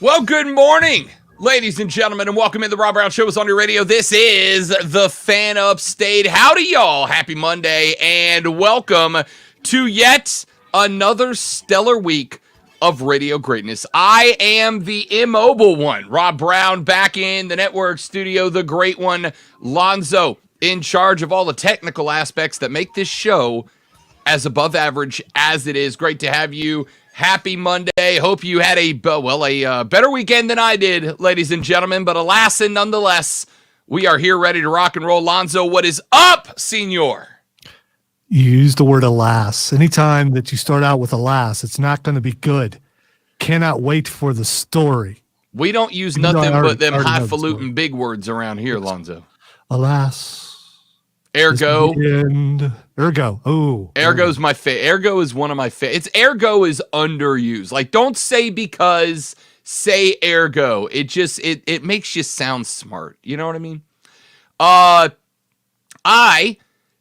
Well, good morning, ladies and gentlemen, and welcome in the Rob Brown Show is on your radio. This is the Fan Upstate. Howdy, y'all. Happy Monday, and welcome to yet another stellar week of radio greatness. I am the immobile one, Rob Brown, back in the network studio, the great one, Lonzo, in charge of all the technical aspects that make this show as above average as it is. Great to have you. Happy Monday. Hope you had a better weekend than I did, ladies and gentlemen. But alas and nonetheless, we are here ready to rock and roll. Lonzo, what is up, senor? You use the word alas. Anytime that you start out with alas, it's not going to be good. Cannot wait for the story. We don't use nothing but them highfalutin big words around here, Lonzo. Alas. Ergo. Ergo. Oh. Ergo's my favorite. Ergo is one of my favorites. Ergo is underused. Like, don't say because, say ergo. It makes you sound smart. You know what I mean? I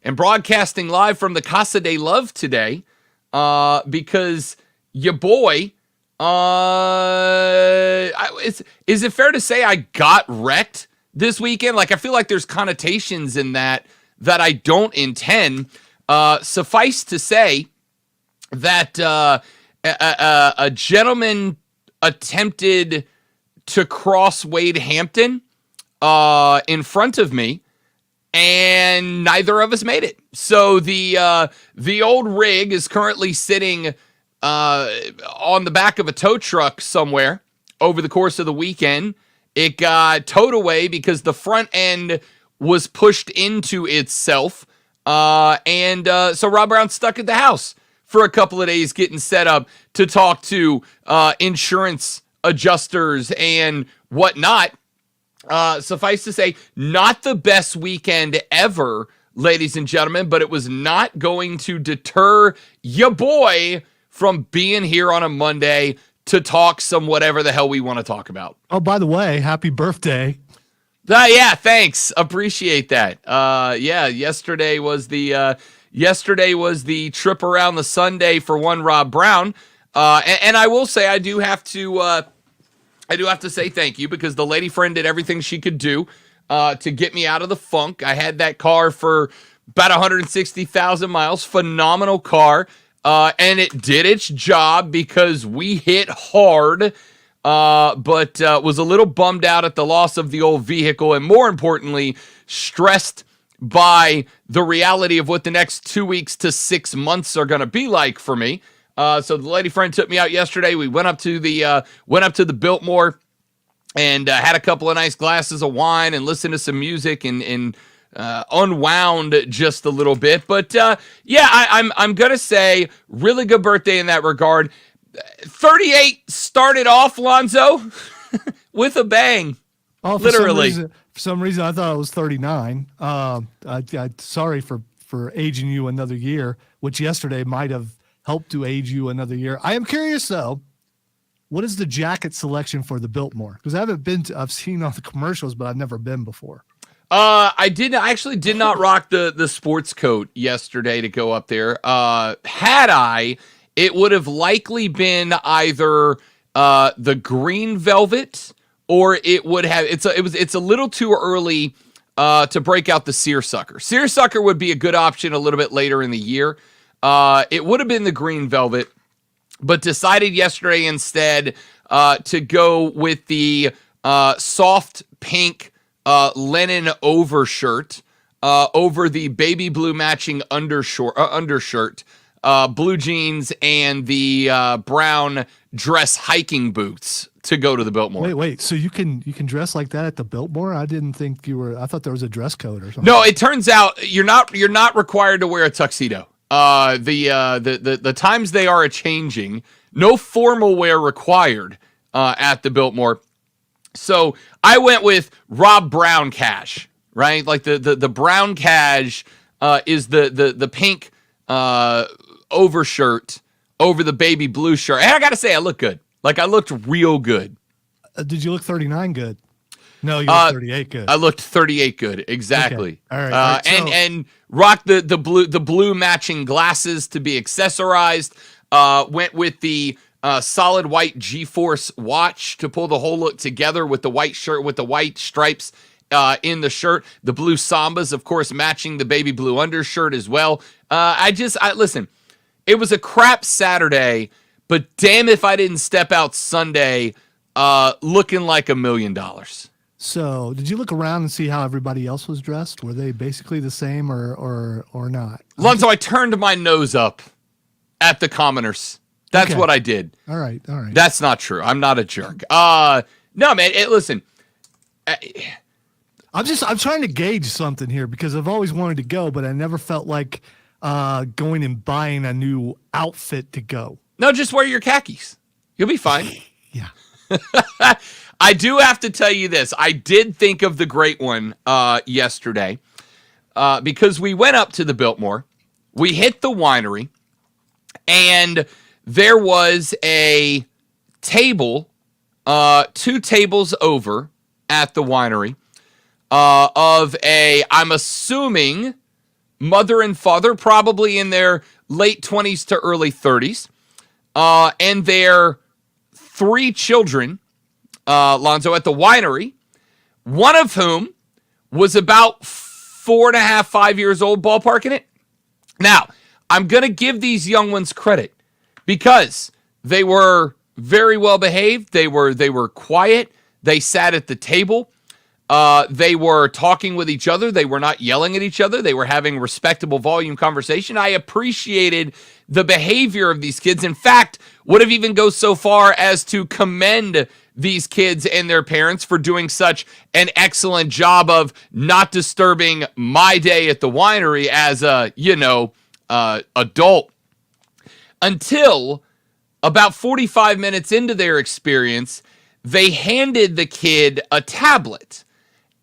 am broadcasting live from the Casa de Love today because your boy, is it fair to say I got wrecked this weekend? Like, I feel like there's connotations in that I don't intend. Suffice to say that a gentleman attempted to cross Wade Hampton in front of me, and neither of us made it. So the old rig is currently sitting on the back of a tow truck somewhere over the course of the weekend. It got towed away because the front end was pushed into itself. So Rob Brown's stuck at the house for a couple of days getting set up to talk to insurance adjusters and whatnot. Suffice to say, not the best weekend ever, ladies and gentlemen, but it was not going to deter your boy from being here on a Monday to talk some whatever the hell we want to talk about. Oh, by the way, happy birthday. Yeah, thanks. Appreciate that. Yesterday was the trip around the Sunday for one Rob Brown. And I will say I do have to say thank you because the lady friend did everything she could do to get me out of the funk. I had that car for about 160,000 miles. Phenomenal car. And it did its job because we hit hard. But was a little bummed out at the loss of the old vehicle, and more importantly, stressed by the reality of what the next 2 weeks to 6 months are going to be like for me. So the lady friend took me out yesterday. We went up to the Biltmore and had a couple of nice glasses of wine and listened to some music and unwound just a little bit. But I'm gonna say really good birthday in that regard. 38 started off, Lonzo, with a bang. Oh, literally. For some reason, I thought it was 39. Sorry for aging you another year, which yesterday might have helped to age you another year. I am curious, though, what is the jacket selection for the Biltmore? Because I've seen all the commercials, but I've never been before. I actually did not rock the sports coat yesterday to go up there. Had I, it would have likely been either the green velvet, or it would have. It's a little too early to break out the seersucker. Seersucker would be a good option a little bit later in the year. It would have been the green velvet, but decided yesterday instead to go with the soft pink linen overshirt over the baby blue matching undershirt. Blue jeans and the brown dress hiking boots to go to the Biltmore. Wait. So you can dress like that at the Biltmore? I didn't think you were. I thought there was a dress code or something. No, it turns out you're not required to wear a tuxedo. The times they are a changing. No formal wear required at the Biltmore. So I went with Rob Brown cash, right? Like the brown cash is the pink overshirt over the baby blue shirt. And I got to say, I look good. Like, I looked real good. Did you look 39 good? No, you looked 38 good. I looked 38 good. Exactly. Okay. All right. And rocked the blue matching glasses to be accessorized. Went with the solid white G-Force watch to pull the whole look together with the white shirt with the white stripes in the shirt. The blue Sambas, of course, matching the baby blue undershirt as well. Listen, it was a crap Saturday, but damn if I didn't step out Sunday looking like $1 million. So, did you look around and see how everybody else was dressed? Were they basically the same or not? Lonzo, I turned my nose up at the commoners. That's Okay. what I did. All right. That's not true. I'm not a jerk. No, man. Listen. I'm trying to gauge something here because I've always wanted to go, but I never felt like going and buying a new outfit to go. No, just wear your khakis. You'll be fine. Yeah. I do have to tell you this. I did think of the great one yesterday because we went up to the Biltmore. We hit the winery, and there was a table, 2 tables over at the winery of I'm assuming, mother and father, probably in their late 20s to early 30s, and their 3 children, Lonzo, at the winery, one of whom was about 4.5, 5 years old, ballparking it. Now, I'm going to give these young ones credit because they were very well behaved. They were quiet. They sat at the table. They were talking with each other. They were not yelling at each other. They were having respectable volume conversation. I appreciated the behavior of these kids. In fact, would have even go so far as to commend these kids and their parents for doing such an excellent job of not disturbing my day at the winery as a, adult. Until about 45 minutes into their experience, they handed the kid a tablet.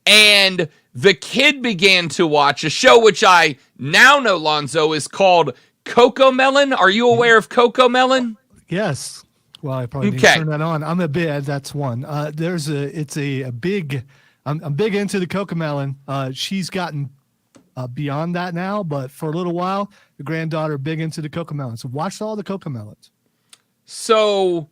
And the kid began to watch a show which I now know, Lonzo, is called CoComelon. Are you aware of CoComelon? Yes. Well, I probably need to turn that on. I'm a bit. That's one. It's a big. I'm big into the CoComelon. She's gotten beyond that now, but for a little while, the granddaughter big into the CoComelon. So watched all the CoComelons. So,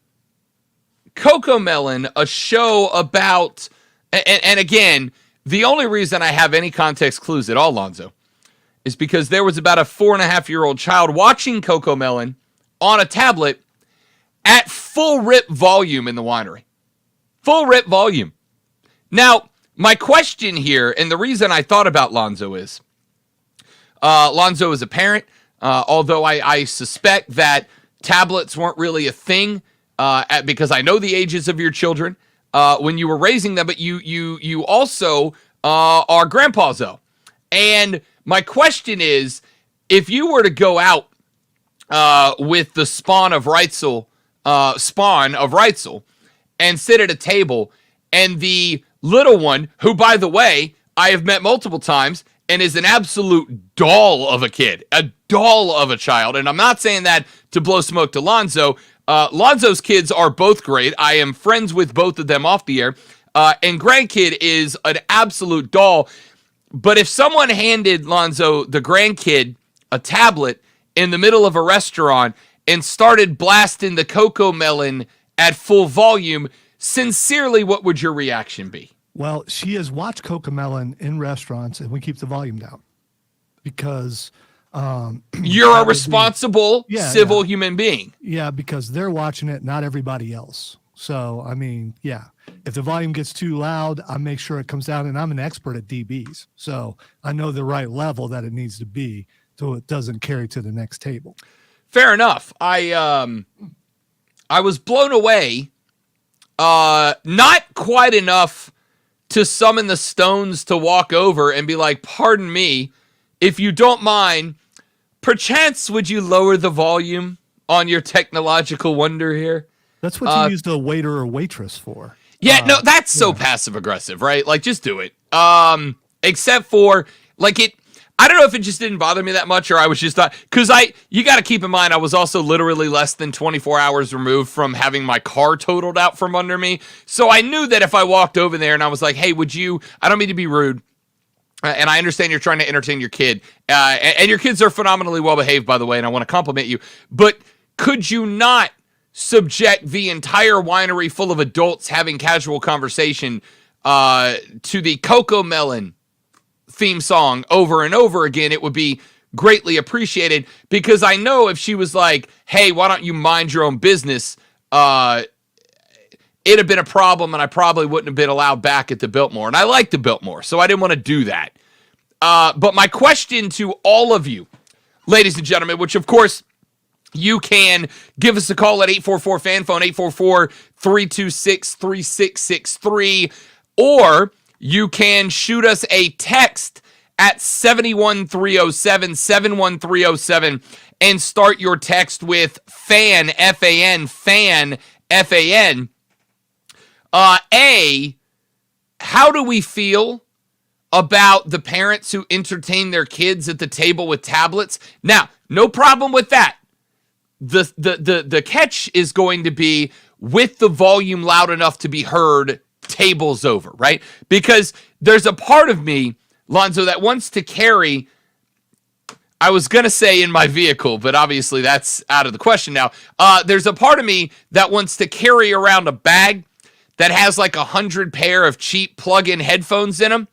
CoComelon, a show about, and again, the only reason I have any context clues at all, Lonzo, is because there was about a 4.5-year-old child watching CoComelon on a tablet at full rip volume in the winery. Full rip volume. Now, my question here, and the reason I thought about Lonzo is, Lonzo is a parent, although I suspect that tablets weren't really a thing, because I know the ages of your children when you were raising them, but you also are grandpas, though. And my question is, if you were to go out with the spawn of Reitzel, and sit at a table, and the little one, who, by the way, I have met multiple times, and is an absolute doll of a kid, a doll of a child. And I'm not saying that to blow smoke to Lonzo. Lonzo's kids are both great. I am friends with both of them off the air. And grandkid is an absolute doll. But if someone handed Lonzo, the grandkid, a tablet in the middle of a restaurant and started blasting the CoComelon at full volume, sincerely, what would your reaction be? Well, she has watched CoComelon in restaurants, and we keep the volume down because you're a responsible, civil human being. Yeah, because they're watching it, not everybody else. So, I mean, yeah, if the volume gets too loud, I make sure it comes down, and I'm an expert at DBs, so I know the right level that it needs to be so it doesn't carry to the next table. Fair enough. I was blown away. Not quite enough to summon the stones to walk over and be like, pardon me, if you don't mind, perchance would you lower the volume on your technological wonder here? That's what you use the waiter or waitress for. Yeah, no, that's so passive aggressive, right? Like, just do it. Except for, like, I don't know if it just didn't bother me that much, or I was just because you got to keep in mind, I was also literally less than 24 hours removed from having my car totaled out from under me. So I knew that if I walked over there and I was like, hey, I don't mean to be rude, and I understand you're trying to entertain your kid, and your kids are phenomenally well behaved, by the way, and I want to compliment you, but could you not subject the entire winery full of adults having casual conversation to the Coco Melon theme song over and over again, it would be greatly appreciated, because I know if she was like, hey, why don't you mind your own business, it'd have been a problem, and I probably wouldn't have been allowed back at the Biltmore. And I like the Biltmore, so I didn't want to do that. But my question to all of you, ladies and gentlemen, which of course you can give us a call at 844-FAN-PHONE, 844-326-3663, or you can shoot us a text at 71307, 71307, and start your text with FAN, F-A-N, FAN, F-A-N. How do we feel about the parents who entertain their kids at the table with tablets? Now, no problem with that. The catch is going to be with the volume loud enough to be heard tables over, right? Because there's a part of me, Lonzo, that wants to carry, I was going to say in my vehicle, but obviously that's out of the question now. There's a part of me that wants to carry around a bag that has like 100 pair of cheap plug-in headphones in them.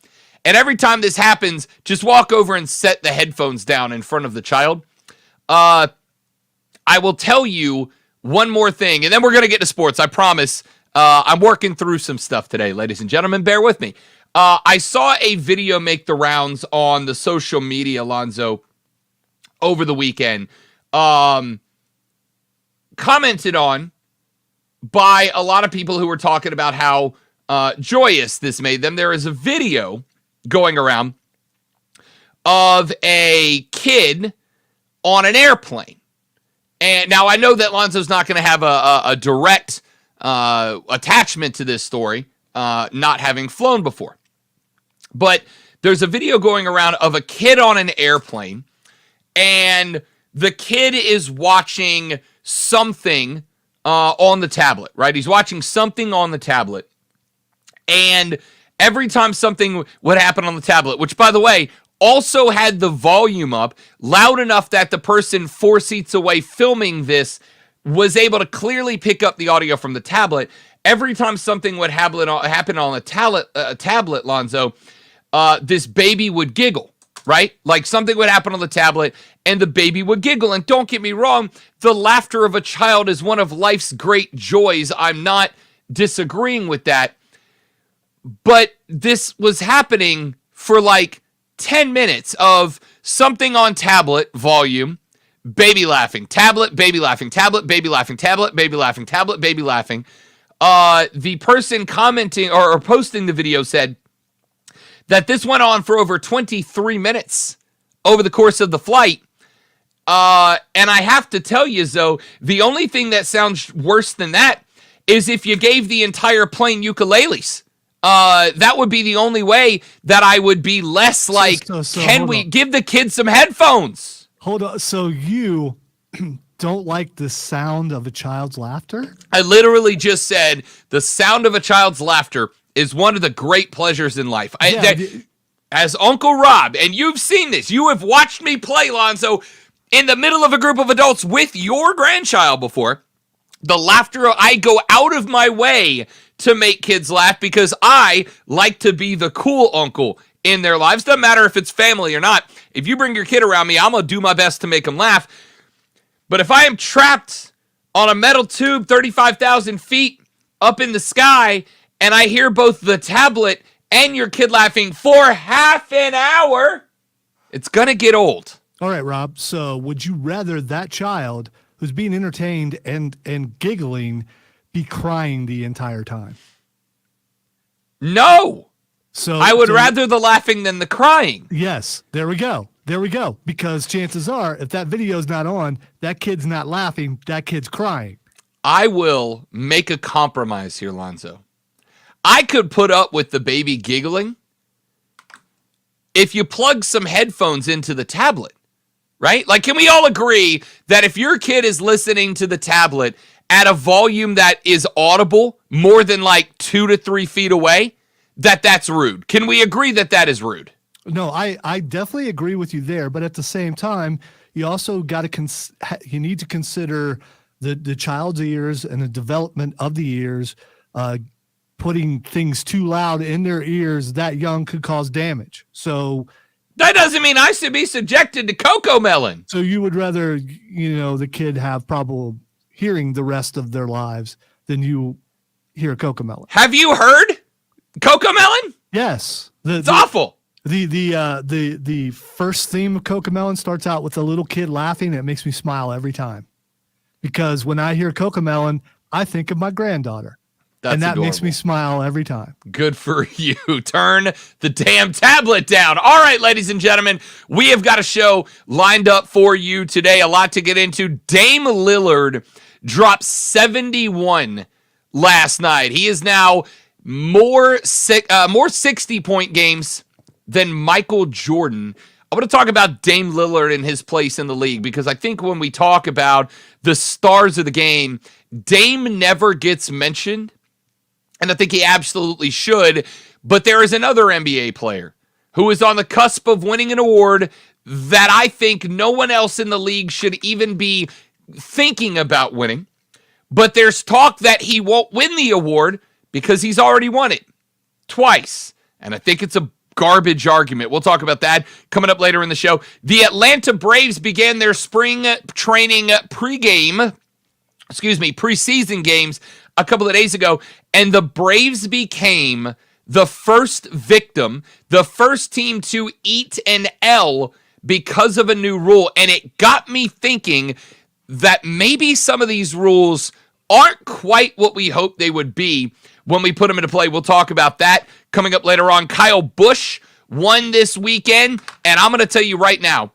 And every time this happens, just walk over and set the headphones down in front of the child. I will tell you one more thing, and then we're going to get to sports, I promise. I'm working through some stuff today, ladies and gentlemen. Bear with me. I saw a video make the rounds on the social media, Alonzo, over the weekend. Commented on by a lot of people who were talking about how joyous this made them. There is a video going around of a kid on an airplane. And now I know that Lonzo's not going to have a direct attachment to this story, not having flown before. But there's a video going around of a kid on an airplane, and the kid is watching something on the tablet, right? He's watching something on the tablet. And every time something would happen on the tablet, which, by the way, also had the volume up loud enough that the person 4 seats away filming this was able to clearly pick up the audio from the tablet. Every time something would happen on a tablet, Lonzo, this baby would giggle, right? Like something would happen on the tablet and the baby would giggle. And don't get me wrong, the laughter of a child is one of life's great joys. I'm not disagreeing with that. But this was happening for like 10 minutes of something on tablet, volume, baby laughing, tablet, baby laughing, tablet, baby laughing, tablet, baby laughing, tablet, baby laughing. The person commenting or posting the video said that this went on for over 23 minutes over the course of the flight. And I have to tell you, Zoe, the only thing that sounds worse than that is if you gave the entire plane ukuleles. That would be the only way that I would be less like, can we give the kids some headphones? Hold on. So you don't like the sound of a child's laughter? I literally just said the sound of a child's laughter is one of the great pleasures in life. As Uncle Rob, and you've seen this, you have watched me play, Lonzo, in the middle of a group of adults with your grandchild before. The laughter, I go out of my way to make kids laugh because I like to be the cool uncle in their lives. Doesn't matter if it's family or not. If you bring your kid around me, I'm going to do my best to make them laugh. But if I am trapped on a metal tube 35,000 feet up in the sky and I hear both the tablet and your kid laughing for half an hour, it's going to get old. All right, Rob. So would you rather that child who's being entertained and giggling be crying the entire time? No. So I would rather the laughing than the crying. Yes. There we go. There we go. Because chances are, if that video's not on, that kid's not laughing, that kid's crying. I will make a compromise here, Lonzo. I could put up with the baby giggling if you plug some headphones into the tablet, right? Like, can we all agree that if your kid is listening to the tablet at a volume that is audible more than like 2 to 3 feet away, that's rude? Can we agree that that is rude? No, I definitely agree with you there. But at the same time, you also got to you need to consider the child's ears and the development of the ears, putting things too loud in their ears that young could cause damage. So that doesn't mean I should be subjected to Coco Melon. So you would rather, the kid have probable hearing the rest of their lives than you hear Coco Melon. Have you heard Coco Melon? Yes. It's awful. The first theme of Coco Melon starts out with a little kid laughing, and it makes me smile every time. Because when I hear Coco Melon, I think of my granddaughter. That's and that adorable. makes me smile every time. Good for you. Turn the damn tablet down. All right, ladies and gentlemen, we have got a show lined up for you today. A lot to get into. Dame Lillard dropped 71 last night. He is now more 60-point games than Michael Jordan. I want to talk about Dame Lillard and his place in the league, because I think when we talk about the stars of the game, Dame never gets mentioned. And I think he absolutely should. But there is another NBA player who is on the cusp of winning an award that I think no one else in the league should even be thinking about winning. But there's talk that he won't win the award because he's already won it twice. And I think it's a garbage argument. We'll talk about that coming up later in the show. The Atlanta Braves began their spring training preseason games a couple of days ago, and the Braves became the first victim, the first team to eat an L because of a new rule. And it got me thinking that maybe some of these rules aren't quite what we hoped they would be when we put them into play. We'll talk about that coming up later on. Kyle Busch won this weekend, and I'm going to tell you right now,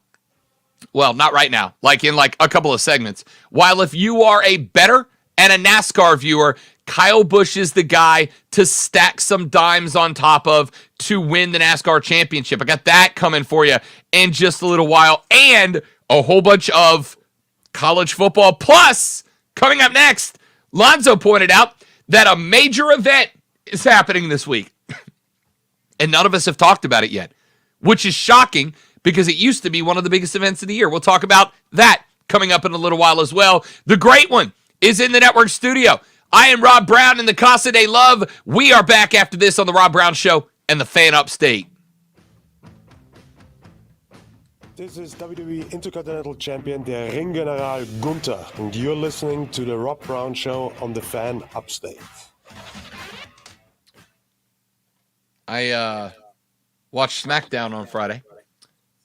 well, not right now, like in like a couple of segments, while if you are a bettor and a NASCAR viewer, Kyle Busch is the guy to stack some dimes on top of to win the NASCAR championship. I got that coming for you in just a little while, and a whole bunch of college football. Plus, coming up next, Lonzo pointed out that a major event is happening this week, and none of us have talked about it yet, which is shocking because it used to be one of the biggest events of the year. We'll talk about that coming up in a little while as well. The great one is in the network studio. I am Rob Brown in the Casa de Love. We are back after this on the Rob Brown Show and the Fan Upstate. This is WWE Intercontinental Champion, der Ringgeneral Gunther, and you're listening to the Rob Brown Show on the Fan Upstate. I watched SmackDown on Friday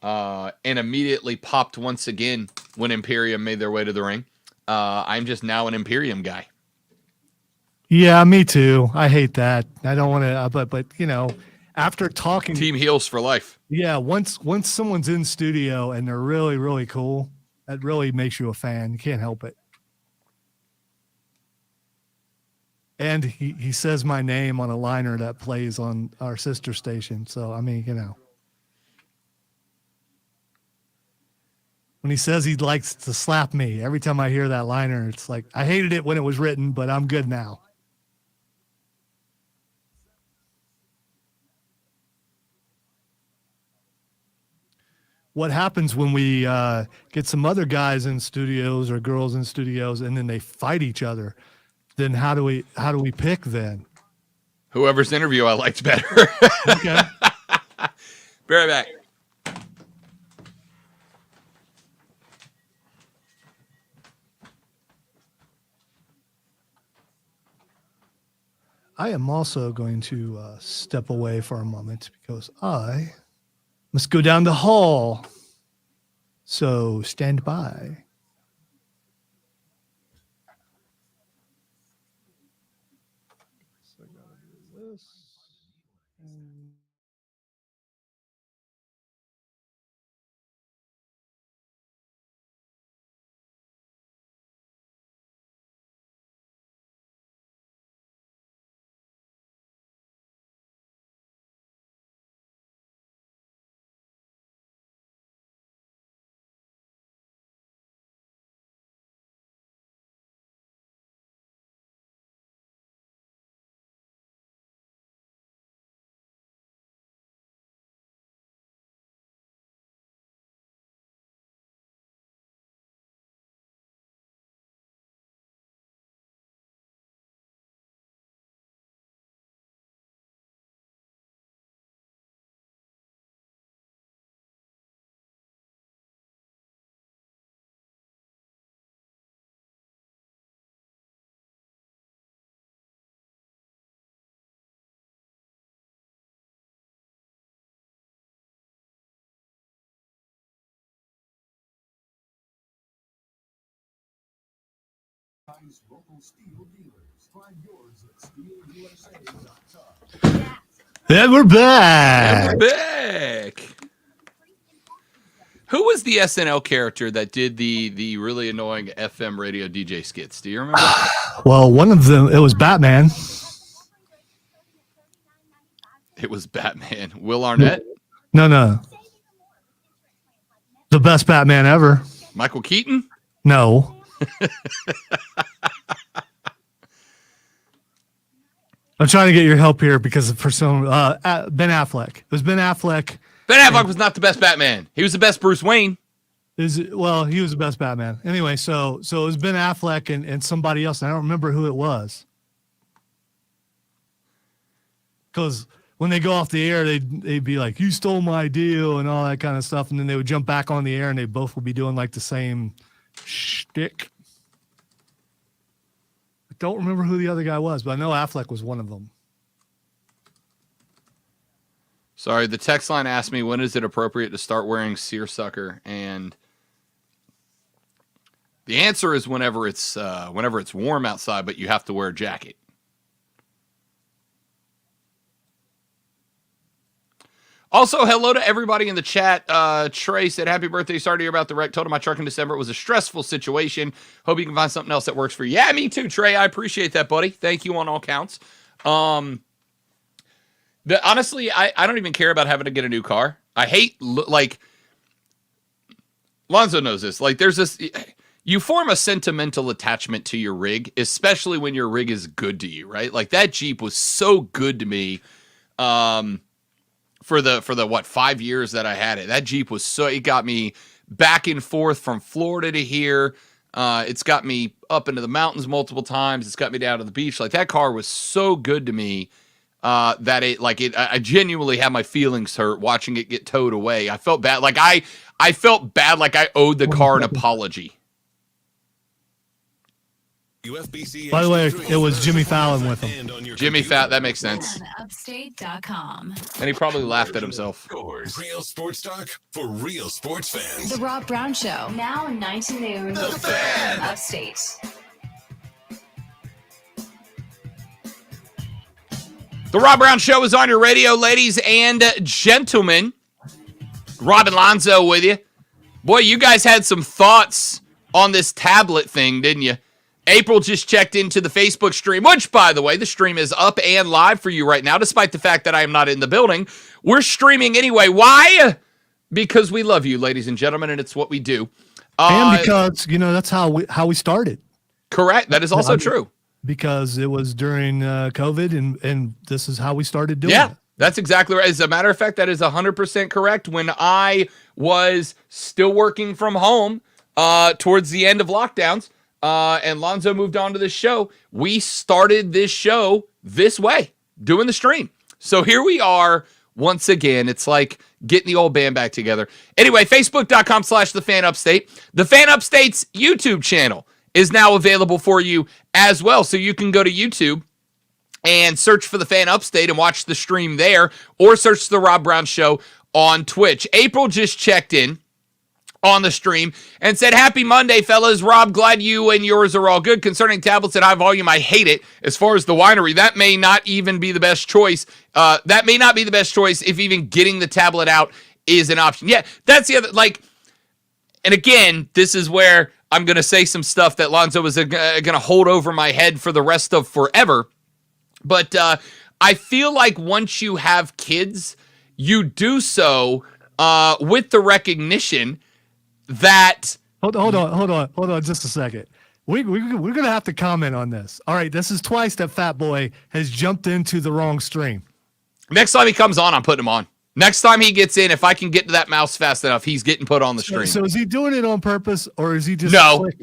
and immediately popped once again when Imperium made their way to the ring. I'm just now an Imperium guy. Yeah, me too. I hate that. I don't want to, but after talking, Team heels for life. yeah, once someone's in studio and they're really, really cool, that really makes you a fan. You can't help it. And he says my name on a liner that plays on our sister station. So, I mean, when he says he likes to slap me, every time I hear that liner, it's like, I hated it when it was written, but I'm good now. What happens when we get some other guys in studios or girls in studios and then they fight each other? Then how do we pick then? Whoever's interview I liked better. Okay. Be right back. I am also going to step away for a moment because I must go down the hall. So stand by. And we're back. And we're back. Who was the SNL character that did the really annoying FM radio DJ skits? Do you remember? Well, one of them, it was Batman. It was Batman. Will Arnett? No. The best Batman ever. Michael Keaton? No. I'm trying to get your help here because for some Ben Affleck. It was Ben Affleck. Ben Affleck was not the best Batman. He was the best Bruce Wayne. He was the best Batman. Anyway, so it was Ben Affleck and somebody else. And I don't remember who it was. Because when they go off the air, they'd be like, "You stole my deal" and all that kind of stuff. And then they would jump back on the air and they both would be doing like the same shtick. I don't remember who the other guy was, but I know Affleck was one of them. Sorry, the text line asked me, when is it appropriate to start wearing seersucker? And the answer is whenever it's warm outside, but you have to wear a jacket. Also, hello to everybody in the chat. Trey said, happy birthday. Sorry to hear about the wreck. Totaled my truck in December. It was a stressful situation. Hope you can find something else that works for you. Yeah, me too, Trey. I appreciate that, buddy. Thank you on all counts. Honestly, I don't even care about having to get a new car. I hate, like, Lonzo knows this. Like, there's this, you form a sentimental attachment to your rig, especially when your rig is good to you, right? Like, that Jeep was so good to me. For the what 5 years that I had it, that Jeep was it got me back and forth from Florida to here. It's got me up into the mountains multiple times. It's got me down to the beach. Like, that car was so good to me that I genuinely had my feelings hurt watching it get towed away. I felt bad. Like I felt bad. Like I owed the car an apology. By the way, it was Jimmy Fallon with him. Jimmy Fallon, that makes sense. Upstate.com. And he probably laughed at himself. Real sports talk for real sports fans. The Rob Brown Show, now 9 to noon. The Fan. Upstate. The Rob Brown Show is on your radio, ladies and gentlemen. Rob and Lonzo with you. Boy, you guys had some thoughts on this tablet thing, didn't you? April just checked into the Facebook stream, which, by the way, the stream is up and live for you right now, despite the fact that I am not in the building. We're streaming anyway. Why? Because we love you, ladies and gentlemen, and it's what we do. And because, that's how we started. Correct. That is also true. Because it was during COVID, and this is how we started doing it. That's exactly right. As a matter of fact, that is 100% correct. When I was still working from home towards the end of lockdowns, and Lonzo moved on to this show, we started this show this way, doing the stream. So here we are once again. It's like getting the old band back together. Anyway, Facebook.com/TheFanUpstate. The Fan Upstate's YouTube channel is now available for you as well. So you can go to YouTube and search for The Fan Upstate and watch the stream there, or search The Rob Brown Show on Twitch. April just checked in on the stream and said, happy Monday, fellas. Rob, glad you and yours are all good. Concerning tablets at high volume, I hate it. As far as the winery, that may not even be the best choice. That may not be the best choice if even getting the tablet out is an option. Yeah, that's the other, and again, this is where I'm going to say some stuff that Lonzo is going to hold over my head for the rest of forever. But I feel like once you have kids, you do so with the recognition that hold on just a second. We're gonna have to comment on this. All right, this is twice that Fat Boy has jumped into the wrong stream. Next time he comes on, I'm putting him on. Next time he gets in, if I can get to that mouse fast enough, he's getting put on the stream. So is he doing it on purpose, or is he just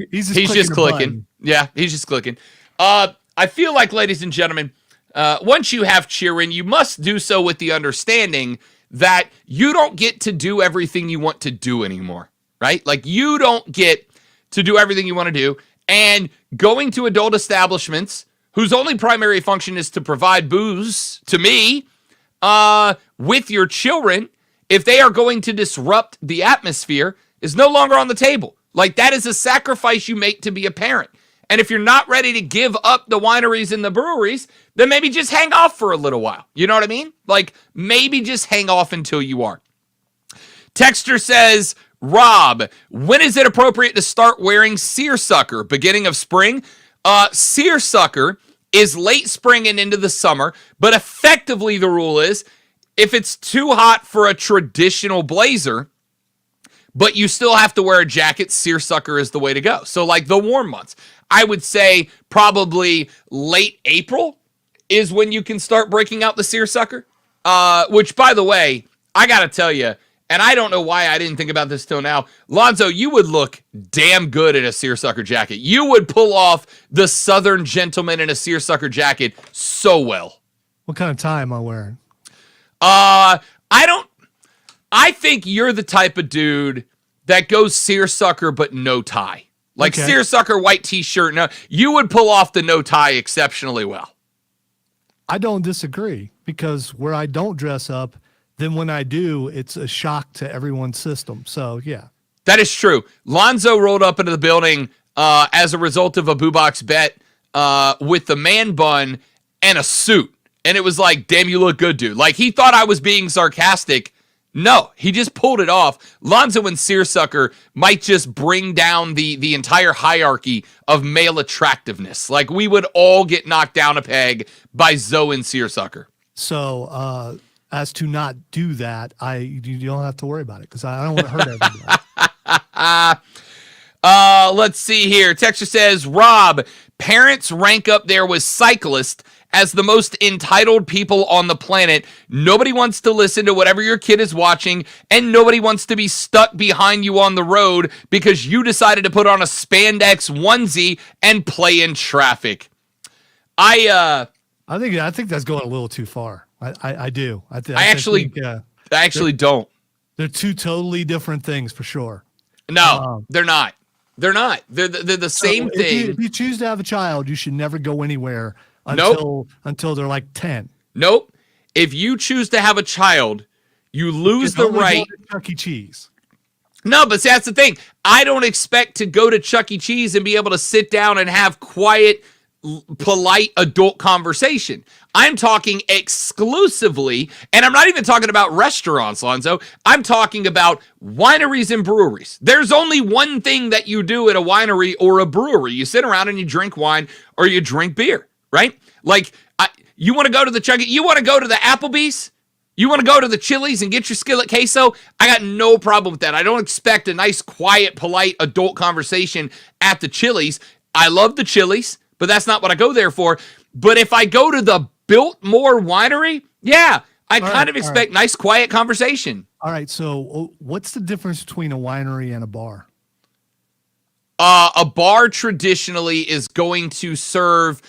he's just clicking. Yeah, he's just clicking. I feel like, ladies and gentlemen, once you have cheering, you must do so with the understanding that you don't get to do everything you want to do anymore. Right? Like, you don't get to do everything you want to do. And going to adult establishments whose only primary function is to provide booze to me with your children, if they are going to disrupt the atmosphere, is no longer on the table. Like, that is a sacrifice you make to be a parent. And if you're not ready to give up the wineries and the breweries, then maybe just hang off for a little while. You know what I mean? Like maybe just hang off until you are. Texter says, Rob, when is it appropriate to start wearing seersucker? Beginning of spring? Seersucker is late spring and into the summer, but effectively the rule is if it's too hot for a traditional blazer, but you still have to wear a jacket, seersucker is the way to go. So like the warm months, I would say probably late April is when you can start breaking out the seersucker, which by the way, I got to tell you, and I don't know why I didn't think about this till now. Lonzo, you would look damn good in a seersucker jacket. You would pull off the Southern gentleman in a seersucker jacket so well. What kind of tie am I wearing? I think you're the type of dude that goes seersucker but no tie. Like Okay. seersucker white t-shirt. No, you would pull off the no tie exceptionally well. I don't disagree because where I don't dress up, then when I do, it's a shock to everyone's system. So yeah. That is true. Lonzo rolled up into the building as a result of a Boo Box bet with the man bun and a suit. And it was like, damn, you look good, dude. Like, he thought I was being sarcastic. No, he just pulled it off. Lonzo and seersucker might just bring down the entire hierarchy of male attractiveness. Like, we would all get knocked down a peg by Zoe and seersucker. So as to not do that, you don't have to worry about it because I don't want to hurt everybody. Let's see here. Texture says, Rob, parents rank up there with cyclists as the most entitled people on the planet. Nobody wants to listen to whatever your kid is watching, and nobody wants to be stuck behind you on the road because you decided to put on a spandex onesie and play in traffic. I think that's going a little too far. I do. I actually don't. They're two totally different things for sure. No, they're not. They're not. They're the same thing. If you choose to have a child, you should never go anywhere until they're like 10. Nope. If you choose to have a child, you lose the right. Chuck E. Cheese. No, but see, that's the thing. I don't expect to go to Chuck E. Cheese and be able to sit down and have quiet, polite adult conversation. I'm talking exclusively, and I'm not even talking about restaurants, Lonzo. I'm talking about wineries and breweries. There's only one thing that you do at a winery or a brewery. You sit around and you drink wine or you drink beer, right? Like, you want to go to the you want to go to the Applebee's? You want to go to the Chili's and get your skillet queso? I got no problem with that. I don't expect a nice, quiet, polite adult conversation at the Chili's. I love the Chili's, but that's not what I go there for. But if I go to the Biltmore Winery, yeah, I kind of expect nice, quiet conversation. All right, so what's the difference between a winery and a bar? A bar traditionally is going to serve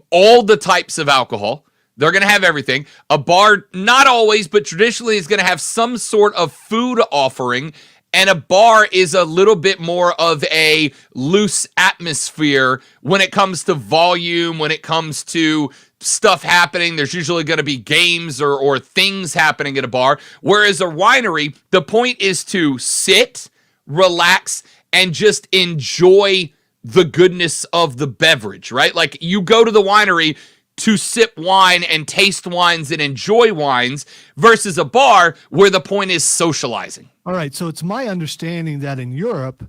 all the types of alcohol. They're going to have everything. A bar, not always, but traditionally is going to have some sort of food offering. And a bar is a little bit more of a loose atmosphere when it comes to volume, when it comes to stuff happening. There's usually going to be games or things happening at a bar. Whereas a winery, the point is to sit, relax, and just enjoy the goodness of the beverage, right? Like, you go to the winery to sip wine and taste wines and enjoy wines versus a bar where the point is socializing. All right, so it's my understanding that in Europe,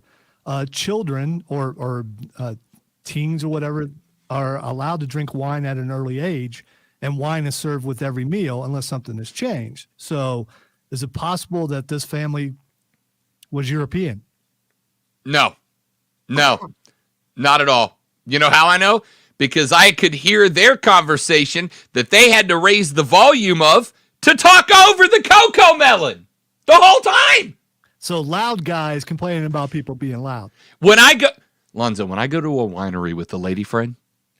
children or teens or whatever are allowed to drink wine at an early age, and wine is served with every meal unless something has changed. So is it possible that this family was European? No, not at all. You know how I know? Because I could hear their conversation that they had to raise the volume of to talk over the cocoa melon the whole time. So loud guys complaining about people being loud. Lonzo, when I go to a winery with a lady friend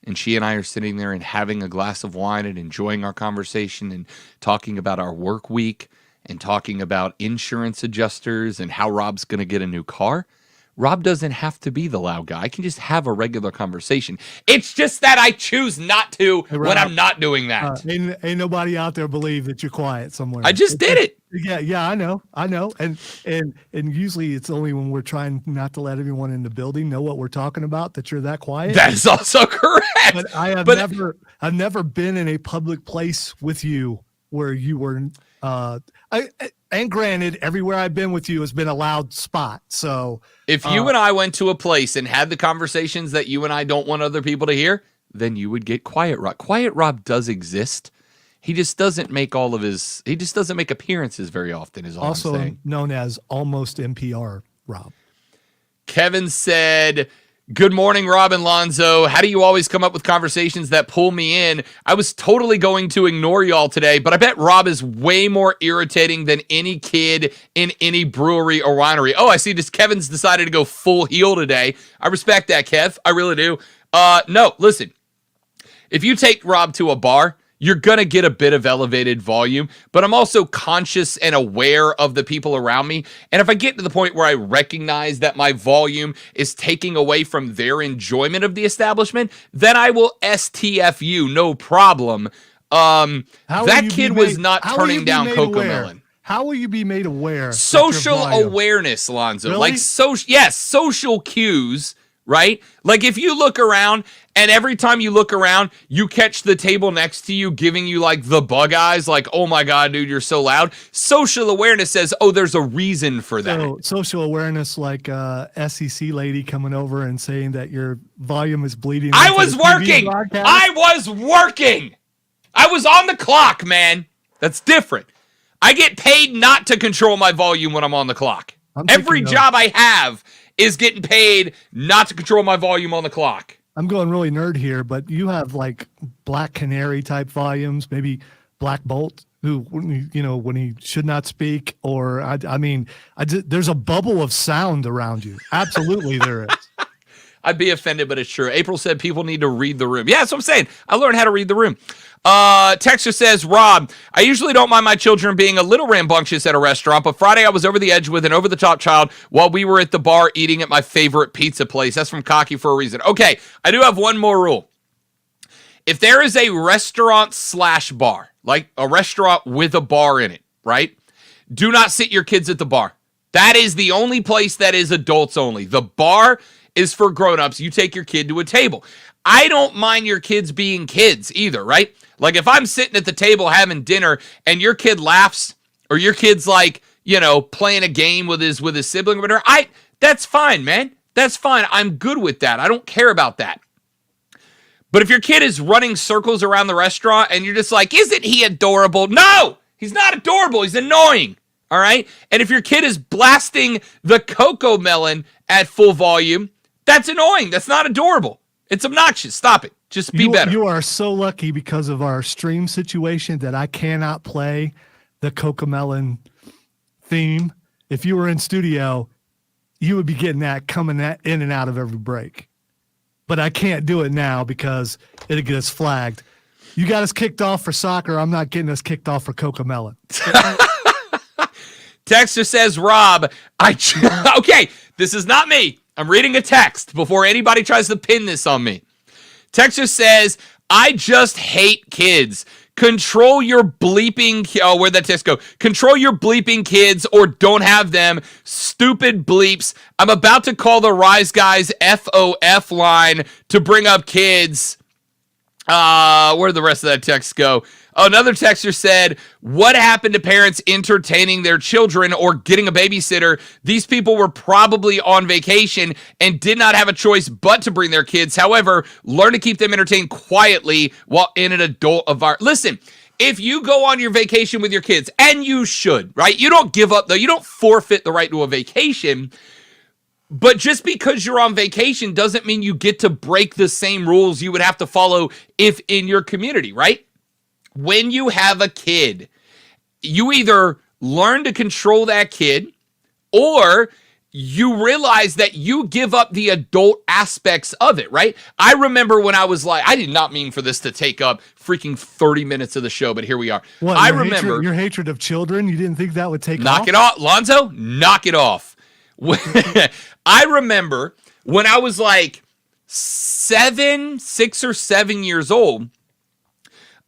and she and I are sitting there and having a glass of wine and enjoying our conversation and talking about our work week and talking about insurance adjusters and how Rob's going to get a new car, Rob doesn't have to be the loud guy. I can just have a regular conversation. It's just that I choose not to when I'm not doing that. Ain't nobody out there believe that you're quiet somewhere. I just did it. Yeah, I know, and usually it's only when we're trying not to let everyone in the building know what we're talking about that you're that quiet. That is also correct. But I've never been in a public place with you where you were. And granted, everywhere I've been with you has been a loud spot. So if you and I went to a place and had the conversations that you and I don't want other people to hear, then you would get Quiet Rob. Quiet Rob does exist. He just doesn't make appearances very often, is all also I'm saying. known as almost NPR Rob. Kevin said, good morning, Rob and Lonzo. How do you always come up with conversations that pull me in? I was totally going to ignore y'all today, but I bet Rob is way more irritating than any kid in any brewery or winery. Oh, I see this. Kevin's decided to go full heel today. I respect that, Kev. I really do. No, listen. If you take Rob to a bar, you're going to get a bit of elevated volume, but I'm also conscious and aware of the people around me. And if I get to the point where I recognize that my volume is taking away from their enjoyment of the establishment, then I will STFU, no problem. That kid was not turning down Cocomelon. How will you be made aware? Social awareness, Lonzo. Really? Like, social cues, right? Like if you look around and every time you look around, you catch the table next to you giving you like the bug eyes, like, oh my God, dude, you're so loud. Social awareness says, oh, there's a reason for that. So social awareness, like SEC lady coming over and saying that your volume is bleeding. I was working. I was on the clock, man. That's different. I get paid not to control my volume when I'm on the clock. Every job I have is getting paid not to control my volume on the clock. I'm going really nerd here, but you have like Black Canary type volumes, maybe Black Bolt, who, when he should not speak, or there's a bubble of sound around you. Absolutely, there is. I'd be offended, but it's true. April said people need to read the room. Yeah, that's what I'm saying. I learned how to read the room. Texter says, Rob, I usually don't mind my children being a little rambunctious at a restaurant, but Friday I was over the edge with an over-the-top child while we were at the bar eating at my favorite pizza place. That's from Cocky for a reason. Okay, I do have one more rule. If there is a restaurant/bar, like a restaurant with a bar in it, right? Do not sit your kids at the bar. That is the only place that is adults only. The bar is for grown-ups. You take your kid to a table. I don't mind your kids being kids either, right? Like if I'm sitting at the table having dinner and your kid laughs or your kid's like, playing a game with his sibling or whatever, that's fine, man. That's fine. I'm good with that. I don't care about that. But if your kid is running circles around the restaurant and you're just like, isn't he adorable? No, he's not adorable. He's annoying. All right. And if your kid is blasting the Cocomelon at full volume, that's annoying. That's not adorable. It's obnoxious. Stop it. Just be better. You are so lucky because of our stream situation that I cannot play the Cocomelon theme. If you were in studio, you would be getting that coming in and out of every break. But I can't do it now because it'll get us flagged. You got us kicked off for soccer. I'm not getting us kicked off for Cocomelon. Texter says, Rob, okay, this is not me. I'm reading a text before anybody tries to pin this on me. Texter says, I just hate kids. Control your bleeping, where'd that text go? Control your bleeping kids or don't have them. Stupid bleeps. I'm about to call the Rise Guys FOF line to bring up kids. Where'd the rest of that text go? Oh, another texter said, what happened to parents entertaining their children or getting a babysitter? These people were probably on vacation and did not have a choice but to bring their kids. However, learn to keep them entertained quietly while in an adult environment. Listen, if you go on your vacation with your kids, and you should, right? You don't give up, though. You don't forfeit the right to a vacation. But just because you're on vacation doesn't mean you get to break the same rules you would have to follow if in your community, right? When you have a kid, you either learn to control that kid or you realize that you give up the adult aspects of it, right? I remember when I was like, I did not mean for this to take up freaking 30 minutes of the show, but here we are. What, I remember your hatred of children. You didn't think that would take knock it off, Lonzo. Knock it off. I remember when I was like 6 or 7 years old,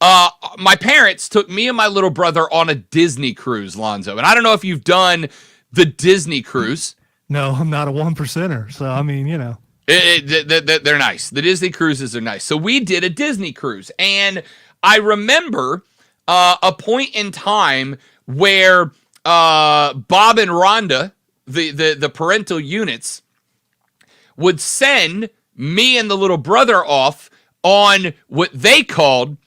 My parents took me and my little brother on a Disney cruise, Lonzo. And I don't know if you've done the Disney cruise. No, I'm not a 1%er. So, I mean, you know. They're nice. The Disney cruises are nice. So we did a Disney cruise. And I remember a point in time where Bob and Rhonda, the parental units, would send me and the little brother off on what they called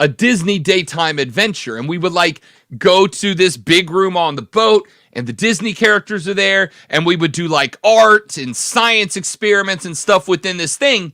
a Disney daytime adventure. And we would like go to this big room on the boat and the Disney characters are there. And we would do like art and science experiments and stuff within this thing.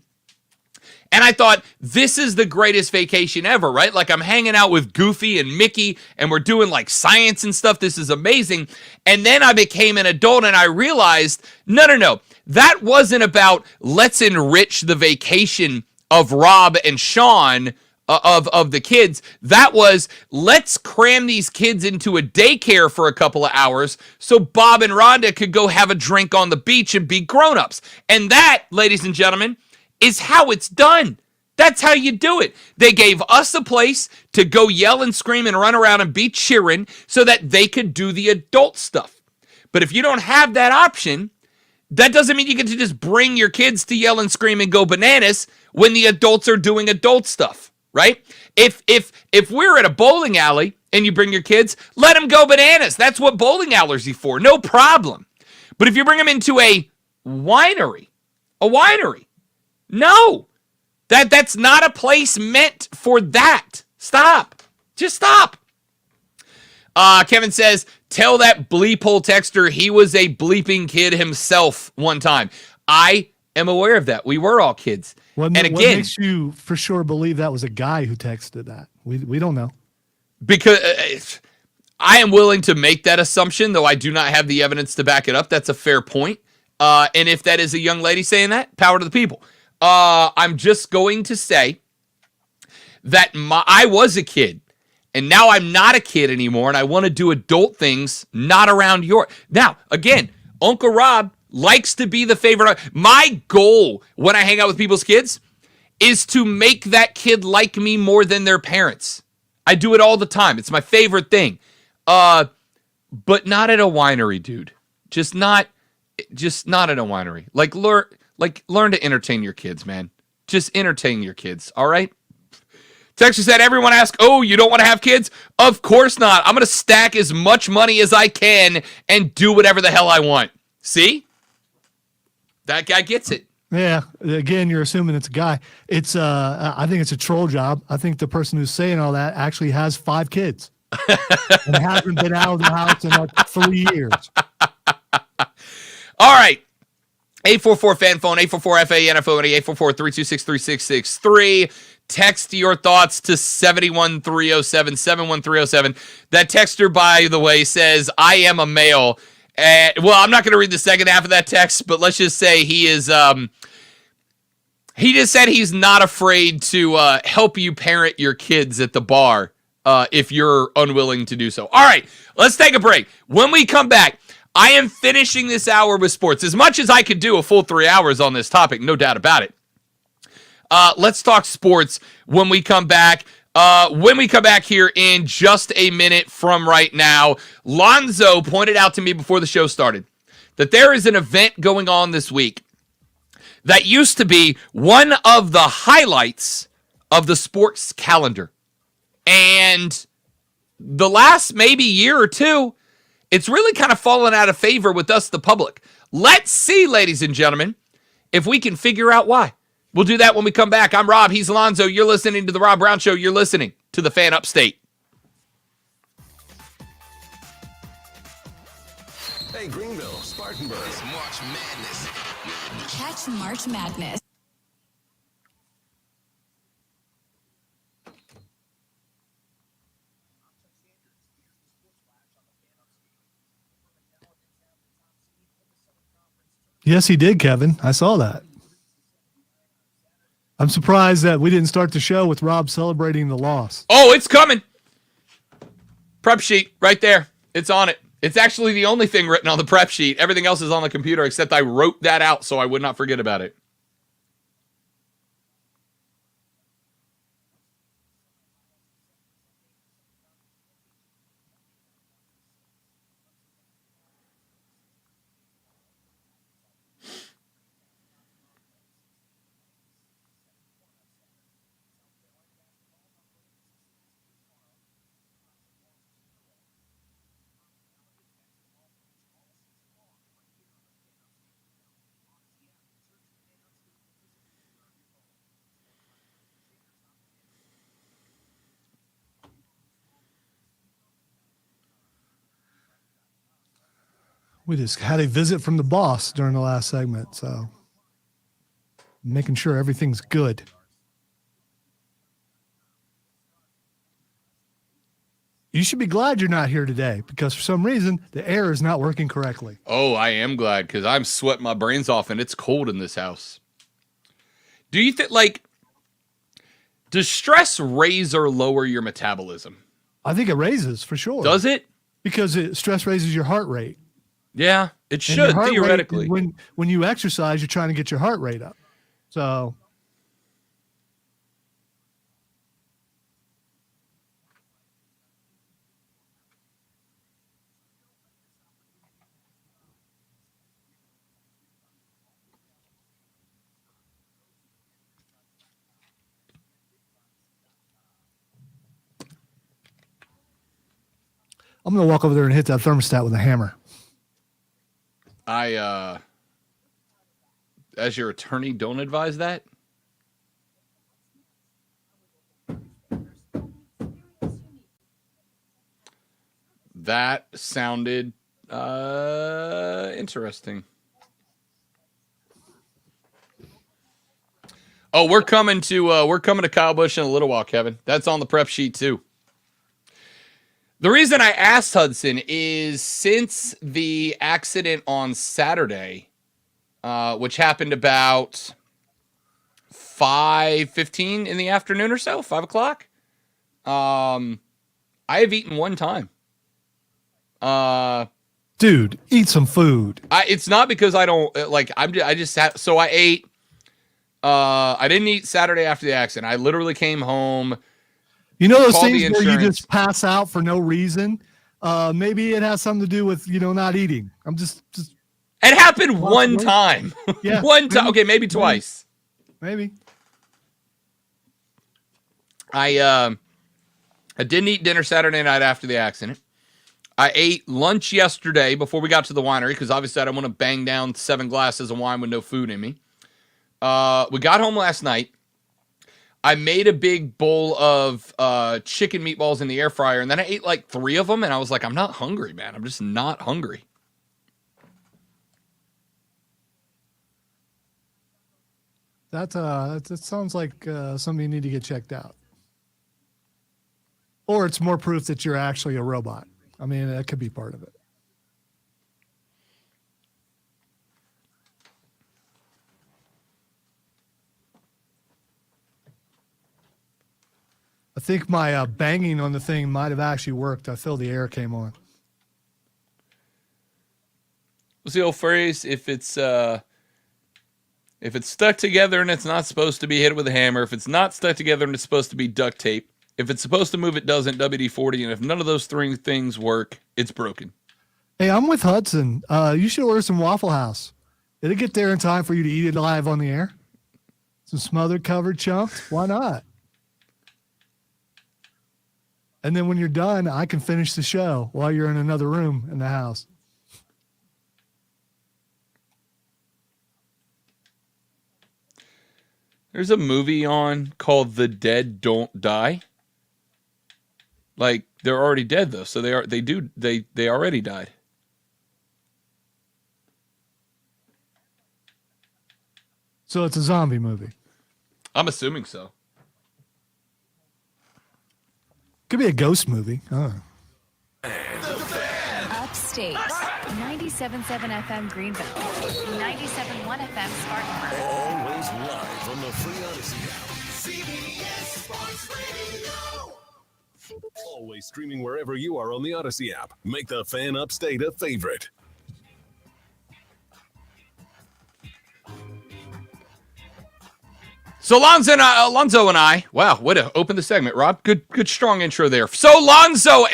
And I thought, this is the greatest vacation ever, right? Like I'm hanging out with Goofy and Mickey and we're doing like science and stuff. This is amazing. And then I became an adult and I realized, no. That wasn't about let's enrich the vacation of Rob and Sean of the kids. That was let's cram these kids into a daycare for a couple of hours so Bob and Rhonda could go have a drink on the beach and be grown-ups. And that, ladies and gentlemen, is how it's done. That's how you do it. They gave us a place to go yell and scream and run around and be cheering so that they could do the adult stuff. But if you don't have that option, that doesn't mean you get to just bring your kids to yell and scream and go bananas when the adults are doing adult stuff, right? If we're at a bowling alley and you bring your kids, let them go bananas. That's what bowling alleys are for. No problem. But if you bring them into a winery, no, that's not a place meant for that. Stop. Just stop. Kevin says, tell that bleep hole texter he was a bleeping kid himself one time. I am aware of that. We were all kids. What again, makes you for sure believe that was a guy who texted that? We don't know. Because I am willing to make that assumption, though I do not have the evidence to back it up. That's a fair point. And if that is a young lady saying that, power to the people. I'm just going to say that I was a kid. And now I'm not a kid anymore, and I want to do adult things not around your... Now, again, Uncle Rob likes to be the favorite. My goal when I hang out with people's kids is to make that kid like me more than their parents. I do it all the time. It's my favorite thing. But not at a winery, dude. Just not at a winery. Learn to entertain your kids, man. Just entertain your kids, all right? Texas said, everyone asks, oh, you don't want to have kids? Of course not. I'm going to stack as much money as I can and do whatever the hell I want. See? That guy gets it. Yeah. Again, you're assuming it's a guy. It's I think it's a troll job. I think the person who's saying all that actually has 5 kids and hasn't been out of the house in like 3 years. All right. 844-FAN phone, 844-FANFO, 844-326-3663. Text your thoughts to 71307, 71307. That texter, by the way, says, I am a male. Well, I'm not going to read the second half of that text, but let's just say he is, he just said he's not afraid to help you parent your kids at the bar if you're unwilling to do so. All right, let's take a break. When we come back, I am finishing this hour with sports. As much as I could do a full 3 hours on this topic, no doubt about it. Let's talk sports when we come back. When we come back here in just a minute from right now, Lonzo pointed out to me before the show started that there is an event going on this week that used to be one of the highlights of the sports calendar. And the last maybe year or two, it's really kind of fallen out of favor with us, the public. Let's see, ladies and gentlemen, if we can figure out why. We'll do that when we come back. I'm Rob. He's Alonzo. You're listening to The Rob Brown Show. You're listening to The Fan Upstate. Hey, Greenville, Spartanburg. It's March Madness. Catch March Madness. Yes, he did, Kevin. I saw that. I'm surprised that we didn't start the show with Rob celebrating the loss. Oh, it's coming. Prep sheet right there. It's on it. It's actually the only thing written on the prep sheet. Everything else is on the computer, except I wrote that out so I would not forget about it. We just had a visit from the boss during the last segment, so making sure everything's good. You should be glad you're not here today because for some reason the air is not working correctly. Oh, I am glad because I'm sweating my brains off and it's cold in this house. Do you think, like, does stress raise or lower your metabolism? I think it raises for sure. Does it? Because stress raises your heart rate. Yeah, it And should, your heart rate, theoretically. when you exercise, you're trying to get your heart rate up. So I'm going to walk over there and hit that thermostat with a hammer. As your attorney, don't advise that. That sounded interesting. Oh, we're coming to Kyle Busch in a little while, Kevin. That's on the prep sheet too. The reason I asked Hudson is since the accident on Saturday, which happened about 5:15 in the afternoon or so, 5 o'clock. I have eaten one time. Dude, eat some food. It's not because I don't like. I just sat. So I ate. I didn't eat Saturday after the accident. I literally came home. You know those Call the things where you insurance. just pass out for no reason? Maybe it has something to do with, not eating. I'm just It happened one Possibly. time. Yeah, One time. Okay, maybe twice. maybe. I didn't eat dinner Saturday night after the accident. I ate lunch yesterday before we got to the winery because obviously I don't want to bang down 7 glasses of wine with no food in me. We got home last night. I made a big bowl of chicken meatballs in the air fryer, and then I ate like 3 of them, and I was like, I'm not hungry, man. I'm just not hungry. That sounds like something you need to get checked out. Or it's more proof that you're actually a robot. I mean, that could be part of it. I think my banging on the thing might have actually worked. I feel the air came on. What's the old phrase? If it's stuck together and it's not supposed to be hit with a hammer, if it's not stuck together and it's supposed to be duct tape, if it's supposed to move, it doesn't, WD-40, and if none of those 3 things work, it's broken. Hey, I'm with Hudson. You should order some Waffle House. It'll get there in time for you to eat it live on the air. Some smothered covered chunks. Why not? And then when you're done, I can finish the show while you're in another room in the house. There's a movie on called The Dead Don't Die. Like, they're already dead though, so they already died. So it's a zombie movie. I'm assuming so. Could be a ghost movie. Oh. Upstate. 97.7 FM Greenville. 97.1 FM Spartanburg. Always live on the free Odyssey app. CBS Sports Radio. Always streaming wherever you are on the Odyssey app. Make the Fan Upstate a favorite. So Lonzo and I, wow, way to open the segment, Rob. Good strong intro there. So Lonzo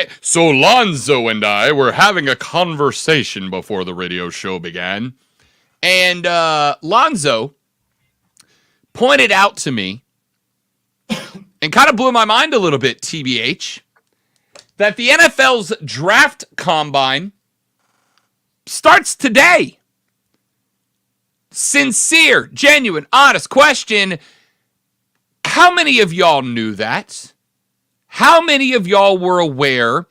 and I were having a conversation before the radio show began. And Lonzo pointed out to me, and kind of blew my mind a little bit, TBH, that the NFL's draft combine starts today. Sincere, genuine, honest question. How many of y'all knew that? How many of y'all were aware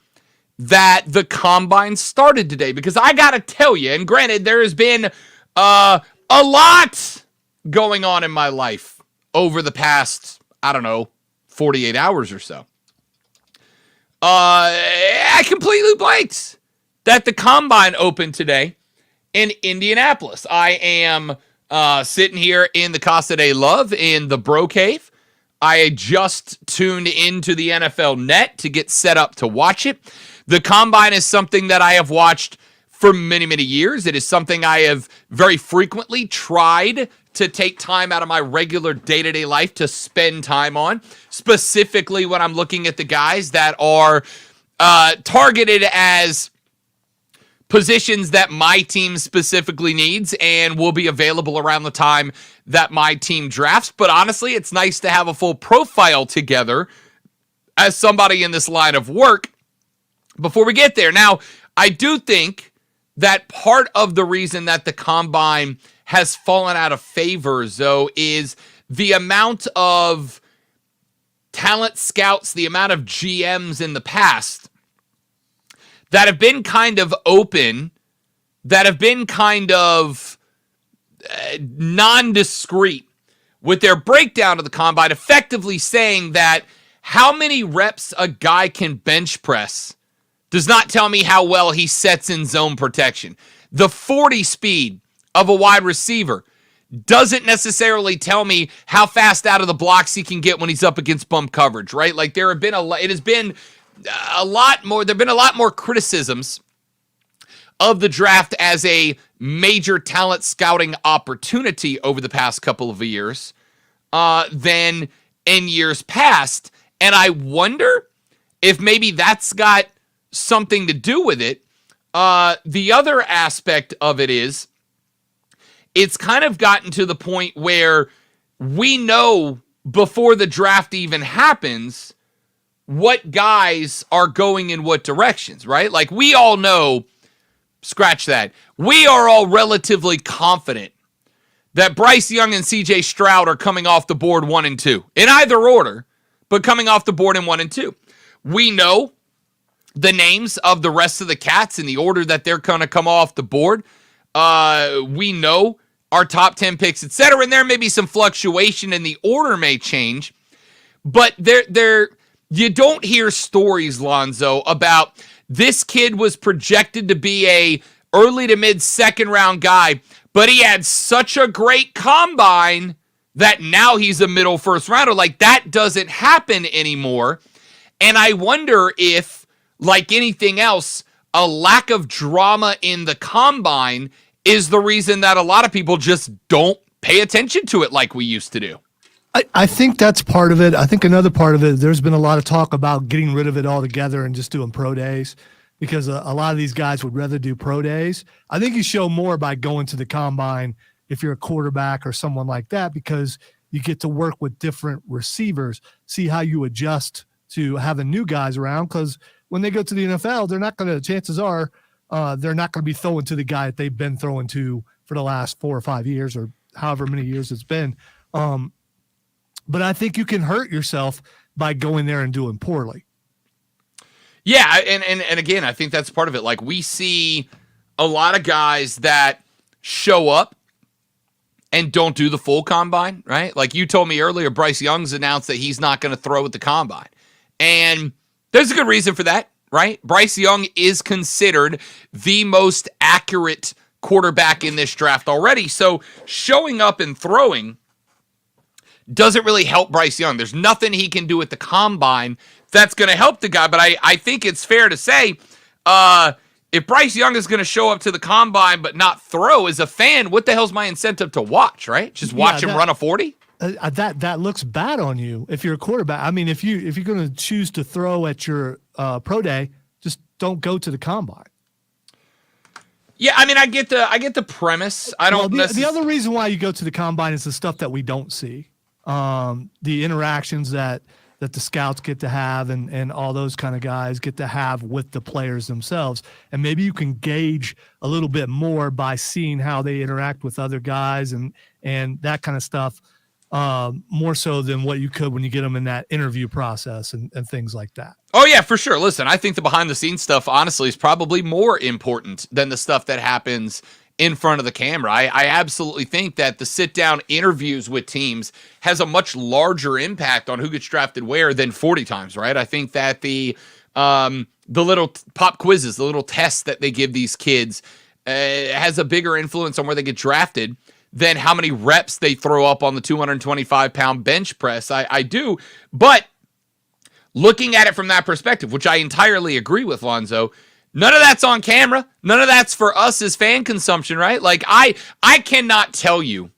that the combine started today, because I got to tell you, and granted, there has been a lot going on in my life over the past, 48 hours or so. I completely blanked that the combine opened today in Indianapolis. I am sitting here in the Casa de Love in the Bro Cave. I just tuned into the NFL Net to get set up to watch it. The combine is something that I have watched for many, many years. It is something I have very frequently tried to take time out of my regular day-to-day life to spend time on, specifically when I'm looking at the guys that are targeted as positions that my team specifically needs and will be available around the time that my team drafts. But honestly, it's nice to have a full profile together as somebody in this line of work before we get there. Now, I do think that part of the reason that the combine has fallen out of favor, though, is the amount of talent scouts, the amount of GMs in the past that have been kind of open, that have been kind of non-discreet with their breakdown of the combine, effectively saying that how many reps a guy can bench press does not tell me how well he sets in zone protection. The 40 speed of a wide receiver doesn't necessarily tell me how fast out of the blocks he can get when he's up against bump coverage, right? Like there have been there have been a lot more criticisms of the draft as a major talent scouting opportunity over the past couple of years than in years past. And I wonder if maybe that's got something to do with it. The other aspect of it is it's kind of gotten to the point where we know before the draft even happens what guys are going in what directions, right? Like we all know, scratch that. We are all relatively confident that Bryce Young and CJ Stroud are coming off the board 1 and 2 in either order, but coming off the board in 1 and 2. We know the names of the rest of the cats in the order that they're going to come off the board. We know our top 10 picks, etc. And there may be some fluctuation and the order may change, but you don't hear stories, Lonzo, about this kid was projected to be a early to mid second round guy, but he had such a great combine that now he's a middle first rounder. Like that doesn't happen anymore. And I wonder if, like anything else, a lack of drama in the combine is the reason that a lot of people just don't pay attention to it like we used to do. I think that's part of it. I think another part of it, there's been a lot of talk about getting rid of it altogether and just doing pro days because a lot of these guys would rather do pro days. I think you show more by going to the combine if you're a quarterback or someone like that because you get to work with different receivers, see how you adjust to having new guys around because when they go to the NFL, they're not going to, chances are, they're not going to be throwing to the guy that they've been throwing to for the last 4 or 5 years or however many years it's been. But I think you can hurt yourself by going there and doing poorly. Yeah, and again, I think that's part of it. Like we see a lot of guys that show up and don't do the full combine, right? Like you told me earlier, Bryce Young's announced that he's not going to throw at the combine. And there's a good reason for that, right? Bryce Young is considered the most accurate quarterback in this draft already. So showing up and throwing doesn't really help Bryce Young. There's nothing he can do at the combine that's going to help the guy. But I think it's fair to say if Bryce Young is going to show up to the combine but not throw as a fan, what the hell's my incentive to watch, right? Just watch him run a 40? That looks bad on you if you're a quarterback. I mean, if you're going to choose to throw at your pro day, just don't go to the combine. Yeah, I mean, I get the premise. I don't. The other reason why you go to the combine is the stuff that we don't see, the interactions that the scouts get to have, and all those kind of guys get to have with the players themselves, and maybe you can gauge a little bit more by seeing how they interact with other guys and that kind of stuff. more so than what you could when you get them in that interview process and things like that. Oh, yeah, for sure. Listen, I think the behind-the-scenes stuff, honestly, is probably more important than the stuff that happens in front of the camera. I absolutely think that the sit-down interviews with teams has a much larger impact on who gets drafted where than 40 times, right? I think that the little pop quizzes, the little tests that they give these kids has a bigger influence on where they get drafted than how many reps they throw up on the 225-pound bench press. I do, but looking at it from that perspective, which I entirely agree with, Lonzo, none of that's on camera. None of that's for us as fan consumption, right? Like, I cannot tell you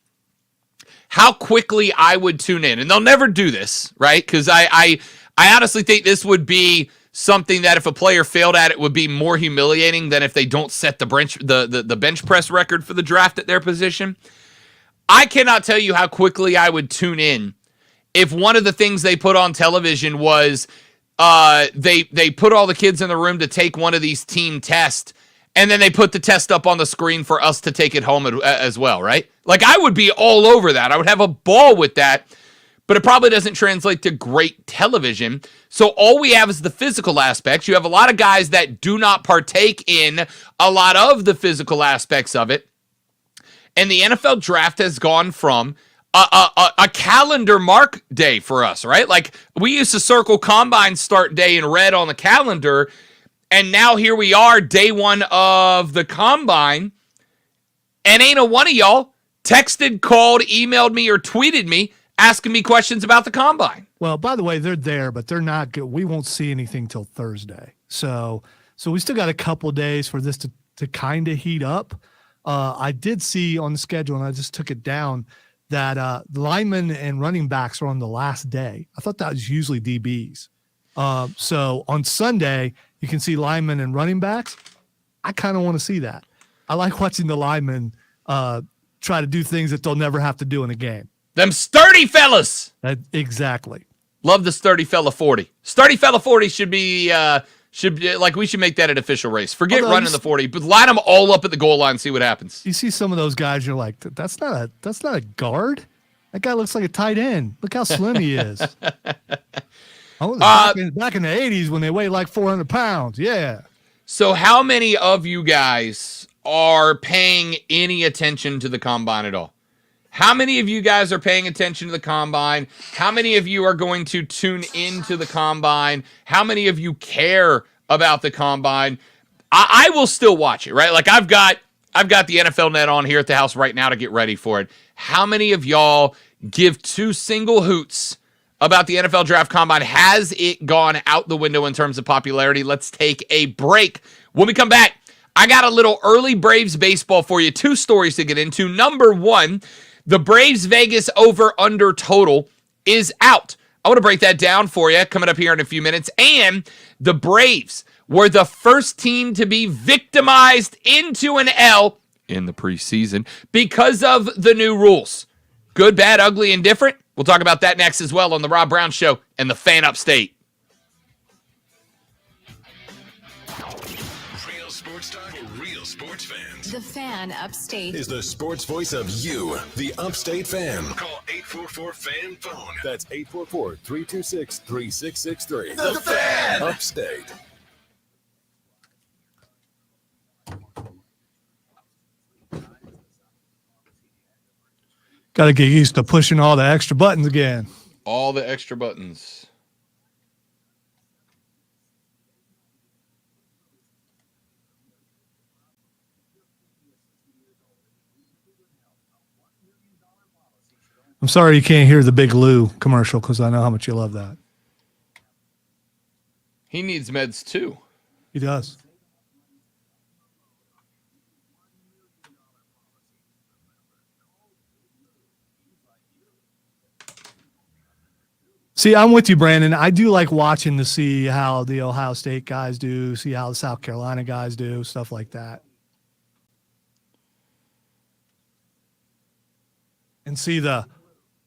how quickly I would tune in, and they'll never do this, right? Because I honestly think this would be something that if a player failed at it would be more humiliating than if they don't set the bench press record for the draft at their position. I cannot tell you how quickly I would tune in if one of the things they put on television was they put all the kids in the room to take one of these team tests, and then they put the test up on the screen for us to take it home as well, right? Like, I would be all over that. I would have a ball with that, but it probably doesn't translate to great television. So all we have is the physical aspects. You have a lot of guys that do not partake in a lot of the physical aspects of it. And the NFL draft has gone from a calendar mark day for us, right? Like, we used to circle combine start day in red on the calendar, and now here we are, day one of the combine, and ain't a one of y'all texted, called, emailed me, or tweeted me asking me questions about the combine. Well, by the way, they're there, but they're not good. We won't see anything till Thursday. So we still got a couple of days for this to kind of heat up. I did see on the schedule, and I just took it down, that the linemen and running backs are on the last day. I thought that was usually DBs. So on Sunday, you can see linemen and running backs. I kind of want to see that. I like watching the linemen try to do things that they'll never have to do in a game. Them sturdy fellas. Exactly. Love the sturdy fella 40. Sturdy fella 40 should be like, we should make that an official race. Forget running the 40, but line them all up at the goal line and see what happens. You see some of those guys, you're like, that's not a guard. That guy looks like a tight end. Look how slim he is. Back in the 80s when they weighed like 400 pounds. Yeah. So how many of you guys are paying any attention to the combine at all? How many of you guys are paying attention to the combine? How many of you are going to tune into the combine? How many of you care about the combine? I will still watch it, right? Like, I've got the NFL Net on here at the house right now to get ready for it. How many of y'all give two single hoots about the NFL Draft Combine? Has it gone out the window in terms of popularity? Let's take a break. When we come back, I got a little early Braves baseball for you. Two stories to get into. Number one, the Braves Vegas over-under total is out. I want to break that down for you coming up here in a few minutes. And the Braves were the first team to be victimized into an L in the preseason because of the new rules. Good, bad, ugly, and different. We'll talk about that next as well on The Rob Brown Show and the Fan Upstate. Real sports talk for real sports fans. The Fan Upstate. Is the sports voice of you, the Upstate fan. Call 844-FAN-PHONE. That's 844-326-3663. The Fan Upstate. Got to get used to pushing all the extra buttons again. All the extra buttons. I'm sorry you can't hear the Big Lou commercial because I know how much you love that. He needs meds too. He does. See, I'm with you, Brandon. I do like watching to see how the Ohio State guys do, see how the South Carolina guys do, stuff like that. And see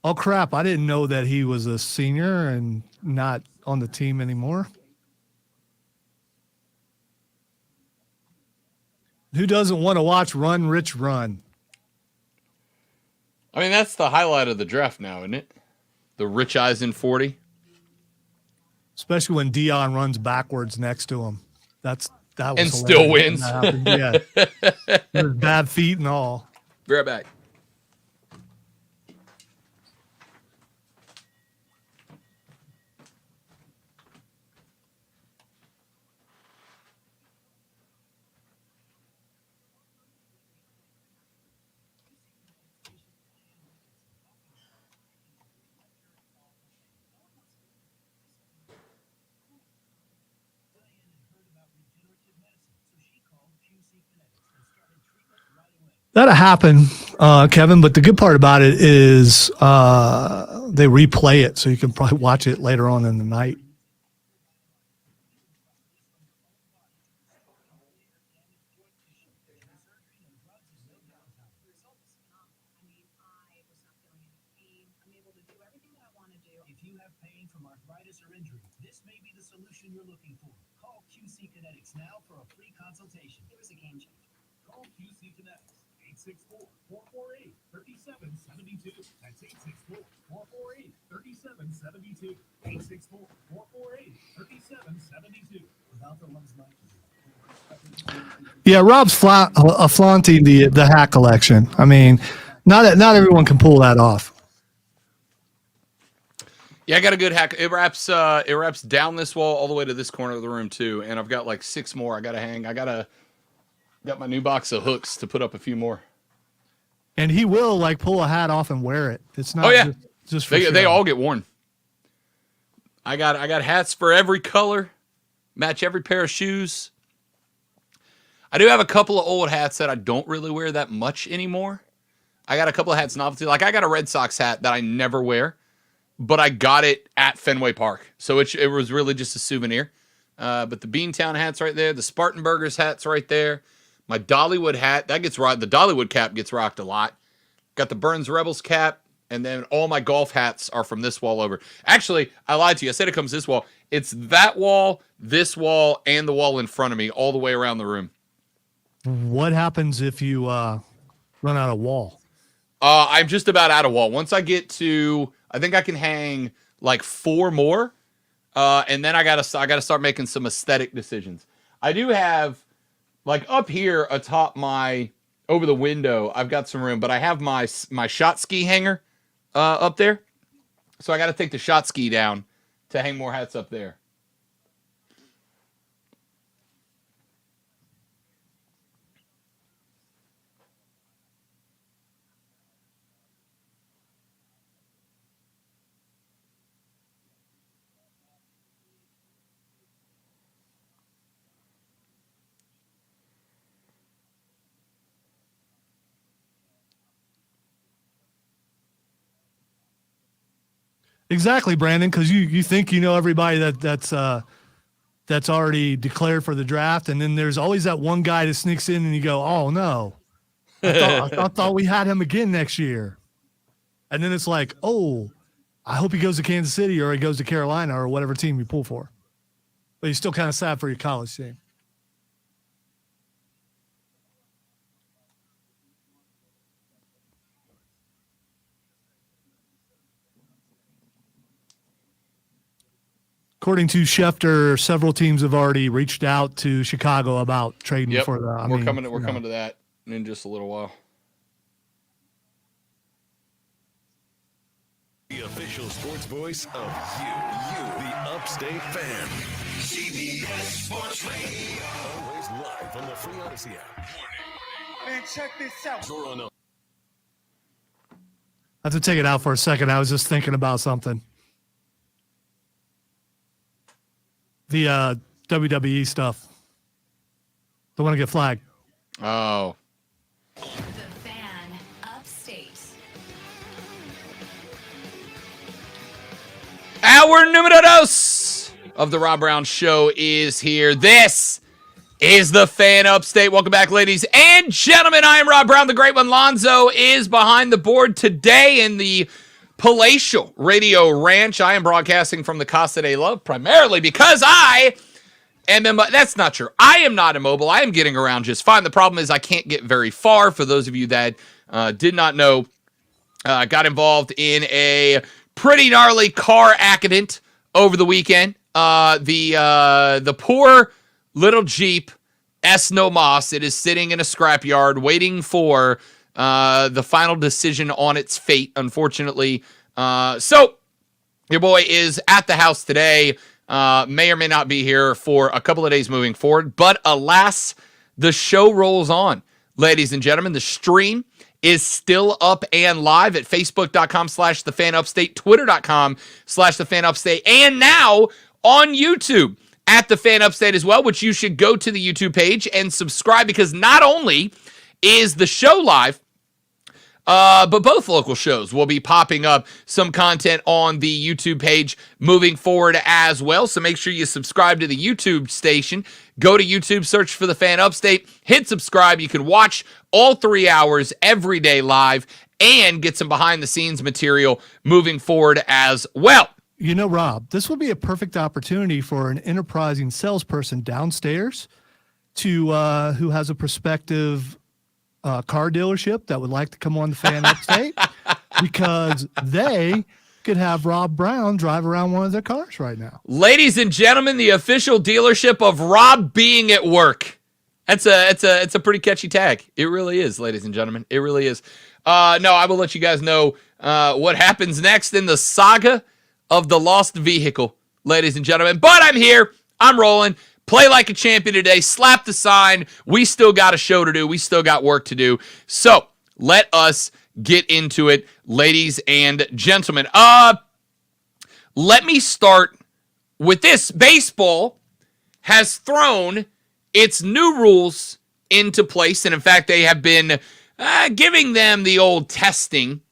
oh crap, I didn't know that he was a senior and not on the team anymore. Who doesn't want to watch Run, Rich, Run? I mean, that's the highlight of the draft now, isn't it? The Rich Eisen 40. Especially when Dion runs backwards next to him. That was And still hilarious wins. when that happened. Yeah. With bad feet and all. Be right back. That'll happen, Kevin. But the good part about it is they replay it, so you can probably watch it later on in the night. If you have pain from arthritis or injury, this may be the solution you're looking for. Call QC Kinetics now for a free consultation. It was a game changer. Call QC Kinetics. 864-448-3772. That's 864-448-3772. 864-448-3772. Without the ones like you. Yeah, Rob's flaunting the hat collection. I mean, not everyone can pull that off. Yeah, I got a good hack. It wraps down this wall all the way to this corner of the room too, and I've got like 6 more I gotta hang. Got my new box of hooks to put up a few more. And he will like pull a hat off and wear it. It's not. Oh yeah, just for they show. all get worn. I got hats for every color, match every pair of shoes. I do have a couple of old hats that I don't really wear that much anymore. I got a couple of hats novelty. Like I got a Red Sox hat that I never wear, but I got it at Fenway Park. So it was really just a souvenir. But the Beantown hat's right there. The Spartanburgers hat's right there. My Dollywood hat, that gets rocked. The Dollywood cap gets rocked a lot. Got the Burns Rebels cap. And then all my golf hats are from this wall over. Actually, I lied to you. I said it comes this wall. It's that wall, this wall, and the wall in front of me all the way around the room. What happens if you run out of wall? I'm just about out of wall. Once I get to, I think I can hang like 4 more, and then I gotta start making some aesthetic decisions. I do have, like up here atop my over the window, I've got some room, but I have my shot ski hanger up there, so I got to take the shot ski down to hang more hats up there. Exactly, Brandon, because you think you know everybody that's already declared for the draft, and then there's always that one guy that sneaks in and you go, oh no, I thought we had him again next year. And then it's like, oh, I hope he goes to Kansas City or he goes to Carolina or whatever team you pull for. But you're still kind of sad for your college team. According to Schefter, several teams have already reached out to Chicago about trading for the. We're coming to that in just a little while. The official sports voice of you, the Upstate Fan. CBS Sports Radio. Always live on the free Odyssey app. Man, check this out. You're on I have to take it out for a second. I was just thinking about something. The WWE stuff. Don't want to get flagged. Oh. The Fan Upstate. Our numero dos of the Rob Brown Show is here. This is the Fan Upstate. Welcome back, ladies and gentlemen. I am Rob Brown. The great one, Lonzo, is behind the board today in the Palatial Radio Ranch. I am broadcasting from the Casa de Love primarily because I am that's not true. I am not immobile. I am getting around just fine. The problem is I can't get very far. For those of you that did not know, got involved in a pretty gnarly car accident over the weekend. The poor little Jeep S-No Moss, it is sitting in a scrapyard waiting for the final decision on its fate, unfortunately. So your boy is at the house today, may or may not be here for a couple of days moving forward, but alas, the show rolls on. Ladies and gentlemen, the stream is still up and live at facebook.com/thefanupstate, twitter.com/thefanupstate, and now on YouTube at the Fan Upstate as well, which you should go to the YouTube page and subscribe, because not only is the show live, but both local shows will be popping up some content on the YouTube page moving forward as well. So make sure you subscribe to the YouTube station. Go to YouTube, search for the Fan Upstate, hit subscribe. You can watch all 3 hours every day live and get some behind the scenes material moving forward as well. You know, Rob, this would be a perfect opportunity for an enterprising salesperson downstairs to who has a prospective car dealership that would like to come on the Fan Upstate, because they could have Rob Brown drive around one of their cars right now. Ladies and gentlemen, the official dealership of Rob being at work. It's a pretty catchy tag. It really is, ladies and gentlemen. It really is. No, I will let you guys know what happens next in the saga of the lost vehicle, ladies and gentlemen. But I'm here. I'm rolling. Play like a champion today. Slap the sign. We still got a show to do. We still got work to do. So let us get into it, ladies and gentlemen. Let me start with this. Baseball has thrown its new rules into place. And in fact, they have been giving them the old testing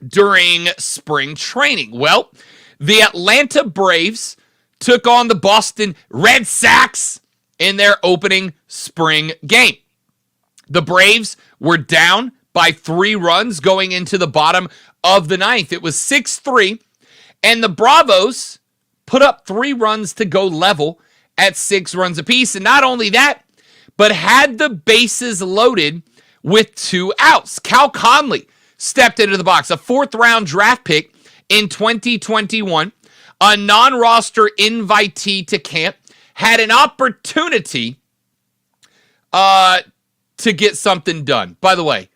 during spring training. Well, the Atlanta Braves took on the Boston Red Sox in their opening spring game. The Braves were down by 3 runs going into the bottom of the 9th. It was 6-3, and the Bravos put up 3 runs to go level at 6 runs apiece. And not only that, but had the bases loaded with 2 outs. Cal Conley stepped into the box, a 4th-round draft pick in 2021, a non-roster invitee to camp, had an opportunity to get something done. By the way,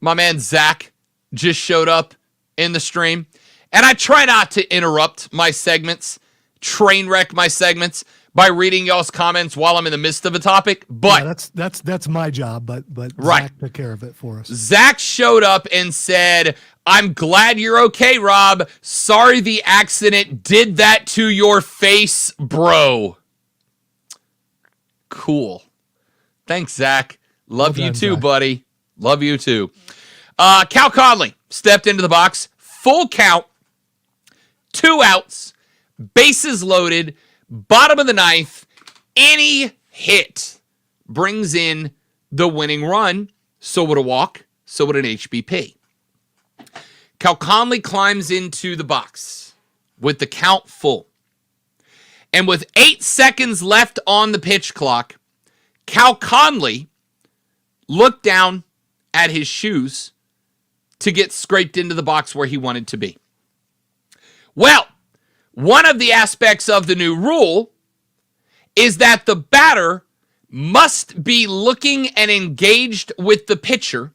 my man Zach just showed up in the stream, and I try not to interrupt my segments, train wreck my segments by reading y'all's comments while I'm in the midst of a topic, but yeah, that's my job, but right. Zach took care of it for us. Zach showed up and said, "I'm glad you're okay, Rob. Sorry the accident did that to your face, bro." Cool. Thanks, Zach. Love you too, buddy. Love you too. Cal Conley stepped into the box. Full count. 2 outs. Bases loaded. Bottom of the 9th. Any hit brings in the winning run. So would a walk. So would an HBP. Cal Conley climbs into the box with the count full. And with 8 seconds left on the pitch clock, Cal Conley looked down at his shoes to get scraped into the box where he wanted to be. Well, one of the aspects of the new rule is that the batter must be looking and engaged with the pitcher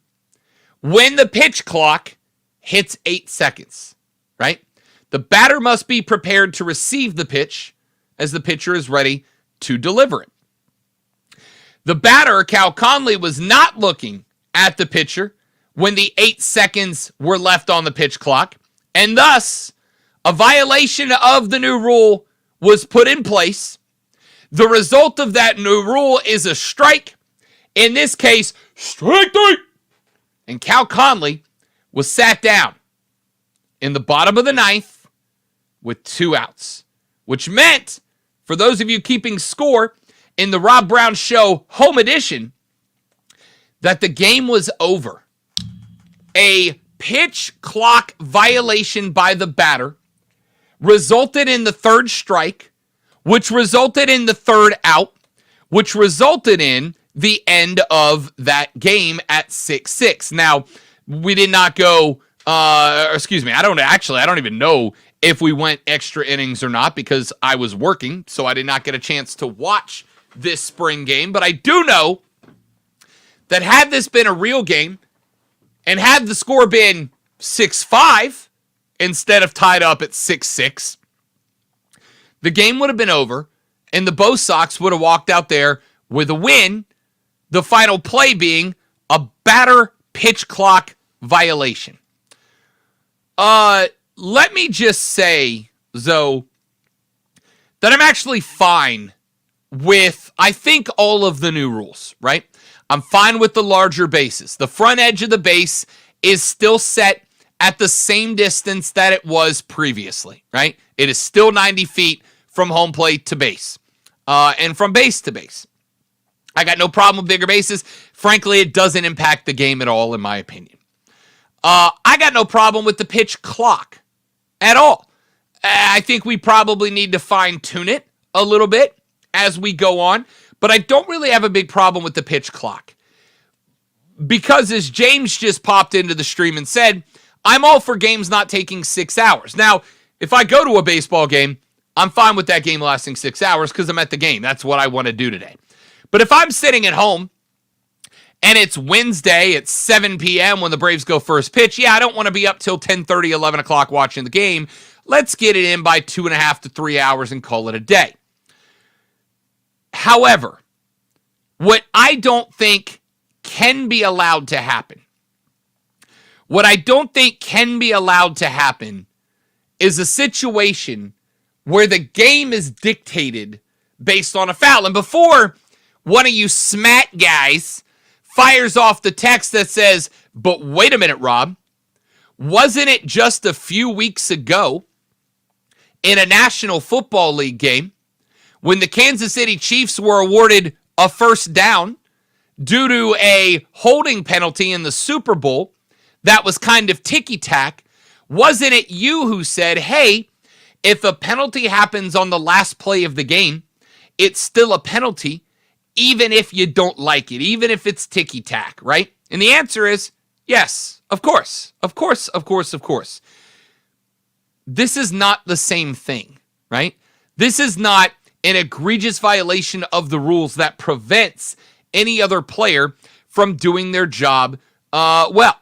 when the pitch clock hits 8 seconds, right? The batter must be prepared to receive the pitch as the pitcher is ready to deliver it. The batter, Cal Conley, was not looking at the pitcher when the 8 seconds were left on the pitch clock, and thus a violation of the new rule was put in place. The result of that new rule is a strike. In this case, strike 3. And Cal Conley was sat down in the bottom of the 9th with 2 outs, which meant, for those of you keeping score in the Rob Brown Show home edition, that the game was over. A pitch clock violation by the batter resulted in the 3rd strike, which resulted in the 3rd out, which resulted in the end of that game at 6-6. Now, we did not go Excuse me. I don't even know if we went extra innings or not because I was working, so I did not get a chance to watch this spring game. But I do know that had this been a real game and had the score been 6-5 instead of tied up at 6-6, the game would have been over and the Bo Sox would have walked out there with a win, the final play being a batter pitch clock violation. Let me just say, Zoe, that I'm actually fine with, I think, all of the new rules, right? I'm fine with the larger bases. The front edge of the base is still set at the same distance that it was previously, right? It is still 90 feet from home plate to base, and from base to base. I got no problem with bigger bases. Frankly, it doesn't impact the game at all, in my opinion. I got no problem with the pitch clock at all. I think we probably need to fine-tune it a little bit as we go on, but I don't really have a big problem with the pitch clock. Because as James just popped into the stream and said, I'm all for games not taking 6 hours. Now, if I go to a baseball game, I'm fine with that game lasting 6 hours because I'm at the game. That's what I want to do today. But if I'm sitting at home and it's Wednesday at 7 p.m. when the Braves go first pitch, yeah, I don't want to be up till 10:30, 11 o'clock watching the game. Let's get it in by 2.5 to 3 hours and call it a day. However, what I don't think can be allowed to happen, is a situation where the game is dictated based on a foul. And before one of you smack guys fires off the text that says, but wait a minute, Rob, wasn't it just a few weeks ago in a National Football League game when the Kansas City Chiefs were awarded a first down due to a holding penalty in the Super Bowl that was kind of ticky-tack? Wasn't it you who said, hey, if a penalty happens on the last play of the game, it's still a penalty, even if you don't like it, even if it's ticky-tack, right? And the answer is yes, of course. This is not the same thing, right? This is not an egregious violation of the rules that prevents any other player from doing their job well.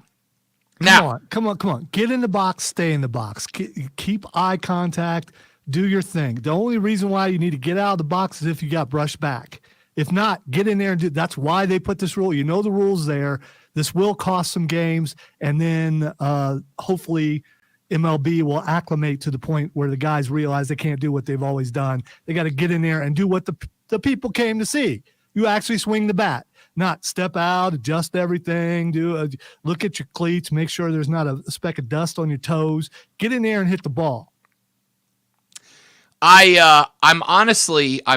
Now, Come on. Get in the box, stay in the box. Keep eye contact, do your thing. The only reason why you need to get out of the box is if you got brushed back. If not, get in there and do. That's why they put this rule. You know the rules there. This will cost some games, and then hopefully MLB will acclimate to the point where the guys realize they can't do what they've always done. They got to get in there and do what the people came to see. You actually swing the bat, not step out, adjust everything, look at your cleats, make sure there's not a speck of dust on your toes. Get in there and hit the ball. I'm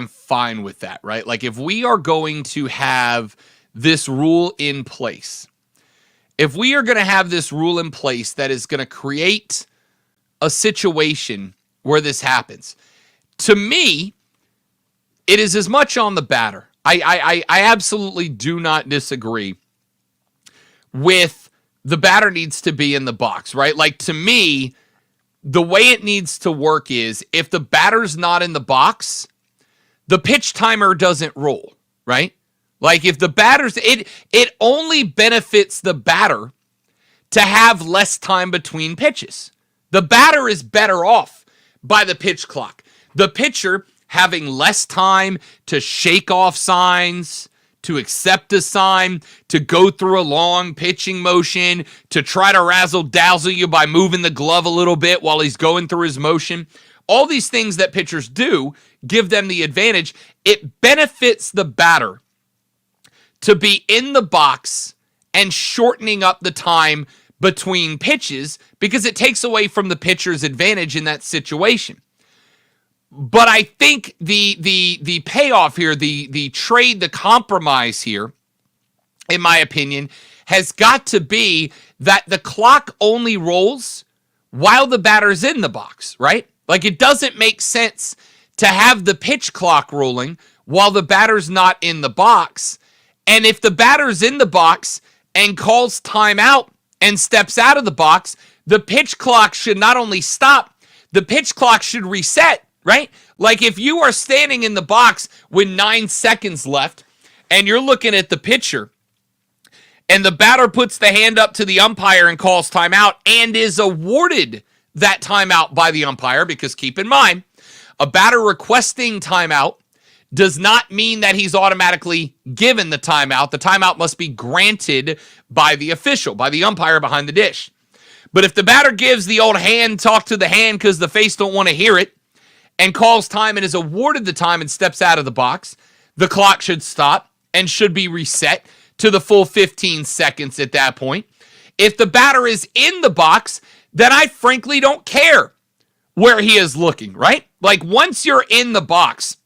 fine with that, right? Like if we are going to have this rule in place, that is going to create a situation where this happens, to me, it is as much on the batter. I absolutely do not disagree with the batter needs to be in the box, right? Like to me, the way it needs to work is if the batter's not in the box, the pitch timer doesn't roll, right? Like if the batter's, it only benefits the batter to have less time between pitches. The batter is better off by the pitch clock. The pitcher having less time to shake off signs, to accept a sign, to go through a long pitching motion, to try to razzle-dazzle you by moving the glove a little bit while he's going through his motion. All these things that pitchers do give them the advantage. It benefits the batter to be in the box and shortening up the time between pitches because it takes away from the pitcher's advantage in that situation. But I think the payoff here, the trade, the compromise here, in my opinion, has got to be that the clock only rolls while the batter's in the box, right? Like it doesn't make sense to have the pitch clock rolling while the batter's not in the box. And if the batter's in the box and calls timeout and steps out of the box, the pitch clock should not only stop, the pitch clock should reset, right? Like if you are standing in the box with 9 seconds left and you're looking at the pitcher and the batter puts the hand up to the umpire and calls timeout and is awarded that timeout by the umpire, because keep in mind, a batter requesting timeout does not mean that he's automatically given the timeout. The timeout must be granted by the official, by the umpire behind the dish. But if the batter gives the old hand talk to the hand because the face don't want to hear it and calls time and is awarded the time and steps out of the box, the clock should stop and should be reset to the full 15 seconds at that point. If the batter is in the box, then I frankly don't care where he is looking, right? Like once you're in the box,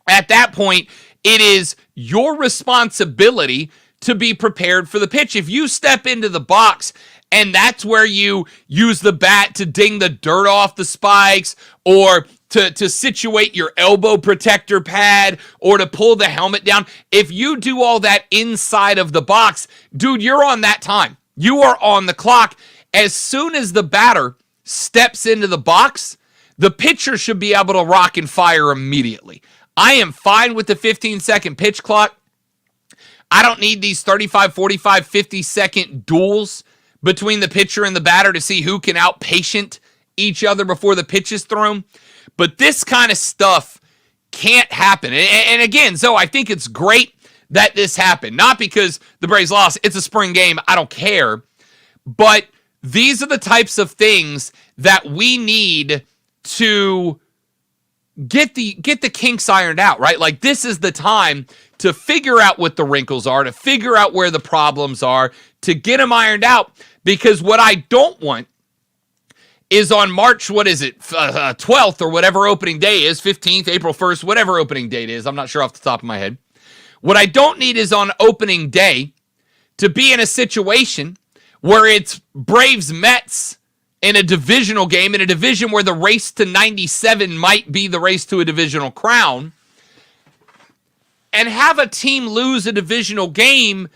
at that point, it is your responsibility to be prepared for the pitch. If you step into the box and that's where you use the bat to ding the dirt off the spikes or to situate your elbow protector pad or to pull the helmet down, if you do all that inside of the box, dude, you're on that time. You are on the clock. As soon as the batter steps into the box, the pitcher should be able to rock and fire immediately. I am fine with the 15-second pitch clock. I don't need these 35, 45, 50-second duels between the pitcher and the batter to see who can outpatient each other before the pitch is thrown. But this kind of stuff can't happen. And again, so I think it's great that this happened. Not because the Braves lost. It's a spring game. I don't care. But these are the types of things that we need to get the kinks ironed out, right? Like this is the time to figure out what the wrinkles are, to figure out where the problems are, to get them ironed out. Because what I don't want is on March, 12th or whatever opening day is, 15th, April 1st, whatever opening date is, I'm not sure off the top of my head. What I don't need is on opening day to be in a situation where it's Braves-Mets in a divisional game, in a division where the race to 97 might be the race to a divisional crown, and have a team lose a divisional game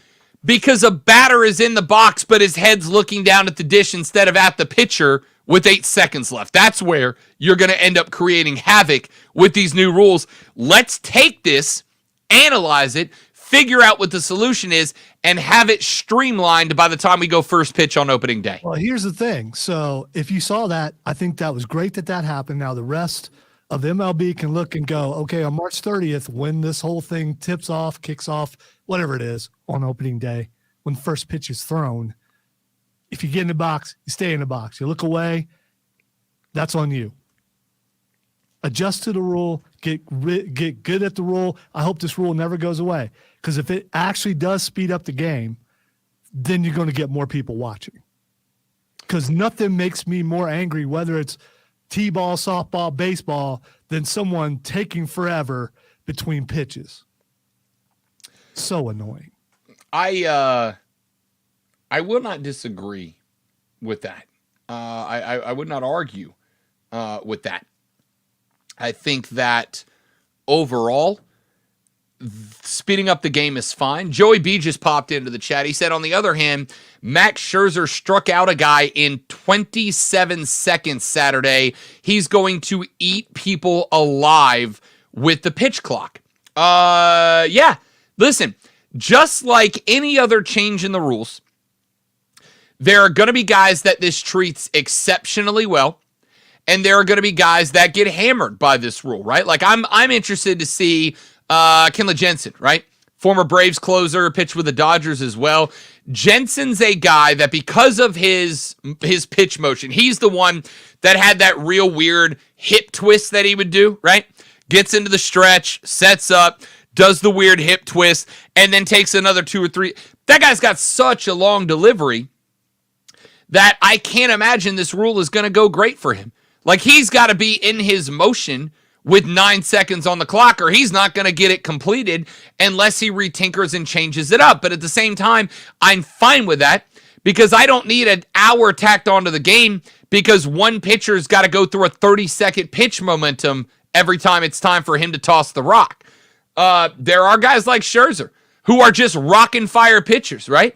because a batter is in the box but his head's looking down at the dish instead of at the pitcher with 8 seconds left. That's where you're going to end up creating havoc with these new rules. Let's take this, analyze it, figure out what the solution is, and have it streamlined by the time we go first pitch on opening day. Well, here's the thing. So if you saw that, I think that was great that happened. Now the rest of the MLB can look and go, okay, on March 30th, when this whole thing tips off, kicks off, whatever it is, on opening day, when the first pitch is thrown, if you get in the box, you stay in the box. You look away, that's on you. Adjust to the rule, get good at the rule. I hope this rule never goes away, because if it actually does speed up the game, then you're going to get more people watching. Because nothing makes me more angry, whether it's T-ball, softball, baseball, than someone taking forever between pitches. So annoying. I will not disagree with that. I would not argue with that. I think that overall, speeding up the game is fine. Joey B just popped into the chat. He said, on the other hand, Max Scherzer struck out a guy in 27 seconds Saturday. He's going to eat people alive with the pitch clock. Yeah. Listen, just like any other change in the rules, there are going to be guys that this treats exceptionally well. And there are going to be guys that get hammered by this rule, right? Like I'm interested to see Kenley Jensen, right? Former Braves closer, pitched with the Dodgers as well. Jensen's a guy that because of his pitch motion, he's the one that had that real weird hip twist that he would do, right? Gets into the stretch, sets up, does the weird hip twist, and then takes another 2 or 3. That guy's got such a long delivery that I can't imagine this rule is going to go great for him. Like, he's got to be in his motion with 9 seconds on the clock, or he's not going to get it completed unless he retinkers and changes it up. But at the same time, I'm fine with that because I don't need an hour tacked onto the game because one pitcher's got to go through a 30-second pitch momentum every time it's time for him to toss the rock. There are guys like Scherzer who are just rock and fire pitchers, right?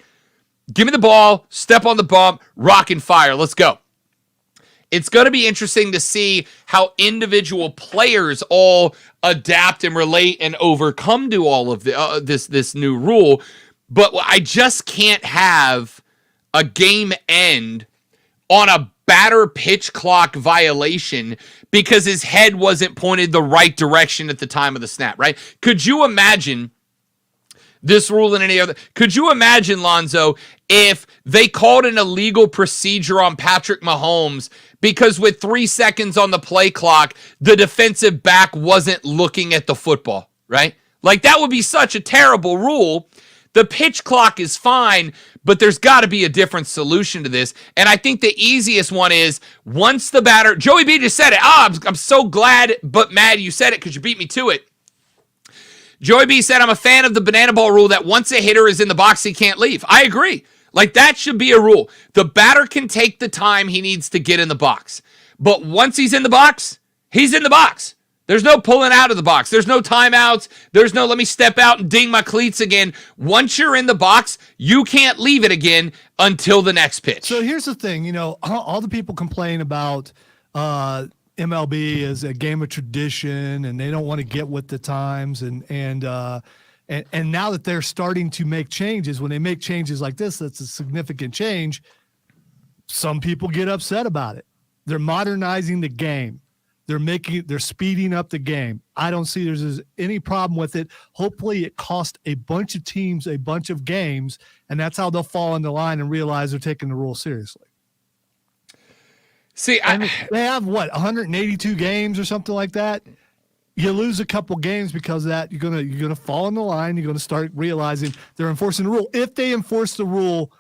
Give me the ball, step on the bump, rock and fire. Let's go. It's going to be interesting to see how individual players all adapt and relate and overcome to all of this new rule. But I just can't have a game end on a batter pitch clock violation because his head wasn't pointed the right direction at the time of the snap, right? Could you imagine this rule in any other? Could you imagine, Lonzo, if they called an illegal procedure on Patrick Mahomes because with 3 seconds on the play clock, the defensive back wasn't looking at the football, right? Like, that would be such a terrible rule. The pitch clock is fine, but there's got to be a different solution to this. And I think the easiest one is once the batter, Joey B just said it. I'm so glad but mad you said it because you beat me to it. Joey B said, I'm a fan of the banana ball rule that once a hitter is in the box, he can't leave. I agree. Like, that should be a rule. The batter can take the time he needs to get in the box. But once he's in the box, he's in the box. There's no pulling out of the box. There's no timeouts. There's no let me step out and ding my cleats again. Once you're in the box, you can't leave it again until the next pitch. So here's the thing, you know, all the people complain about MLB is a game of tradition and they don't want to get with the times and now that they're starting to make changes, when they make changes like this, that's a significant change. Some people get upset about it. They're modernizing the game. They're speeding up the game. I don't see there's any problem with it. Hopefully it cost a bunch of teams a bunch of games, and that's how they'll fall in the line and realize they're taking the rule seriously. See, they have 182 games or something like that. You lose a couple games because of that, you're gonna fall in the line. You're gonna start realizing they're enforcing the rule. If they enforce the rule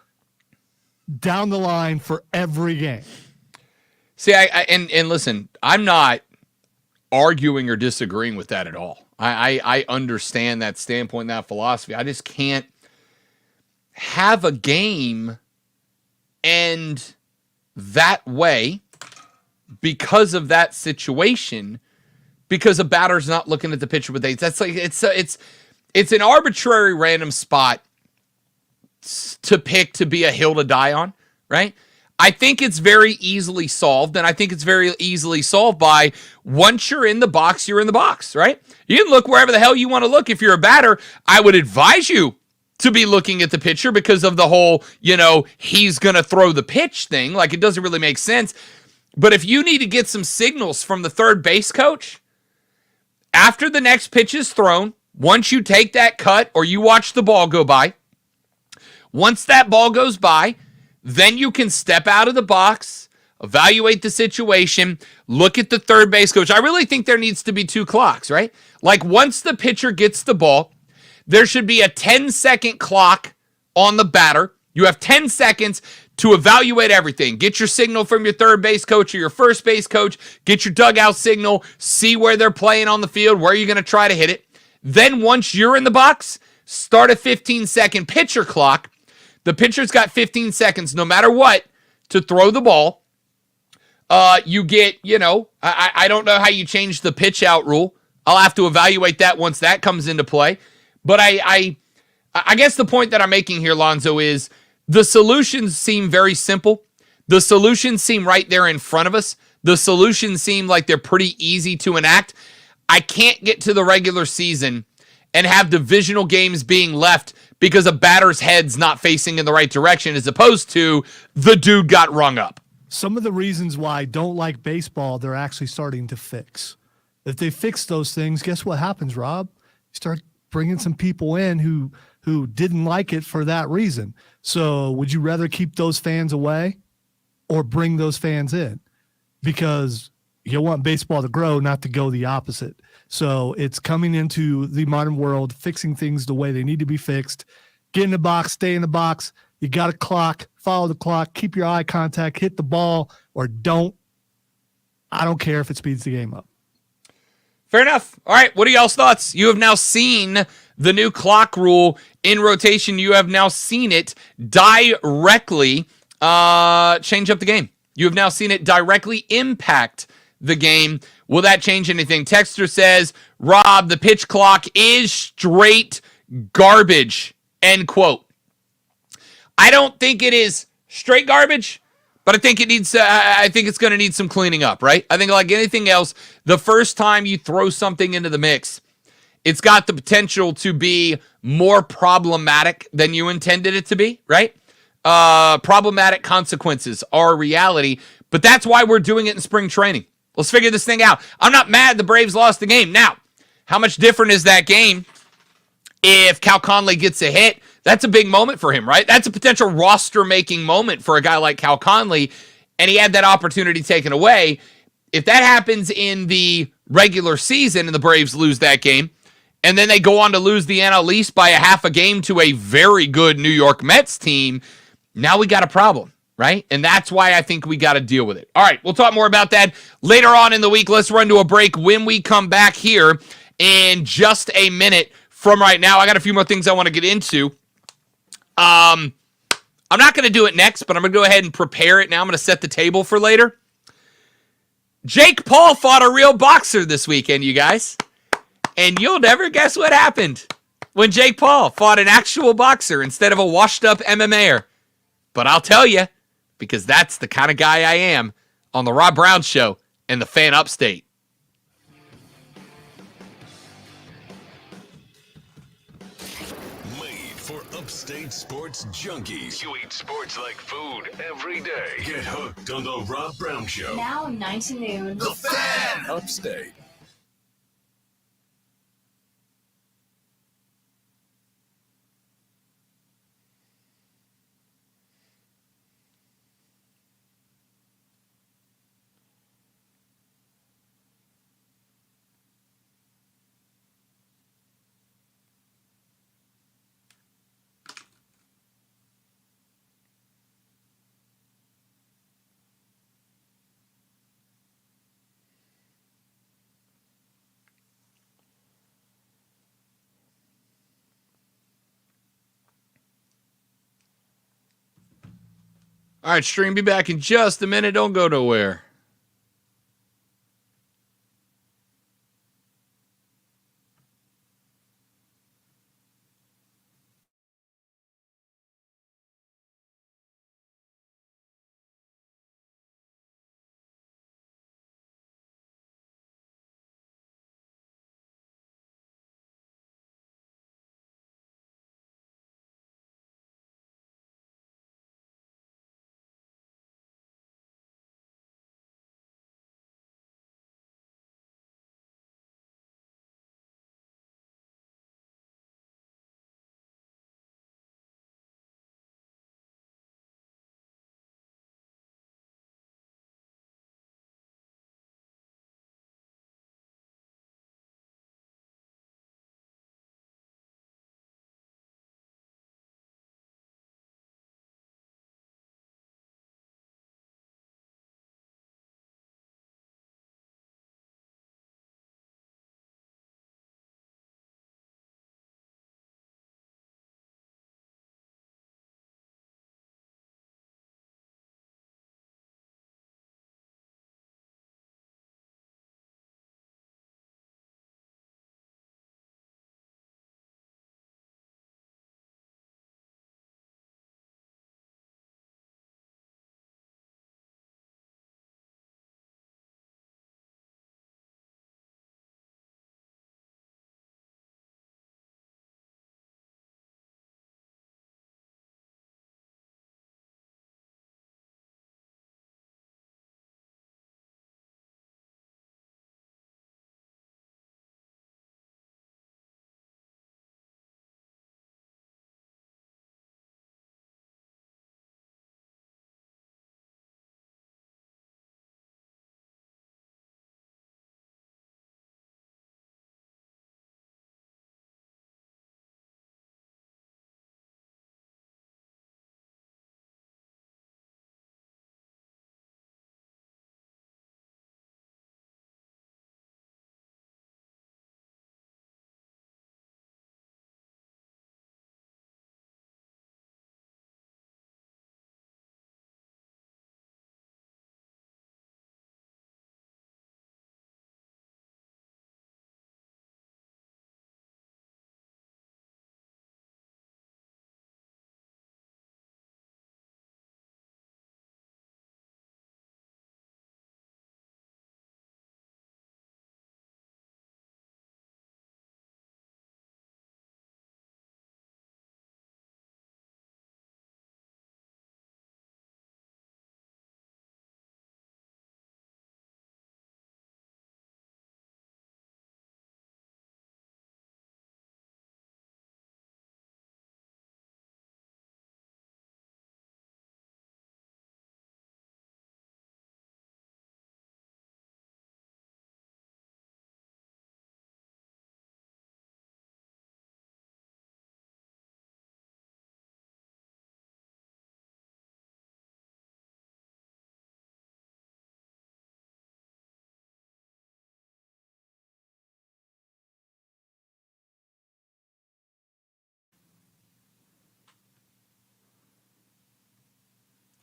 down the line for every game. See, and listen, I'm not arguing or disagreeing with that at all. I understand that standpoint, that philosophy. I just can't have a game end that way because of that situation, because a batter's not looking at the pitcher with that's like it's an arbitrary random spot to pick to be a hill to die on, right? I think it's very easily solved, and I think it's very easily solved by once you're in the box, you're in the box, right? You can look wherever the hell you want to look. If you're a batter, I would advise you to be looking at the pitcher because of the whole, he's going to throw the pitch thing. Like, it doesn't really make sense. But if you need to get some signals from the third base coach, after the next pitch is thrown, once you take that cut or you watch the ball go by, once that ball goes by, then you can step out of the box, evaluate the situation, look at the third base coach. I really think there needs to be 2 clocks, right? Like, once the pitcher gets the ball, there should be a 10-second clock on the batter. You have 10 seconds to evaluate everything. Get your signal from your third base coach or your first base coach. Get your dugout signal. See where they're playing on the field, where you're going to try to hit it. Then once you're in the box, start a 15-second pitcher clock. The pitcher's got 15 seconds, no matter what, to throw the ball. You get, I don't know how you change the pitch out rule. I'll have to evaluate that once that comes into play. But I guess the point that I'm making here, Lonzo, is the solutions seem very simple. The solutions seem right there in front of us. The solutions seem like they're pretty easy to enact. I can't get to the regular season and have divisional games being left because a batter's head's not facing in the right direction as opposed to the dude got rung up. Some of the reasons why I don't like baseball, they're actually starting to fix. If they fix those things, guess what happens, Rob? You start bringing some people in who didn't like it for that reason. So would you rather keep those fans away or bring those fans in? Because you want baseball to grow, not to go the opposite. So it's coming into the modern world, fixing things the way they need to be fixed. Get in the box, stay in the box. You got a clock, follow the clock, keep your eye contact, hit the ball or don't. I don't care if it speeds the game up. Fair enough. All right, what are y'all's thoughts? You have now seen the new clock rule in rotation. You have now seen it directly change up the game. You have now seen it directly impact the game. Will that change anything? Texter says, Rob, the pitch clock is straight garbage, end quote. I don't think it is straight garbage, but I think it needs. I think it's going to need some cleaning up, right? I think like anything else, the first time you throw something into the mix, it's got the potential to be more problematic than you intended it to be, right? Problematic consequences are a reality, but that's why we're doing it in spring training. Let's figure this thing out. I'm not mad the Braves lost the game. Now, how much different is that game if Cal Conley gets a hit? That's a big moment for him, right? That's a potential roster-making moment for a guy like Cal Conley, and he had that opportunity taken away. If that happens in the regular season and the Braves lose that game, and then they go on to lose the NL East by a half a game to a very good New York Mets team, now we got a problem, right? And that's why I think we got to deal with it. All right, we'll talk more about that later on in the week. Let's run to a break. When we come back here in just a minute from right now, I got a few more things I want to get into. I'm not going to do it next, but I'm going to go ahead and prepare it now. I'm going to set the table for later. Jake Paul fought a real boxer this weekend, you guys. And you'll never guess what happened when Jake Paul fought an actual boxer instead of a washed-up MMAer. But I'll tell you, because that's the kind of guy I am on the Rob Brown Show and the Fan Upstate. Made for upstate sports junkies. You eat sports like food every day. Get hooked on the Rob Brown Show. Now 9 to noon. The Fan Upstate. All right, stream, be back in just a minute. Don't go nowhere.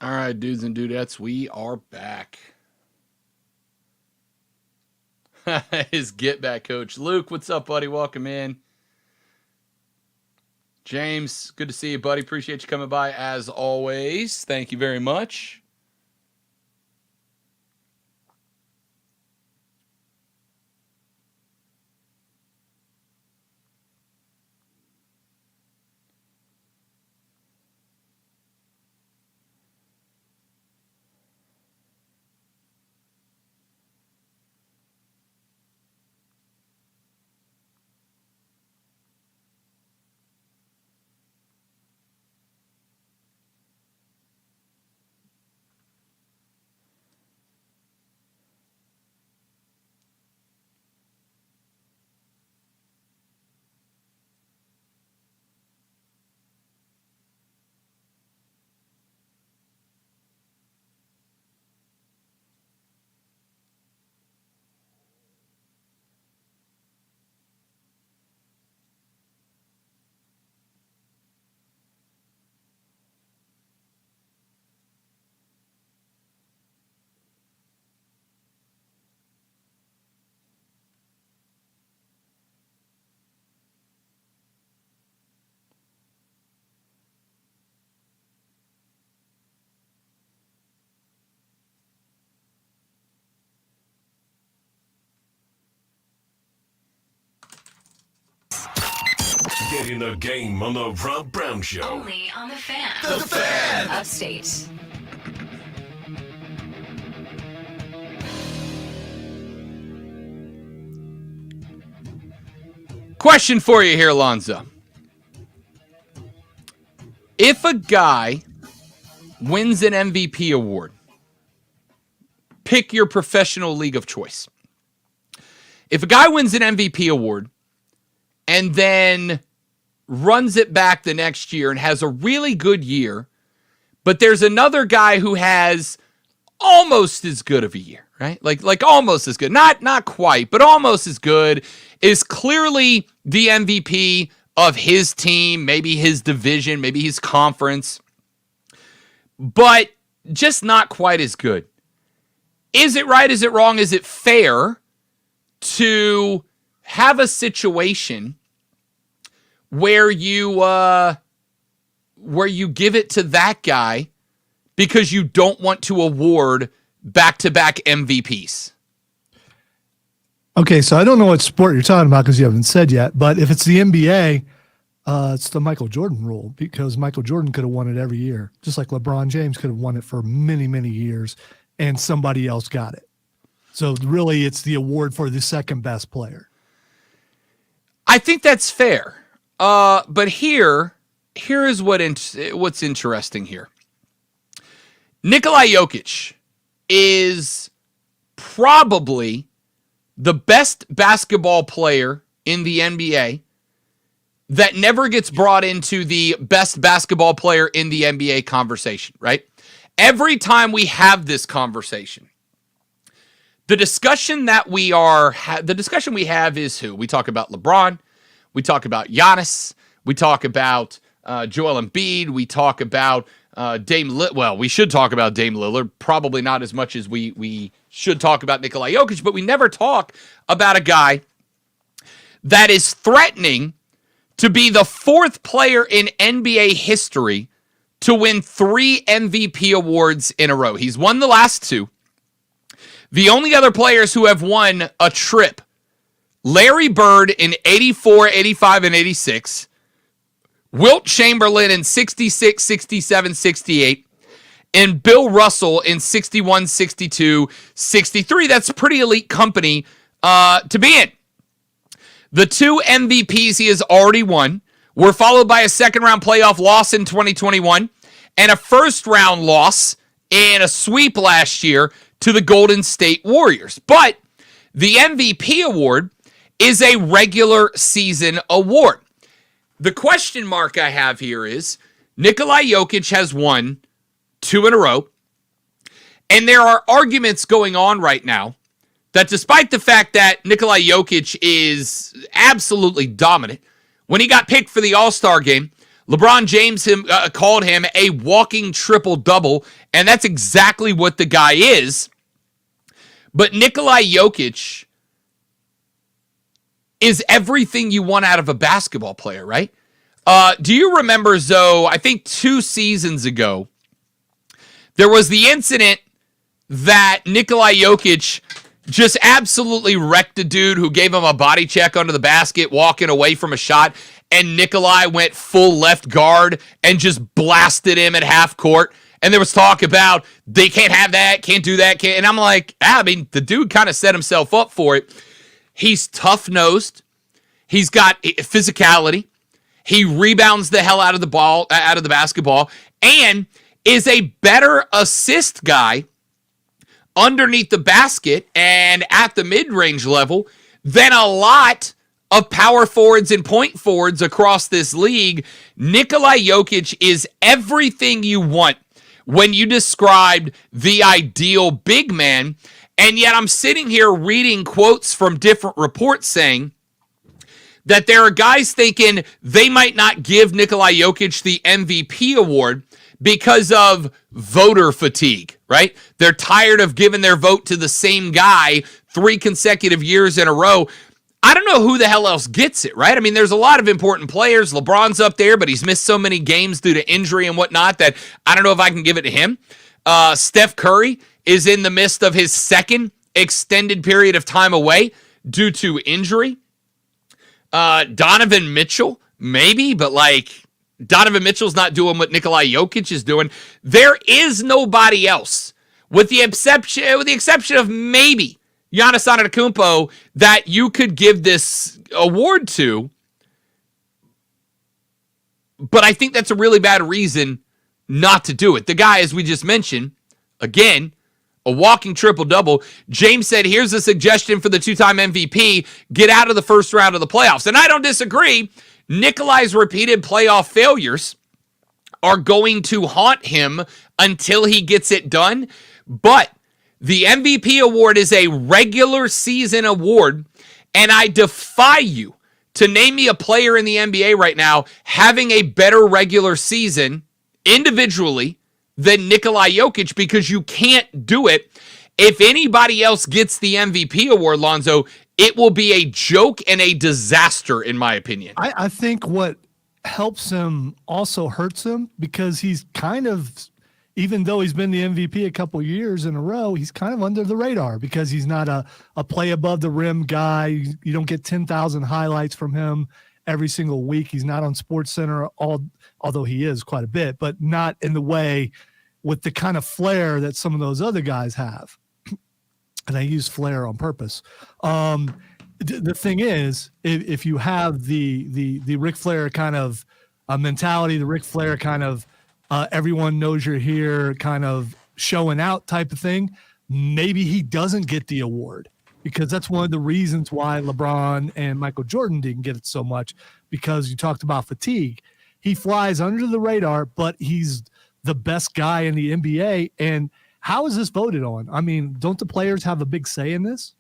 All right, dudes and dudettes, we are back. His get back coach. Luke, what's up, buddy? Welcome in. James, good to see you, buddy. Appreciate you coming by as always. Thank you very much. Get in the game on the Rob Brown Show. Only on the Fan. The Fan. Upstate. Question for you here, Lonzo. If a guy wins an MVP award, pick your professional league of choice. If a guy wins an MVP award and then runs it back the next year and has a really good year, but there's another guy who has almost as good of a year, right? Like almost as good. Not quite, but almost as good, is clearly the MVP of his team, maybe his division, maybe his conference, but just not quite as good. Is it right? Is it wrong? Is it fair to have a situation where you give it to that guy because you don't want to award back-to-back MVPs? Okay, so I don't know what sport you're talking about because you haven't said yet, but if it's the NBA, it's the Michael Jordan rule, because Michael Jordan could have won it every year, just like LeBron James could have won it for many, many years, and somebody else got it. So really, it's the award for the second best player. I think that's fair. But here is what's interesting here. Nikola Jokic is probably the best basketball player in the NBA that never gets brought into the best basketball player in the NBA conversation, right? Every time we have this conversation, the discussion we have is who? We talk about LeBron, we talk about Giannis, we talk about Joel Embiid, we talk about Dame Lillard. Well, we should talk about Dame Lillard, probably not as much as we should talk about Nikola Jokic, but we never talk about a guy that is threatening to be the fourth player in NBA history to win 3 MVP awards in a row. He's won the last 2. The only other players who have won a trip, Larry Bird in 84, 85, and 86, Wilt Chamberlain in 66, 67, 68, and Bill Russell in 61, 62, 63. That's pretty elite company to be in. The 2 MVPs he has already won were followed by a second-round playoff loss in 2021 and a first-round loss in a sweep last year to the Golden State Warriors. But the MVP award is a regular season award. The question mark I have here is Nikola Jokic has won 2 in a row, and there are arguments going on right now that despite the fact that Nikola Jokic is absolutely dominant, when he got picked for the All-Star game, LeBron James called him a walking triple-double, and that's exactly what the guy is. But Nikola Jokic is everything you want out of a basketball player, right? Do you remember, Zoe, I think 2 seasons ago, there was the incident that Nikola Jokic just absolutely wrecked a dude who gave him a body check under the basket, walking away from a shot, and Nikolai went full left guard and just blasted him at half court. And there was talk about they can't have that, can't do that, can't. And I'm like, I mean, the dude kind of set himself up for it. He's tough-nosed. He's got physicality. He rebounds the hell out of the ball, out of the basketball, and is a better assist guy underneath the basket and at the mid-range level than a lot of power forwards and point forwards across this league. Nikola Jokic is everything you want when you described the ideal big man, and yet I'm sitting here reading quotes from different reports saying that there are guys thinking they might not give Nikola Jokic the MVP award because of voter fatigue, right? They're tired of giving their vote to the same guy 3 consecutive years in a row. I don't know who the hell else gets it, right? I mean, there's a lot of important players. LeBron's up there, but he's missed so many games due to injury and whatnot that I don't know if I can give it to him. Steph Curry is in the midst of his second extended period of time away due to injury. Donovan Mitchell, maybe, but like Donovan Mitchell's not doing what Nikola Jokic is doing. There is nobody else, with the exception of maybe Giannis Antetokounmpo, that you could give this award to. But I think that's a really bad reason not to do it. The guy, as we just mentioned, again, a walking triple-double. James said, here's a suggestion for the 2-time MVP. Get out of the first round of the playoffs. And I don't disagree. Nikolai's repeated playoff failures are going to haunt him until he gets it done. But the MVP award is a regular season award, and I defy you to name me a player in the NBA right now having a better regular season individually than Nikola Jokic, because you can't do it. If anybody else gets the MVP award, Lonzo, it will be a joke and a disaster, in my opinion. I think what helps him also hurts him, because he's kind of, even though he's been the MVP a couple years in a row, he's kind of under the radar because he's not a play above the rim guy. You don't get 10,000 highlights from him every single week. He's not on SportsCenter, although he is quite a bit, but not in the way with the kind of flair that some of those other guys have. And I use flair on purpose. The thing is, if you have the Ric Flair kind of mentality, the Ric Flair kind of everyone knows you're here kind of showing out type of thing, maybe he doesn't get the award, because that's one of the reasons why LeBron and Michael Jordan didn't get it so much, because you talked about fatigue. He flies under the radar, but he's the best guy in the NBA. And how is this voted on? I mean, don't the players have a big say in this?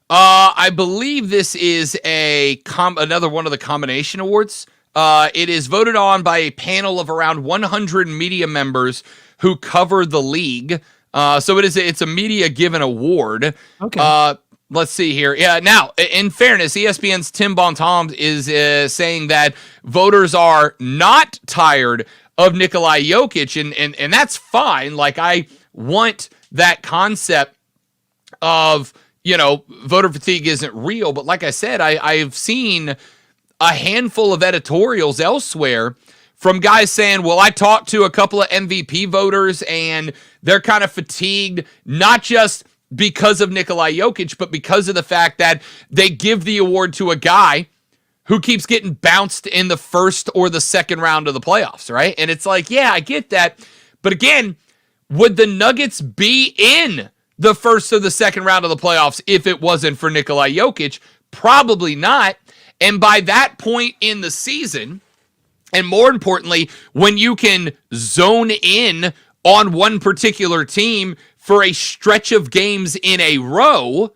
I believe this is another one of the combination awards. It is voted on by a panel of around 100 media members who cover the league. So it's a media given award. Okay. Let's see here. Yeah. Now, in fairness, ESPN's Tim Bontemps is saying that voters are not tired of Nikola Jokic, and that's fine. Like, I want that concept of, voter fatigue isn't real. But like I said, I've seen a handful of editorials elsewhere from guys saying, well, I talked to a couple of MVP voters and they're kind of fatigued, not just because of Nikola Jokic, but because of the fact that they give the award to a guy who keeps getting bounced in the first or the second round of the playoffs, right? And it's like, yeah, I get that. But again, would the Nuggets be in the first or the second round of the playoffs if it wasn't for Nikola Jokic? Probably not. And by that point in the season, and more importantly, when you can zone in on one particular team for a stretch of games in a row,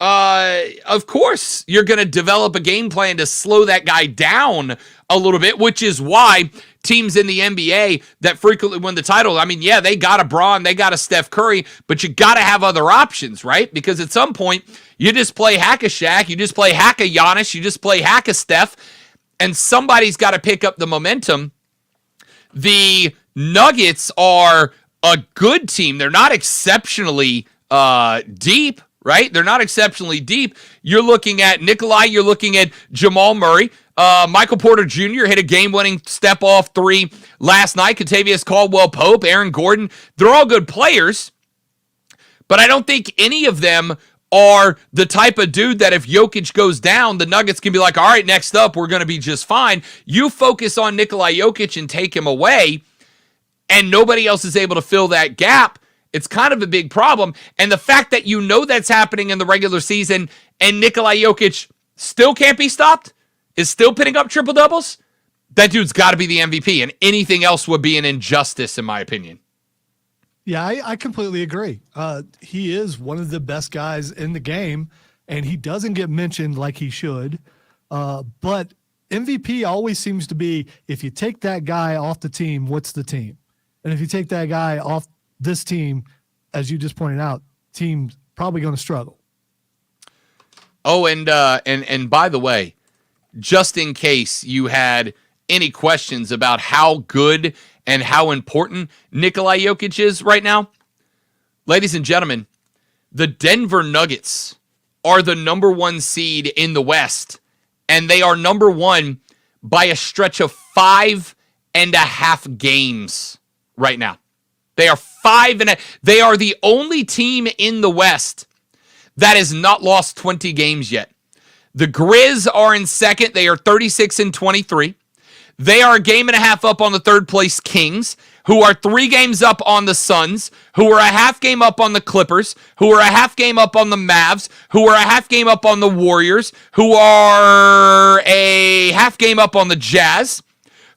of course you're going to develop a game plan to slow that guy down a little bit, which is why teams in the NBA that frequently win the title, I mean, yeah, they got a Braun, they got a Steph Curry, but you got to have other options, right? Because at some point, you just play hack-a-Shaq, you just play hack-a-Giannis, you just play hack-a-Steph, and somebody's got to pick up the momentum. The Nuggets are a good team. They're not exceptionally deep, right? They're not exceptionally deep. You're looking at Nikolai, you're looking at Jamal Murray. Michael Porter Jr. hit a game-winning step-off three last night. Kentavious Caldwell-Pope, Aaron Gordon. They're all good players, but I don't think any of them are the type of dude that if Jokic goes down, the Nuggets can be like, all right, next up, we're going to be just fine. You focus on Nikolai Jokic and take him away, and nobody else is able to fill that gap. It's kind of a big problem. And the fact that you know that's happening in the regular season and Nikolai Jokic still can't be stopped, is still putting up triple-doubles, that dude's got to be the MVP, and anything else would be an injustice, in my opinion. Yeah, I completely agree. He is one of the best guys in the game, and he doesn't get mentioned like he should. But MVP always seems to be, if you take that guy off the team, what's the team? And if you take that guy off this team, as you just pointed out, team's probably going to struggle. Oh, and by the way, just in case you had any questions about how good and how important Nikolai Jokic is right now, ladies and gentlemen, the Denver Nuggets are the number one seed in the West, and they are number one by a stretch of 5.5 games right now. They are they are the only team in the West that has not lost 20 games yet. The Grizz are in second. They are 36-23. They are a game and a half up on the third place Kings, who are 3 games up on the Suns, who are a half game up on the Clippers, who are a half game up on the Mavs, who are a half game up on the Warriors, who are a half game up on the Jazz,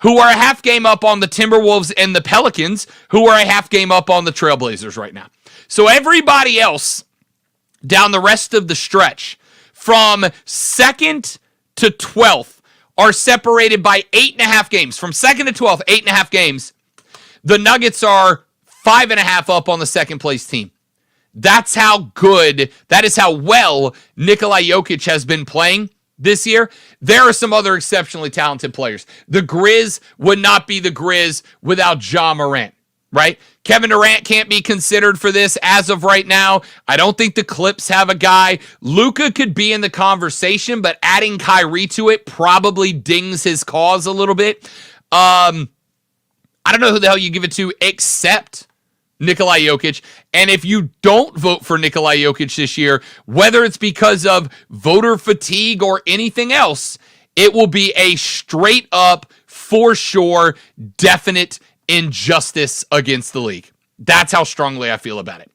who are a half game up on the Timberwolves and the Pelicans, who are a half game up on the Trailblazers right now. So everybody else down the rest of the stretch, from 2nd to 12th, are separated by 8.5 games. From 2nd to 12th, 8.5 games. The Nuggets are 5.5 up on the second place team. That's how good, that is how well Nikolai Jokic has been playing this year. There are some other exceptionally talented players. The Grizz would not be the Grizz without Ja Morant, right? Kevin Durant can't be considered for this as of right now. I don't think the Clips have a guy. Luka could be in the conversation, but adding Kyrie to it probably dings his cause a little bit. I don't know who the hell you give it to except Nikolai Jokic. And if you don't vote for Nikolai Jokic this year, whether it's because of voter fatigue or anything else, it will be a straight up, for sure, definite injustice against the league. That's how strongly I feel about it.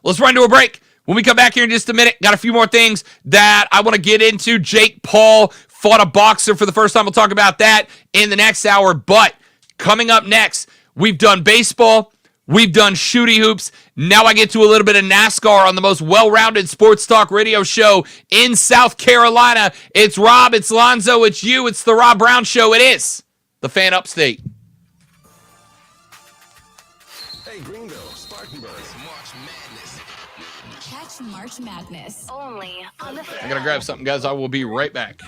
Let's run to a break. When we come back here in just a minute, got a few more things that I want to get into. Jake Paul fought a boxer for the first time. We'll talk about that in the next hour. But coming up next, we've done baseball. We've done shooty hoops. Now I get to a little bit of NASCAR on the most well-rounded sports talk radio show in South Carolina. It's Rob, it's Lonzo, it's you, it's the Rob Brown Show. It is the Fan Upstate. Hey, Greenville, Spartanburg, March Madness. Catch March Madness only on the I Fan. gotta grab something, guys. I will be right back.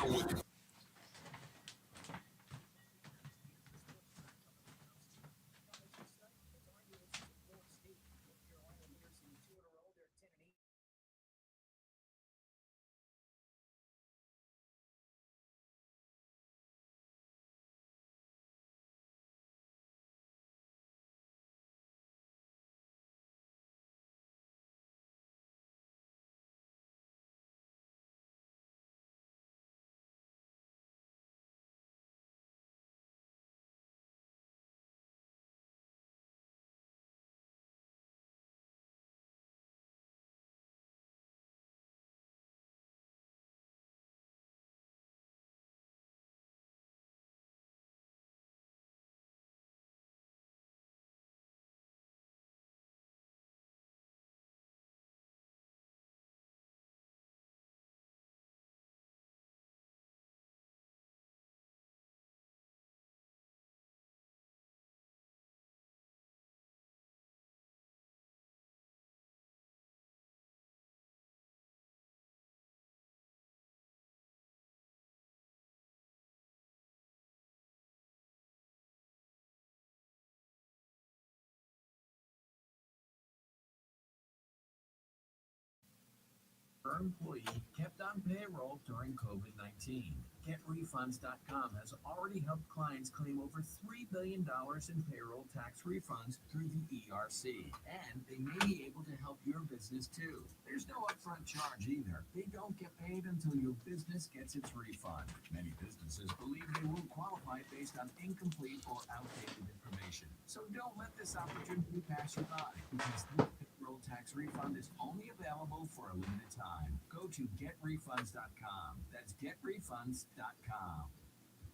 our employee kept on payroll during COVID-19. GetRefunds.com has already helped clients claim over $3 billion in payroll tax refunds through the ERC. And they may be able to help your business too. There's no upfront charge either. They don't get paid until your business gets its refund. Many businesses believe they won't qualify based on incomplete or outdated information. So don't let this opportunity pass you by, because the payroll tax refund is only available for a limited time. Go to GetRefunds.com. That's GetRefunds.com.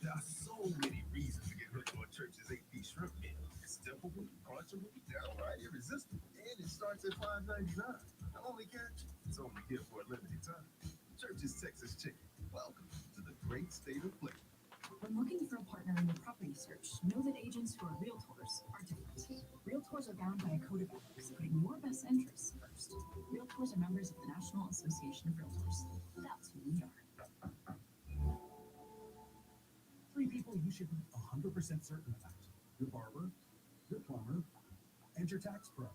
There are so many reasons to get hooked on Church's 8-piece shrimp meal. It's simple, crunchable, downright irresistible, and it starts at $5.99. The only catch, it's only here for a limited time. Church's Texas Chicken. Welcome to the great state of flavor. When looking for a partner in your property search, know that agents who are realtors are different. Realtors are bound by a code of ethics, putting your best interests first. Realtors are members of the National Association of Realtors. That's who we are. 3 people you should be 100% certain about. Your barber, your plumber, and your tax pro.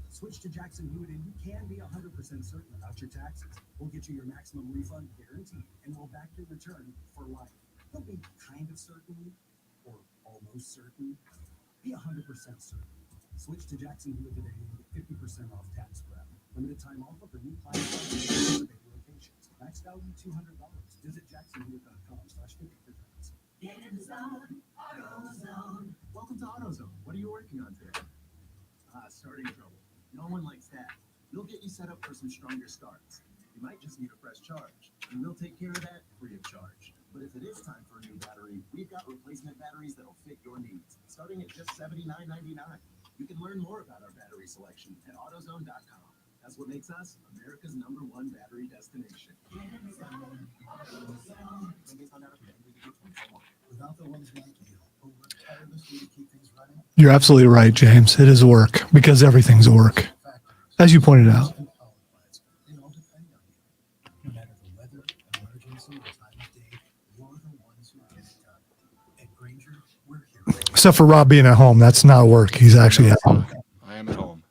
Switch to Jackson Hewitt and you can be 100% certain about your taxes. We'll get you your maximum refund guaranteed, and we'll back your return for life. Don't be kind of certain or almost certain. Be 100% certain. Switch to Jackson Hewitt today and get 50% off tax prep. Limited time offer for new clients at locations. Max value $200. Visit jacksonhewitt.com/50 for terms. Get in the zone, AutoZone. Welcome to AutoZone. What are you working on today? Starting trouble. No one likes that. We'll get you set up for some stronger starts. You might just need a fresh charge, and we'll take care of that free of charge. But if it is time for a new battery, we've got replacement batteries that'll fit your needs, starting at just $79.99. You can learn more about our battery selection at AutoZone.com. That's what makes us America's #1 battery destination. Without the ones like you, who work tirelessly to keep things running, You're absolutely right, James. It is work because everything's work, as you pointed out. and power plants, they all depend on you. No matter the weather, emergency, or time of day, you're the ones who get it done. At Granger, we're here. Except for Rob being at home. That's not work. He's actually at home. I am at home.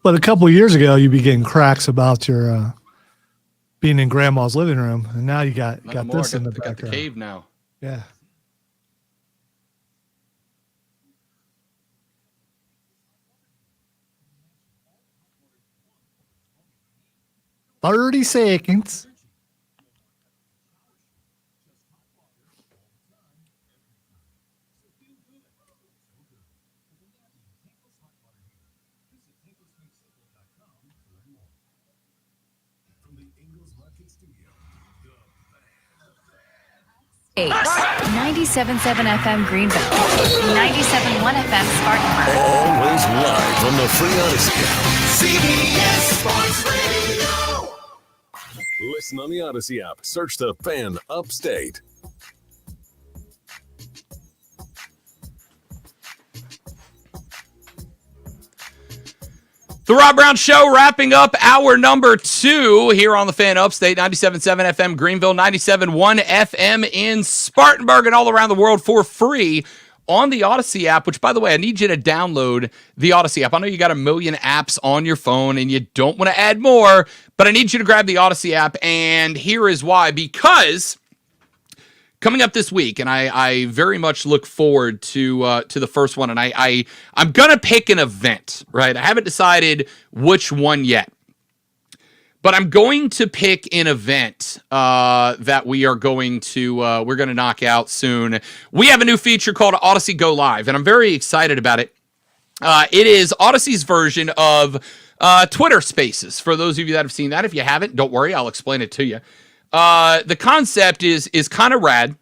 But a couple of years ago, you'd be getting cracks about your being in grandma's living room. And now you got Not anymore. this in the Got the background. cave now. Yeah. "30 seconds. From the Ingles Market Studio, the 97.7 FM Greenville. 97.1 FM Spartanburg. Always live from the Free Odyssey app. CBS Sports Radio. Listen on the Odyssey app. Search the Fan Upstate. The Rob Brown Show wrapping up hour number 2 here on the Fan Upstate, 97.7 FM Greenville, 97.1 FM in Spartanburg, and all around the world for free on the Odyssey app, which, by the way, I need you to download the Odyssey app. I know you got a million apps on your phone and you don't want to add more, but I need you to grab the Odyssey app, and here is why. Because coming up this week, and I very much look forward to the first one, and I'm gonna pick an event, right? I haven't decided which one yet, but I'm going to pick an event that we're going to knock out soon. We have a new feature called Odyssey Go Live, and I'm very excited about it. It is Odyssey's version of Twitter Spaces. For those of you that have seen that, if you haven't, don't worry, I'll explain it to you. The concept is kind of rad.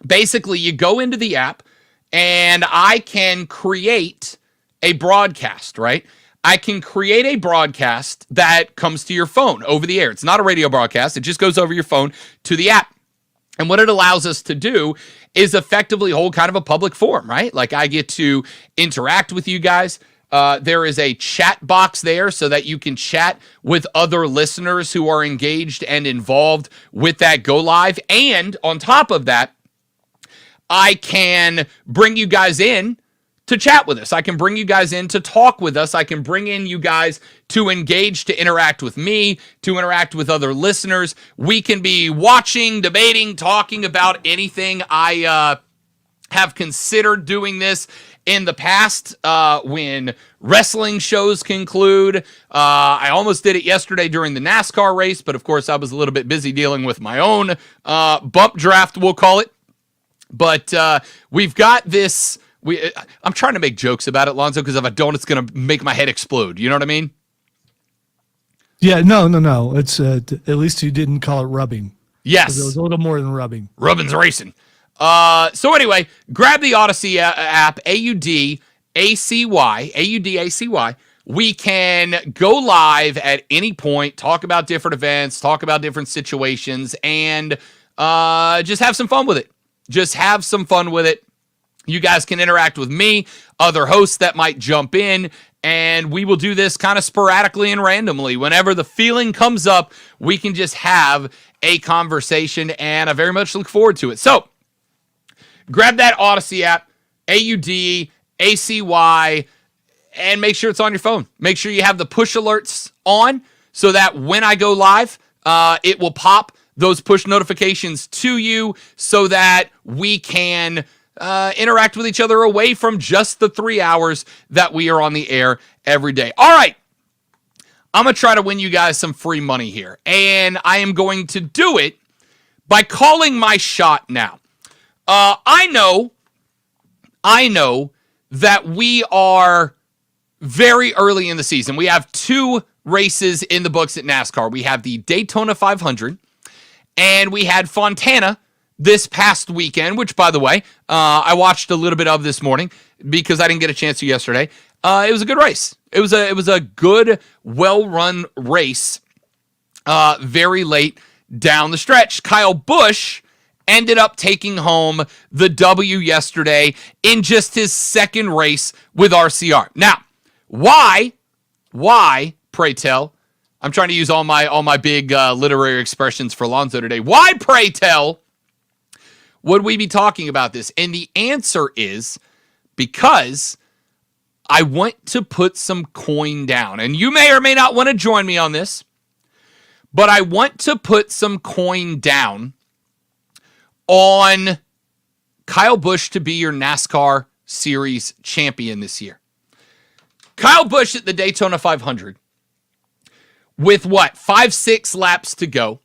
Basically, you go into the app, and I can create a broadcast, right? I can create a broadcast that comes to your phone over the air. It's not a radio broadcast. It just goes over your phone to the app. And what it allows us to do is effectively hold kind of a public forum, right? Like, I get to interact with you guys. There is a chat box there so that you can chat with other listeners who are engaged and involved with that Go Live. And on top of that, I can bring you guys in to chat with us. I can bring you guys in to talk with us. I can bring in you guys to engage, to interact with me, to interact with other listeners. We can be watching, debating, talking about anything. I have considered doing this in the past when wrestling shows conclude. I almost did it yesterday during the NASCAR race, but of course I was a little bit busy dealing with my own bump draft, we'll call it. But we've got this. I'm trying to make jokes about it, Lonzo, because if I don't, it's going to make my head explode. You know what I mean? Yeah, no. It's at least you didn't call it rubbing. Yes. It was a little more than rubbing. Rubbin's racing. So anyway, grab the Odyssey app, AUDACY, AUDACY. We can go live at any point, talk about different events, talk about different situations, and just have some fun with it. Just have some fun with it. You guys can interact with me, other hosts that might jump in, and we will do this kind of sporadically and randomly. Whenever the feeling comes up, we can just have a conversation, and I very much look forward to it. So, grab that Odyssey app, AUDACY, and make sure it's on your phone. Make sure you have the push alerts on so that when I go live, it will pop those push notifications to you so that we can interact with each other away from just the 3 hours that we are on the air every day. All right. I'm going to try to win you guys some free money here, and I am going to do it by calling my shot now. I know that we are very early in the season. We have 2 races in the books at NASCAR. We have the Daytona 500, and we had Fontana this past weekend, which, by the way, I watched a little bit of this morning because I didn't get a chance to yesterday. It was a good race. It was a good, well-run race very late down the stretch. Kyle Busch ended up taking home the W yesterday in just his second race with RCR. Now, why, pray tell, I'm trying to use all my big literary expressions for Lonzo today. Why, pray tell, would we be talking about this? And the answer is because I want to put some coin down. And you may or may not want to join me on this, but I want to put some coin down on Kyle Busch to be your NASCAR Series champion this year. Kyle Busch at the Daytona 500, with 5-6 laps to go,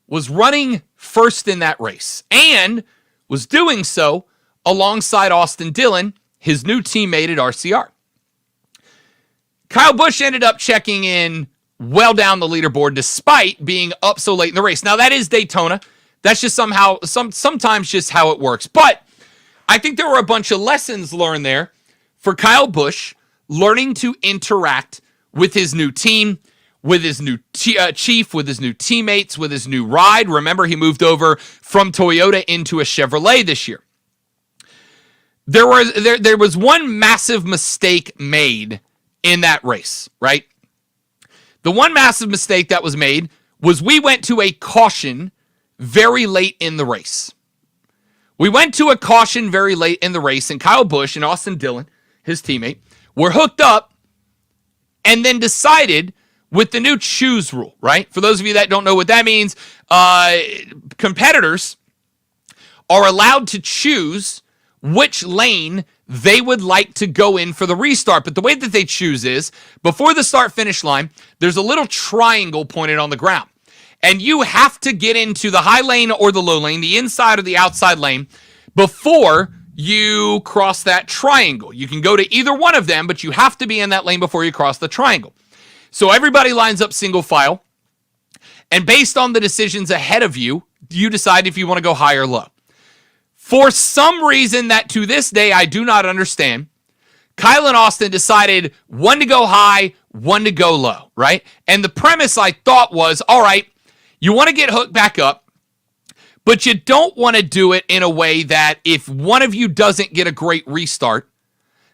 was running first in that race and was doing so alongside Austin Dillon, his new teammate at RCR. Kyle Busch ended up checking in well down the leaderboard despite being up so late in the race. Now, that is Daytona. That's just sometimes just how it works. But I think there were a bunch of lessons learned there for Kyle Busch, learning to interact with his new team, with his new chief, with his new teammates, with his new ride. Remember, he moved over from Toyota into a Chevrolet this year. There was one massive mistake made in that race, right? The one massive mistake that was made was we went to a caution very late in the race. We went to a caution very late in the race, and Kyle Busch and Austin Dillon, his teammate, were hooked up and then decided with the new choose rule, right? For those of you that don't know what that means, competitors are allowed to choose which lane they would like to go in for the restart. But the way that they choose is, before the start-finish line, there's a little triangle pointed on the ground. And you have to get into the high lane or the low lane, the inside or the outside lane, before you cross that triangle. You can go to either one of them, but you have to be in that lane before you cross the triangle. So everybody lines up single file, and based on the decisions ahead of you, you decide if you want to go high or low. For some reason that to this day I do not understand, Kyle and Austin decided one to go high, one to go low, right? And the premise I thought was, all right, you want to get hooked back up, but you don't want to do it in a way that if one of you doesn't get a great restart,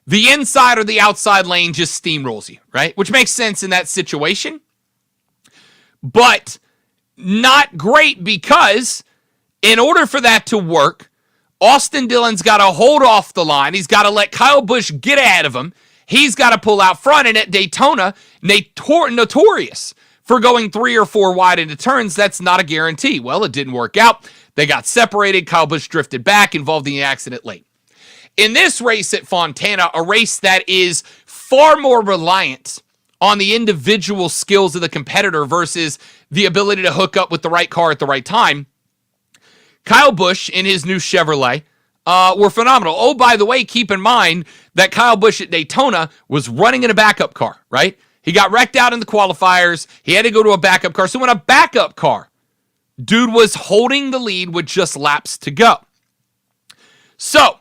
the inside or the outside lane just steamrolls you, right? Which makes sense in that situation, but not great, because in order for that to work, Austin Dillon's got to hold off the line. He's got to let Kyle Busch get ahead of him. He's got to pull out front. And at Daytona, notorious for going 3 or 4 wide into turns, that's not a guarantee. Well, it didn't work out. They got separated. Kyle Busch drifted back, involved in the accident late. In this race at Fontana, a race that is far more reliant on the individual skills of the competitor versus the ability to hook up with the right car at the right time, Kyle Busch in his new Chevrolet were phenomenal. Oh, by the way, keep in mind that Kyle Busch at Daytona was running in a backup car, right? He got wrecked out in the qualifiers. He had to go to a backup car. So in a backup car, dude was holding the lead with just laps to go. So,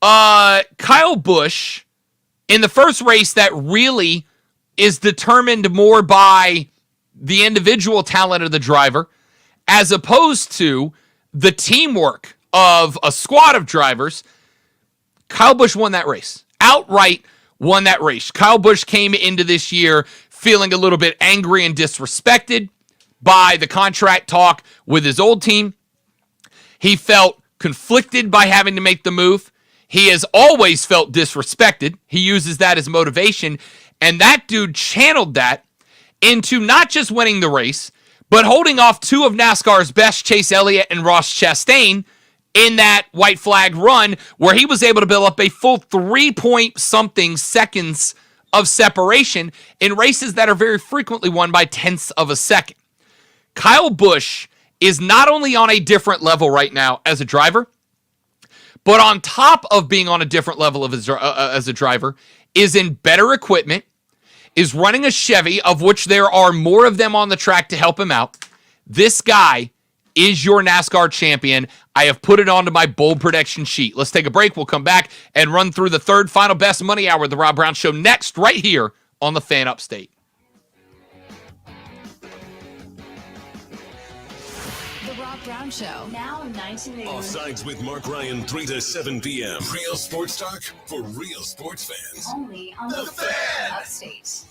Kyle Busch, in the first race that really is determined more by the individual talent of the driver, as opposed to the teamwork of a squad of drivers, Kyle Busch won that race. Outright won that race. Kyle Busch came into this year feeling a little bit angry and disrespected by the contract talk with his old team. He felt conflicted by having to make the move. He has always felt disrespected. He uses that as motivation. And that dude channeled that into not just winning the race, but holding off 2 of NASCAR's best, Chase Elliott and Ross Chastain, in that white flag run where he was able to build up a full 3-point-something seconds of separation in races that are very frequently won by tenths of a second. Kyle Busch is not only on a different level right now as a driver, but on top of being on a different level of as a driver, is in better equipment, is running a Chevy, of which there are more of them on the track to help him out. This guy is your NASCAR champion. I have put it onto my bold prediction sheet. Let's take a break. We'll come back and run through the third final best money hour of the Rob Brown Show next, right here on the Fan Upstate. The Rob Brown Show. Now 19 news. Offsides with Mark Ryan, 3 to 7 p.m. Real sports talk for real sports fans. Only on the Fan Upstate.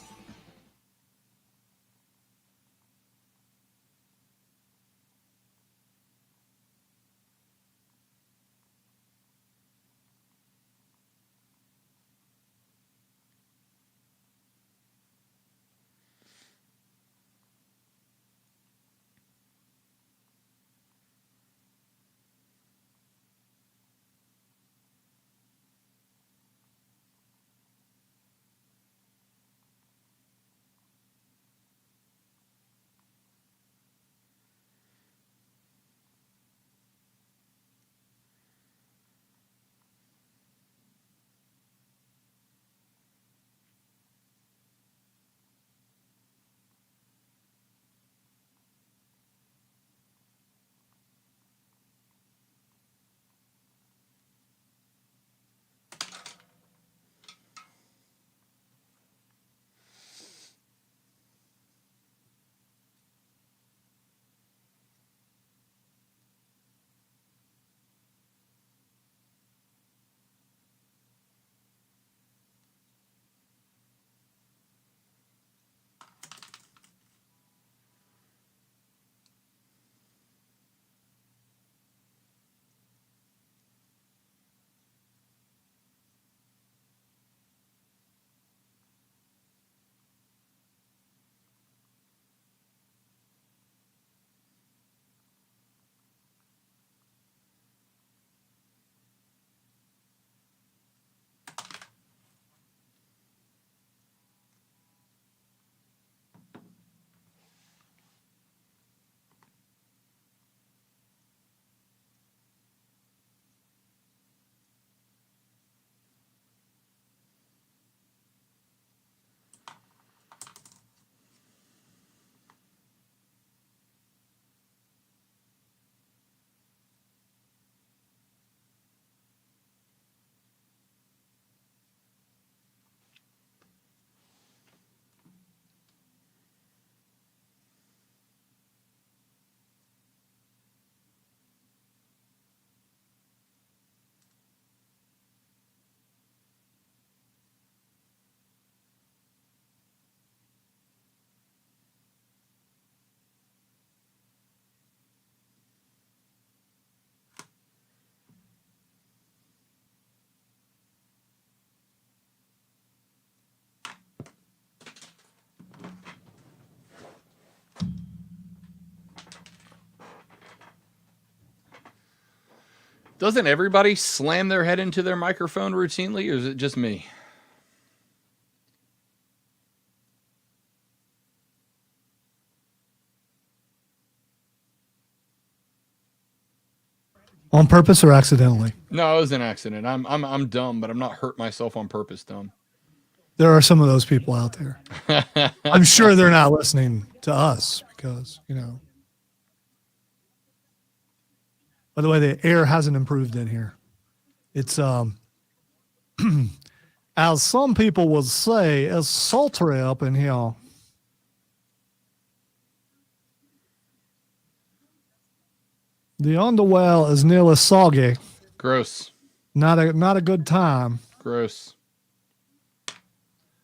Doesn't everybody slam their head into their microphone routinely, or is it just me? On purpose or accidentally? No, it was an accident. I'm dumb, but I'm not hurt myself on purpose dumb. There are some of those people out there. I'm sure they're not listening to us because, by the way, the air hasn't improved in here. It's, as some people would say, it's sultry up in here. The underwear is nearly soggy. Gross. Not a good time. Gross.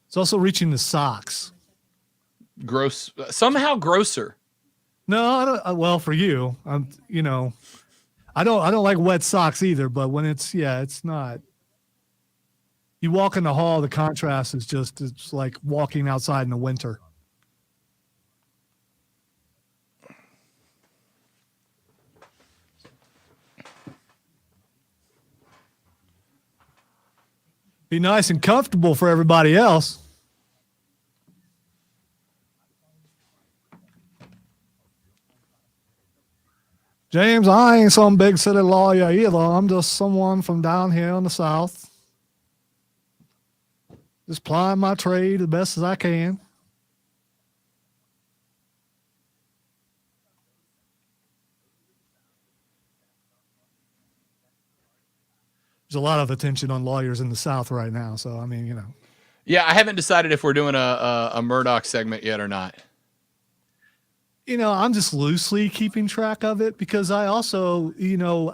It's also reaching the socks. Gross. Somehow grosser. No, I don't. Well, for you, I don't like wet socks either. But when it's not. You walk in the hall, the contrast is it's like walking outside in the winter. Be nice and comfortable for everybody else. James, I ain't some big city lawyer either. I'm just someone from down here in the South. Just plying my trade the best as I can. There's a lot of attention on lawyers in the South right now. So, Yeah, I haven't decided if we're doing a Murdoch segment yet or not. I'm just loosely keeping track of it because I also,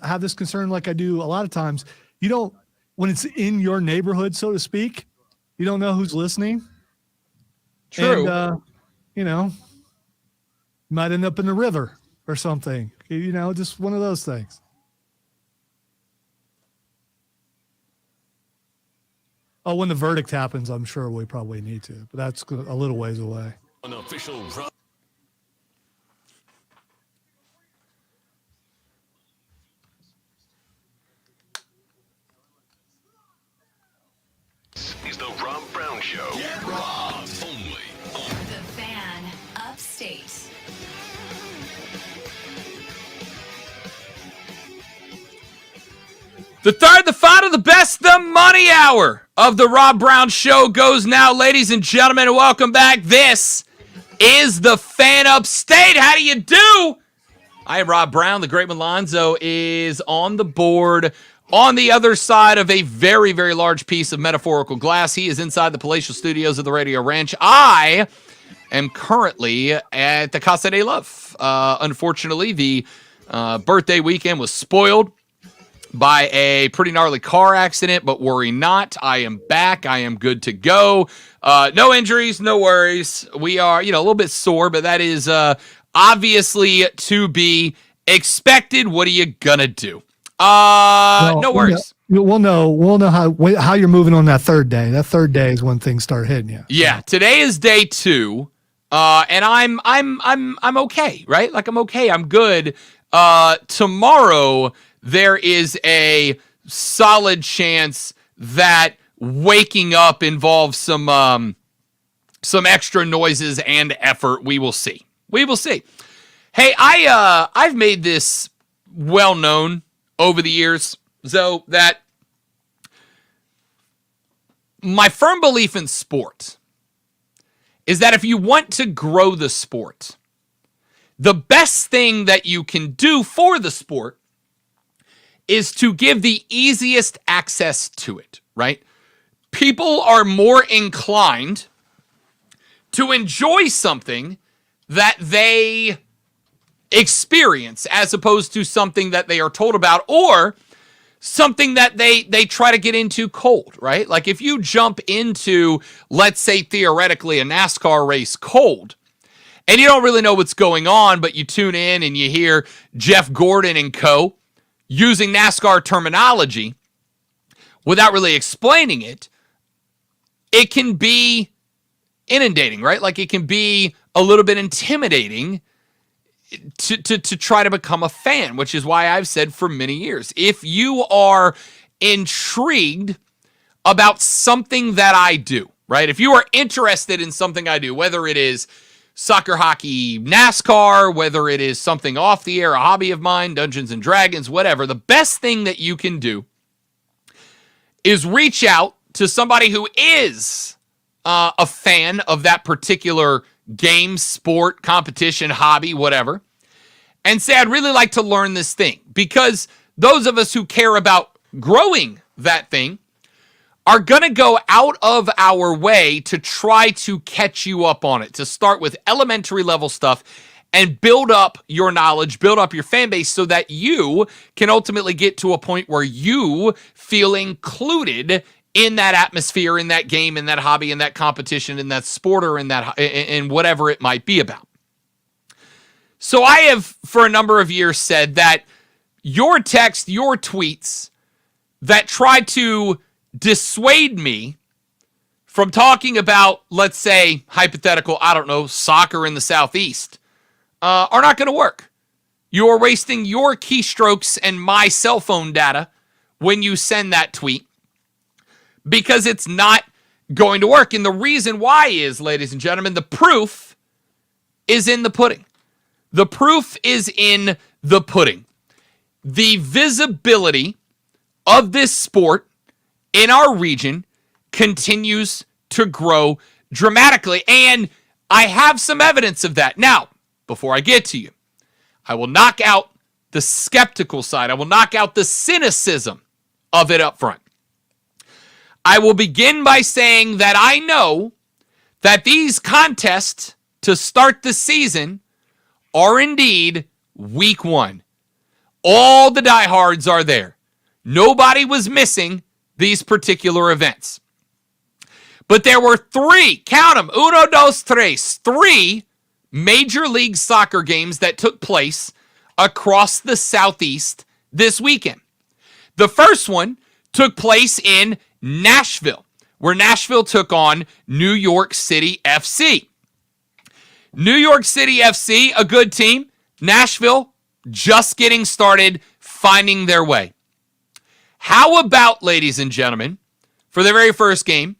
have this concern like I do a lot of times. When it's in your neighborhood, so to speak, you don't know who's listening. True. And, you might end up in the river or something, just one of those things. Oh, when the verdict happens, I'm sure we probably need to, but that's a little ways away. An official is the Rob Brown Show. Get Rob. Only on The Fan Upstate. The third, the final, the best, the money hour of the Rob Brown Show goes now, ladies and gentlemen, and welcome back. This is the Fan Upstate. How do you do? I am Rob Brown. The great Malonzo is on the board on the other side of a very, very large piece of metaphorical glass. He is inside the palatial studios of the Radio Ranch. I am currently at the Casa de Love. Unfortunately, the birthday weekend was spoiled by a pretty gnarly car accident, but worry not. I am back. I am good to go. No injuries, no worries. We are, a little bit sore, but that is obviously to be expected. What are you gonna do? No worries. We'll know how you're moving on that third day. That third day is when things start hitting you. Yeah, today is day 2, and I'm okay, right? Like I'm okay. I'm good. Tomorrow there is a solid chance that waking up involves some extra noises and effort. We will see. We will see. Hey, I've made this well known over the years, so that my firm belief in sport is that if you want to grow the sport, the best thing that you can do for the sport is to give the easiest access to it, right? People are more inclined to enjoy something that they experience as opposed to something that they are told about or something that they try to get into cold, right? Like if you jump into, let's say theoretically, a NASCAR race cold, and you don't really know what's going on, but you tune in and you hear Jeff Gordon and co. using NASCAR terminology without really explaining it, it can be inundating, right? Like it can be a little bit intimidating to try to become a fan, which is why I've said for many years, if you are intrigued about something that I do, right? If you are interested in something I do, whether it is soccer, hockey, NASCAR, whether it is something off the air, a hobby of mine, Dungeons and Dragons, whatever, the best thing that you can do is reach out to somebody who is a fan of that particular game, sport, competition, hobby, whatever, and say, I'd really like to learn this thing. Because those of us who care about growing that thing are going to go out of our way to try to catch you up on it, to start with elementary level stuff and build up your knowledge, build up your fan base so that you can ultimately get to a point where you feel included in that atmosphere, in that game, in that hobby, in that competition, in that sport, or in whatever it might be about. So I have, for a number of years, said that your text, your tweets that try to dissuade me from talking about, let's say, hypothetical, I don't know, soccer in the Southeast, are not going to work. You are wasting your keystrokes and my cell phone data when you send that tweet, because it's not going to work. And the reason why is, ladies and gentlemen, the proof is in the pudding. The proof is in the pudding. The visibility of this sport in our region continues to grow dramatically. And I have some evidence of that. Now, before I get to you, I will knock out the skeptical side. I will knock out the cynicism of it up front. I will begin by saying that I know that these contests to start the season are indeed week one. All the diehards are there. Nobody was missing these particular events. But there were three, count them, uno, dos, tres, three Major League Soccer games that took place across the Southeast this weekend. The first one took place in Nashville, where Nashville took on New York City FC. New York City FC, a good team. Nashville, just getting started, finding their way. How about, ladies and gentlemen, for the very first game,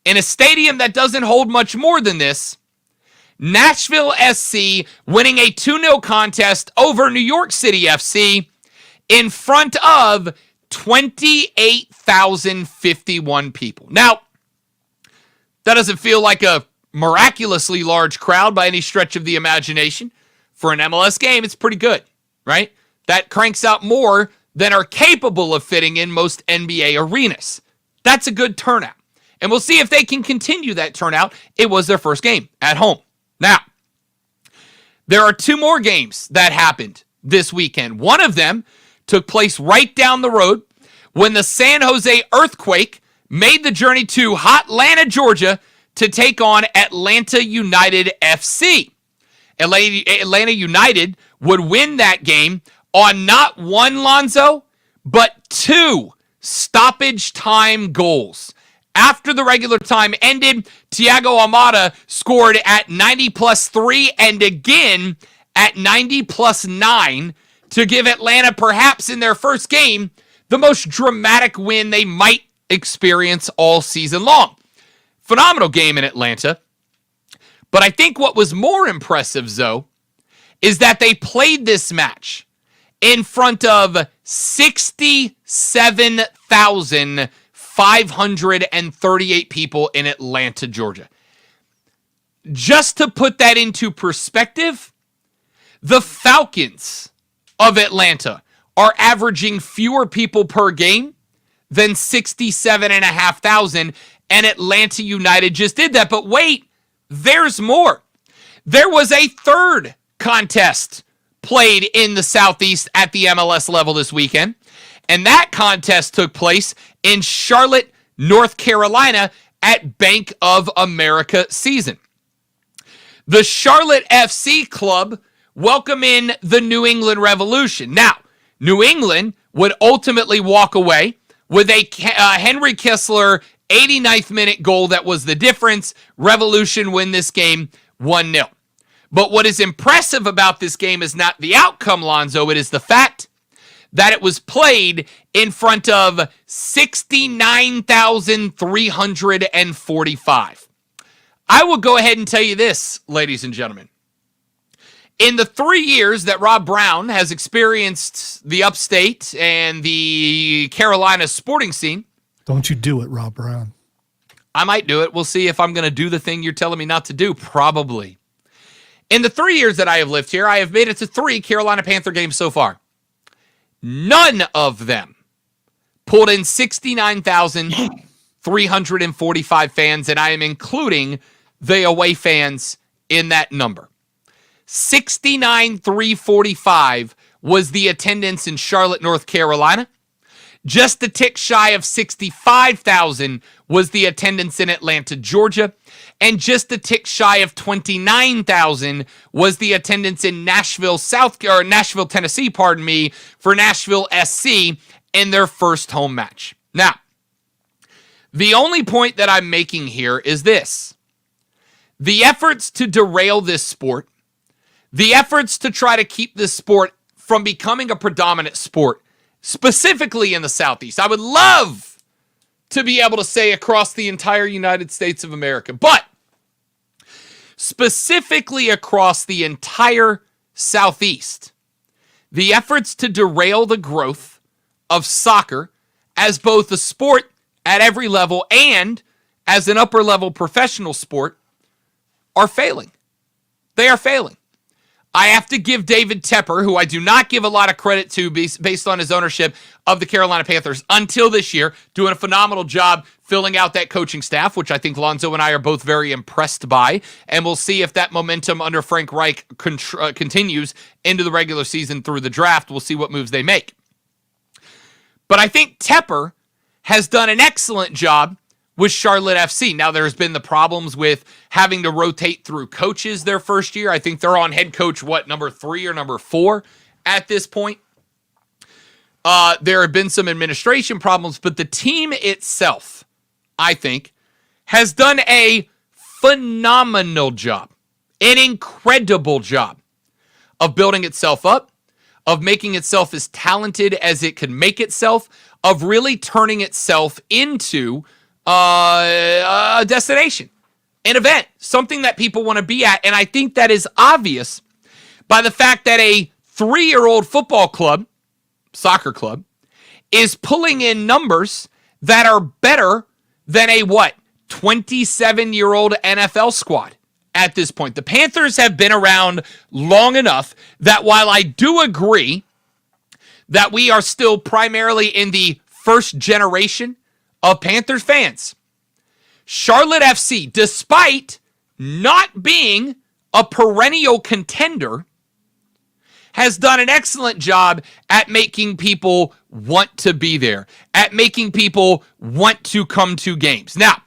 in a stadium that doesn't hold much more than this, Nashville SC winning a 2-0 contest over New York City FC in front of 28,051 people. Now, that doesn't feel like a miraculously large crowd by any stretch of the imagination. For an MLS game, it's pretty good, right? That cranks out more than are capable of fitting in most NBA arenas. That's a good turnout. And we'll see if they can continue that turnout. It was their first game at home. Now, there are two more games that happened this weekend. One of them took place right down the road when the San Jose Earthquake made the journey to Hotlanta, Georgia, to take on Atlanta United FC. Atlanta United would win that game on not one, Lonzo, but two stoppage time goals. After the regular time ended, Thiago Almada scored at 90+3 and again at 90+9 to give Atlanta, perhaps in their first game, the most dramatic win they might experience all season long. Phenomenal game in Atlanta. But I think what was more impressive, Zoe, is that they played this match in front of 67,538 people in Atlanta, Georgia. Just to put that into perspective, the Falcons of Atlanta are averaging fewer people per game than 67,500, and Atlanta United just did that. But wait, there's more. There was a third contest played in the Southeast at the MLS level this weekend, and that contest took place in Charlotte, North Carolina at Bank of America season. The Charlotte FC club welcome in the New England Revolution. Now, New England would ultimately walk away with a Henry Kessler 89th minute goal that was the difference. Revolution win this game 1-0. But what is impressive about this game is not the outcome, Lonzo. It is the fact that it was played in front of 69,345. I will go ahead and tell you this, ladies and gentlemen. In the 3 years that Rob Brown has experienced the upstate and the Carolina sporting scene, Don't you do it, Rob Brown. I might do it. We'll see if I'm going to do the thing you're telling me not to do. Probably. In the 3 years that I have lived here, I have made it to 3 Carolina Panther games so far. None of them pulled in 69,345 fans, and I am including the away fans in that number. 69,345 was the attendance in Charlotte, North Carolina. Just a tick shy of 65,000 was the attendance in Atlanta, Georgia. And just a tick shy of 29,000 was the attendance in Nashville, Tennessee, for Nashville SC in their first home match. Now, the only point that I'm making here is this. The efforts to derail this sport, the efforts to try to keep this sport from becoming a predominant sport, specifically in the Southeast. I would love to be able to say across the entire United States of America, but specifically across the entire Southeast, the efforts to derail the growth of soccer as both a sport at every level and as an upper level professional sport are failing. They are failing. I have to give David Tepper, who I do not give a lot of credit to based on his ownership of the Carolina Panthers until this year, doing a phenomenal job filling out that coaching staff, which I think Lonzo and I are both very impressed by. And we'll see if that momentum under Frank Reich continues into the regular season through the draft. We'll see what moves they make. But I think Tepper has done an excellent job with Charlotte FC. Now, there's been the problems with having to rotate through coaches their first year. I think they're on head coach, number 3 or number 4 at this point. There have been some administration problems, but the team itself, I think, has done a phenomenal job, an incredible job of building itself up, of making itself as talented as it could make itself, of really turning itself into a destination, an event, something that people want to be at. And I think that is obvious by the fact that a 3-year-old football club, soccer club, is pulling in numbers that are better than a 27-year-old NFL squad at this point. The Panthers have been around long enough that while I do agree that we are still primarily in the first generation of Panthers fans, Charlotte FC, despite not being a perennial contender, has done an excellent job at making people want to be there, at making people want to come to games. Now,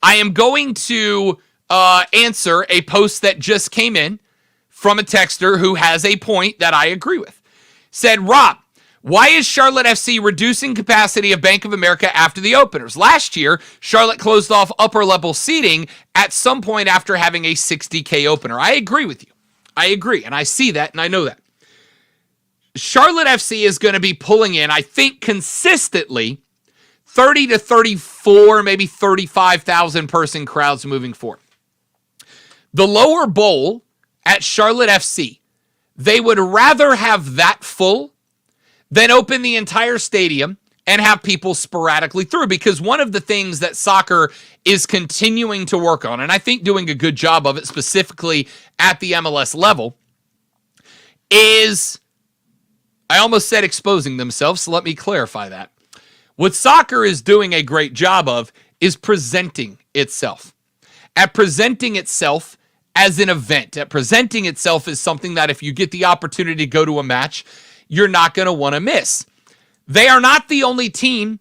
I am going to answer a post that just came in from a texter who has a point that I agree with. Said, Rob, why is Charlotte FC reducing capacity of Bank of America after the openers? Last year, Charlotte closed off upper-level seating at some point after having a 60K opener. I agree with you. I agree, and I see that, and I know that. Charlotte FC is going to be pulling in, I think, consistently 30 to 34, maybe 35,000 person crowds moving forward. The lower bowl at Charlotte FC, they would rather have that full than open the entire stadium and have people sporadically through. Because one of the things that soccer is continuing to work on, and I think doing a good job of it specifically at the MLS level, is, I almost said exposing themselves, so let me clarify that. What soccer is doing a great job of is presenting itself. At presenting itself as an event, at presenting itself as something that if you get the opportunity to go to a match, you're not going to want to miss. They are not the only team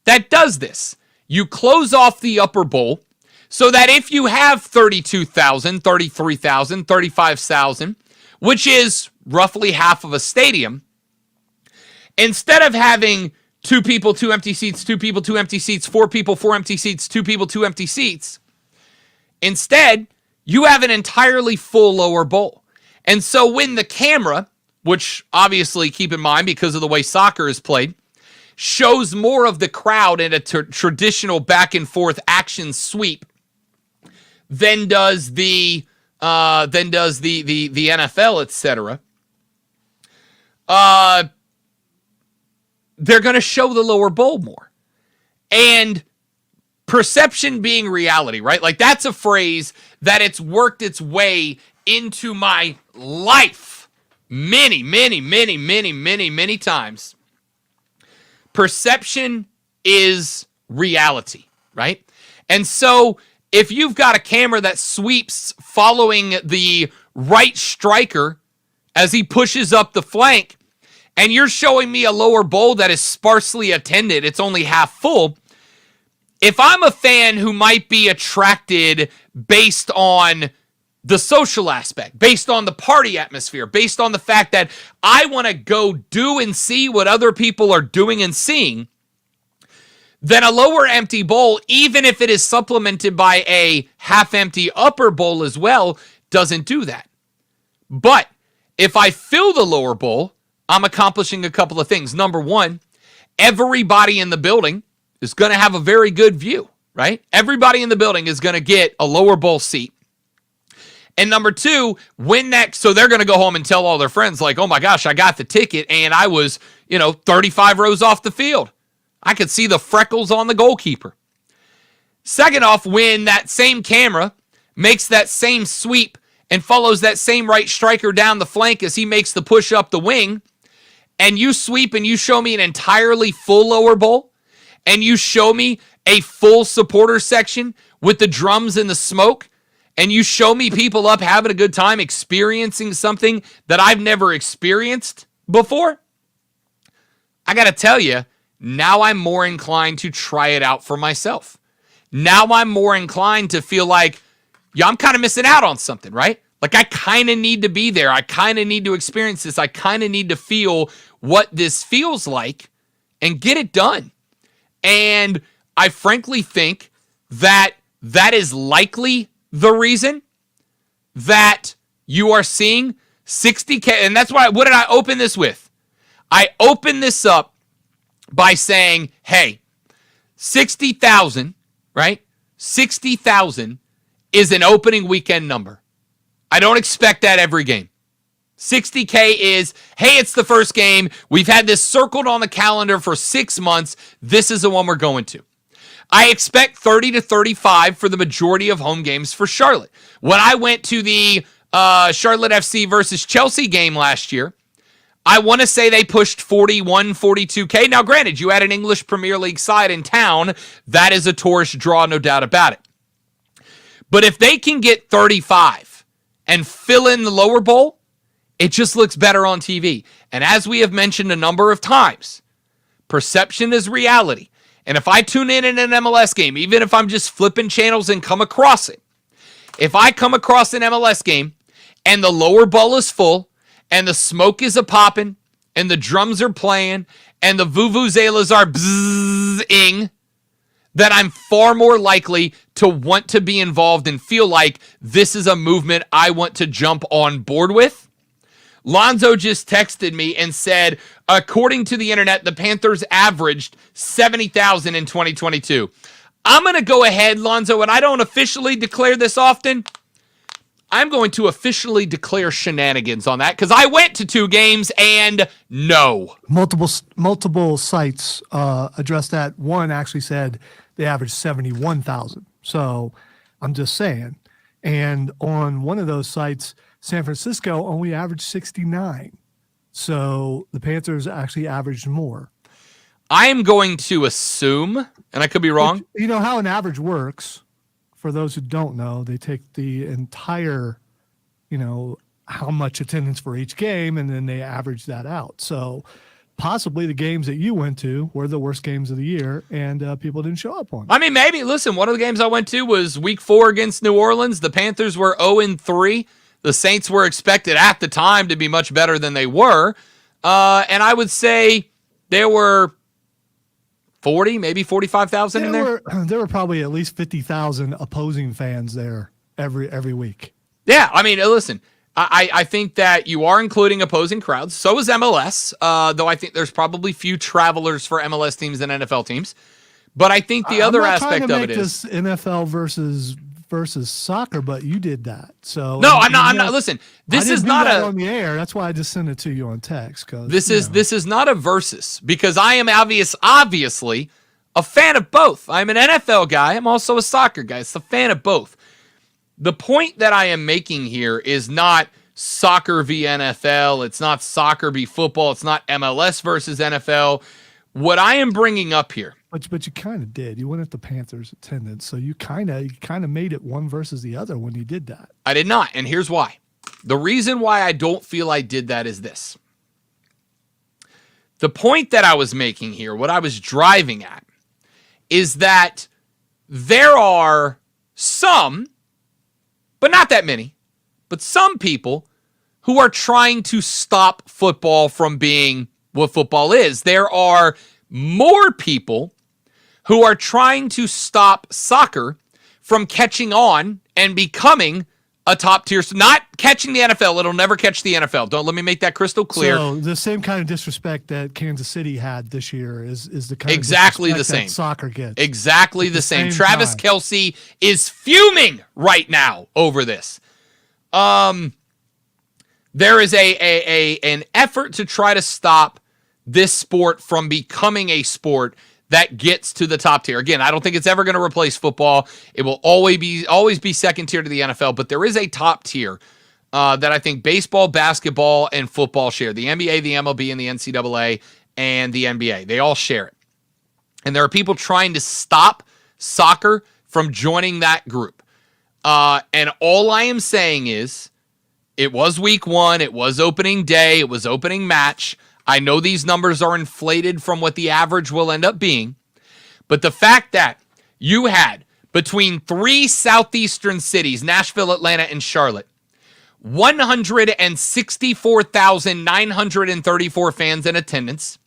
that does this. You close off the upper bowl so that if you have 32,000, 33,000, 35,000, which is roughly half of a stadium, instead of having 2 people, 2 empty seats, 2 people, 2 empty seats, 4 people, 4 empty seats, 2 people, 2 empty seats, instead, you have an entirely full lower bowl. And so when the camera, which obviously keep in mind because of the way soccer is played, shows more of the crowd in a traditional back and forth action sweep than does the NFL, etc. They're going to show the lower bowl more. And perception being reality, right? Like that's a phrase that it's worked its way into my life many times. Perception is reality, right? And so if you've got a camera that sweeps following the right striker as he pushes up the flank, and you're showing me a lower bowl that is sparsely attended, it's only half full. If I'm a fan who might be attracted based on the social aspect, based on the party atmosphere, based on the fact that I want to go do and see what other people are doing and seeing, then a lower empty bowl, even if it is supplemented by a half-empty upper bowl as well, doesn't do that. But if I fill the lower bowl, I'm accomplishing a couple of things. Number one, everybody in the building is going to have a very good view, right? Everybody in the building is going to get a lower bowl seat. And number two, so they're going to go home and tell all their friends like, oh my gosh, I got the ticket and I was, 35 rows off the field. I could see the freckles on the goalkeeper. Second off, when that same camera makes that same sweep and follows that same right striker down the flank as he makes the push up the wing, and you sweep and you show me an entirely full lower bowl, and you show me a full supporter section with the drums and the smoke, and you show me people up having a good time experiencing something that I've never experienced before, I got to tell you, now I'm more inclined to try it out for myself. Now I'm more inclined to feel like, yeah, I'm kind of missing out on something, right? Like I kind of need to be there. I kind of need to experience this. I kind of need to feel what this feels like and get it done. And I frankly think that that is likely the reason that you are seeing 60K. And that's why, what did I open this with? I opened this up by saying, hey, 60,000, right? 60,000 is an opening weekend number. I don't expect that every game. 60K is, hey, it's the first game. We've had this circled on the calendar for 6 months. This is the one we're going to. I expect 30 to 35 for the majority of home games for Charlotte. When I went to the Charlotte FC versus Chelsea game last year, I want to say they pushed 41, 42K. Now, granted, you had an English Premier League side in town. That is a tourist draw, no doubt about it. But if they can get 35 and fill in the lower bowl, it just looks better on TV. And as we have mentioned a number of times, perception is reality. And if I tune in an MLS game, even if I'm just flipping channels and come across it, if I come across an MLS game and the lower bowl is full and the smoke is a-popping and the drums are playing and the vuvuzelas are bzzing, that I'm far more likely to want to be involved and feel like this is a movement I want to jump on board with. Lonzo just texted me and said, according to the internet, the Panthers averaged 70,000 in 2022. I'm going to go ahead, Lonzo, and I don't officially declare this often. I'm going to officially declare shenanigans on that because I went to 2 games and no. Multiple sites addressed that. One actually said they averaged 71,000. So I'm just saying. And on one of those sites, San Francisco only averaged 69. So the Panthers actually averaged more. I am going to assume, and I could be wrong. You know how an average works. For those who don't know, they take the entire, how much attendance for each game, and then they average that out. So possibly the games that you went to were the worst games of the year, and people didn't show up on them. I mean, maybe. Listen, one of the games I went to was Week 4 against New Orleans. The Panthers were 0-3. The Saints were expected at the time to be much better than they were. And I would say there were 40, maybe 45,000 in there. There were probably at least 50,000 opposing fans there every week. Yeah, I mean, listen, I think that you are including opposing crowds. So is MLS, though I think there's probably few travelers for MLS teams than NFL teams. But I think the other aspect of it is this NFL versus soccer, but you did that. So no, I'm not. Listen, this is not on the air. That's why I just sent it to you on text. This is not a versus because I am obviously a fan of both. I'm an NFL guy. I'm also a soccer guy. It's a fan of both. The point that I am making here is not soccer v NFL. It's not soccer v football. It's not MLS versus NFL. What I am bringing up here. But you kind of did. You went at the Panthers' attendance, so you kind of made it one versus the other when you did that. I did not, and here's why. The reason why I don't feel I did that is this. The point that I was making here, what I was driving at, is that there are some, but not that many, but some people who are trying to stop football from being what football is. There are more people who are trying to stop soccer from catching on and becoming a top tier, not catching the NFL. It'll never catch the NFL. Let me make that crystal clear. So the same kind of disrespect that Kansas City had this year is the kind exactly of the same that soccer gets. Exactly the same. Travis Kelce is fuming right now over this. There is an effort to try to stop this sport from becoming a sport that gets to the top tier. Again, I don't think it's ever going to replace football. It will always be second tier to the NFL, but there is a top tier that I think baseball, basketball, and football share. The NBA, the MLB, and the NCAA, and the NBA. They all share it. And there are people trying to stop soccer from joining that group. And all I am saying is, it was week 1, it was opening day, it was opening match. I know these numbers are inflated from what the average will end up being, but the fact that you had between 3 southeastern cities, Nashville, Atlanta, and Charlotte, 164,934 fans in attendance,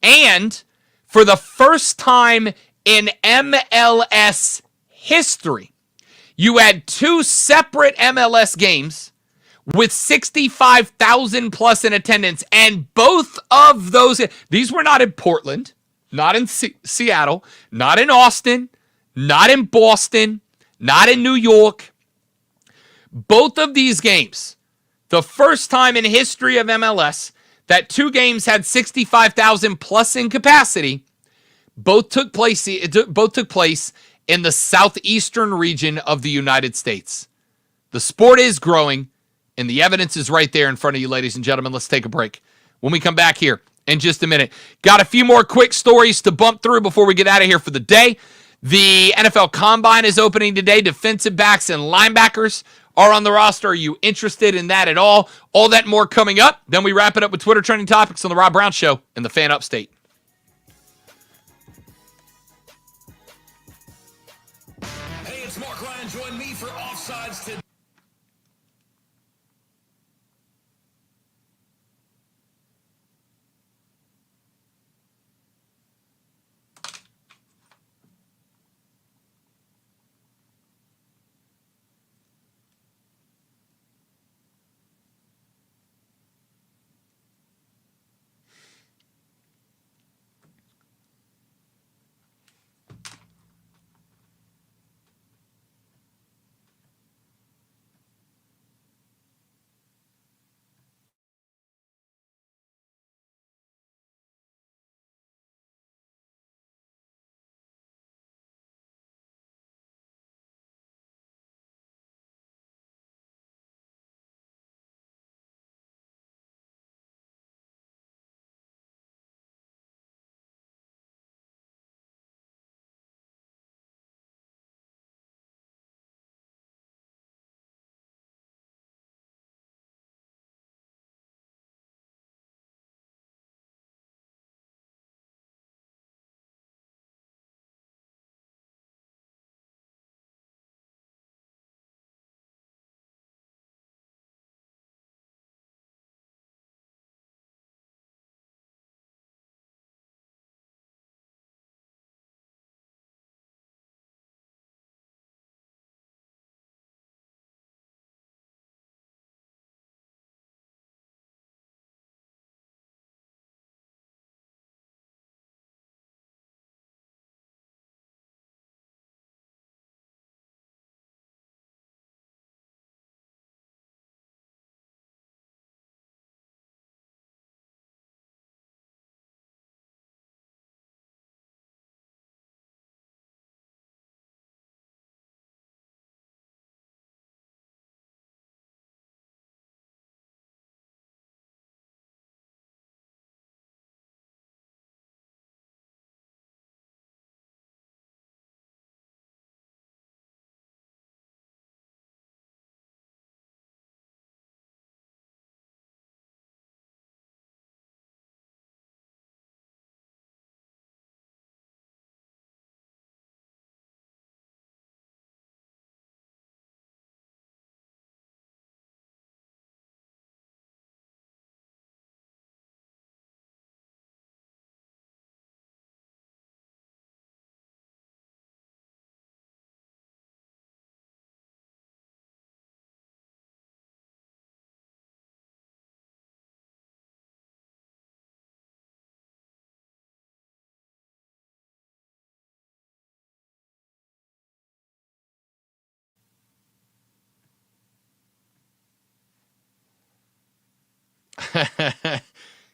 and for the first time in MLS history, you had 2 separate MLS games with 65,000 plus in attendance, and both of these were not in Portland, not in Seattle, not in Austin, not in Boston, not in New York. Both of these games, the first time in history of MLS that 2 games had 65,000 plus in capacity, both took place in the southeastern region of the United States. The sport is growing. And the evidence is right there in front of you, ladies and gentlemen. Let's take a break. When we come back here in just a minute, got a few more quick stories to bump through before we get out of here for the day. The NFL Combine is opening today. Defensive backs and linebackers are on the roster. Are you interested in that at all? All that and more coming up. Then we wrap it up with Twitter trending topics on the Rob Brown Show and the Fan Upstate. Hey, it's Mark Ryan. Join me for Offsides today.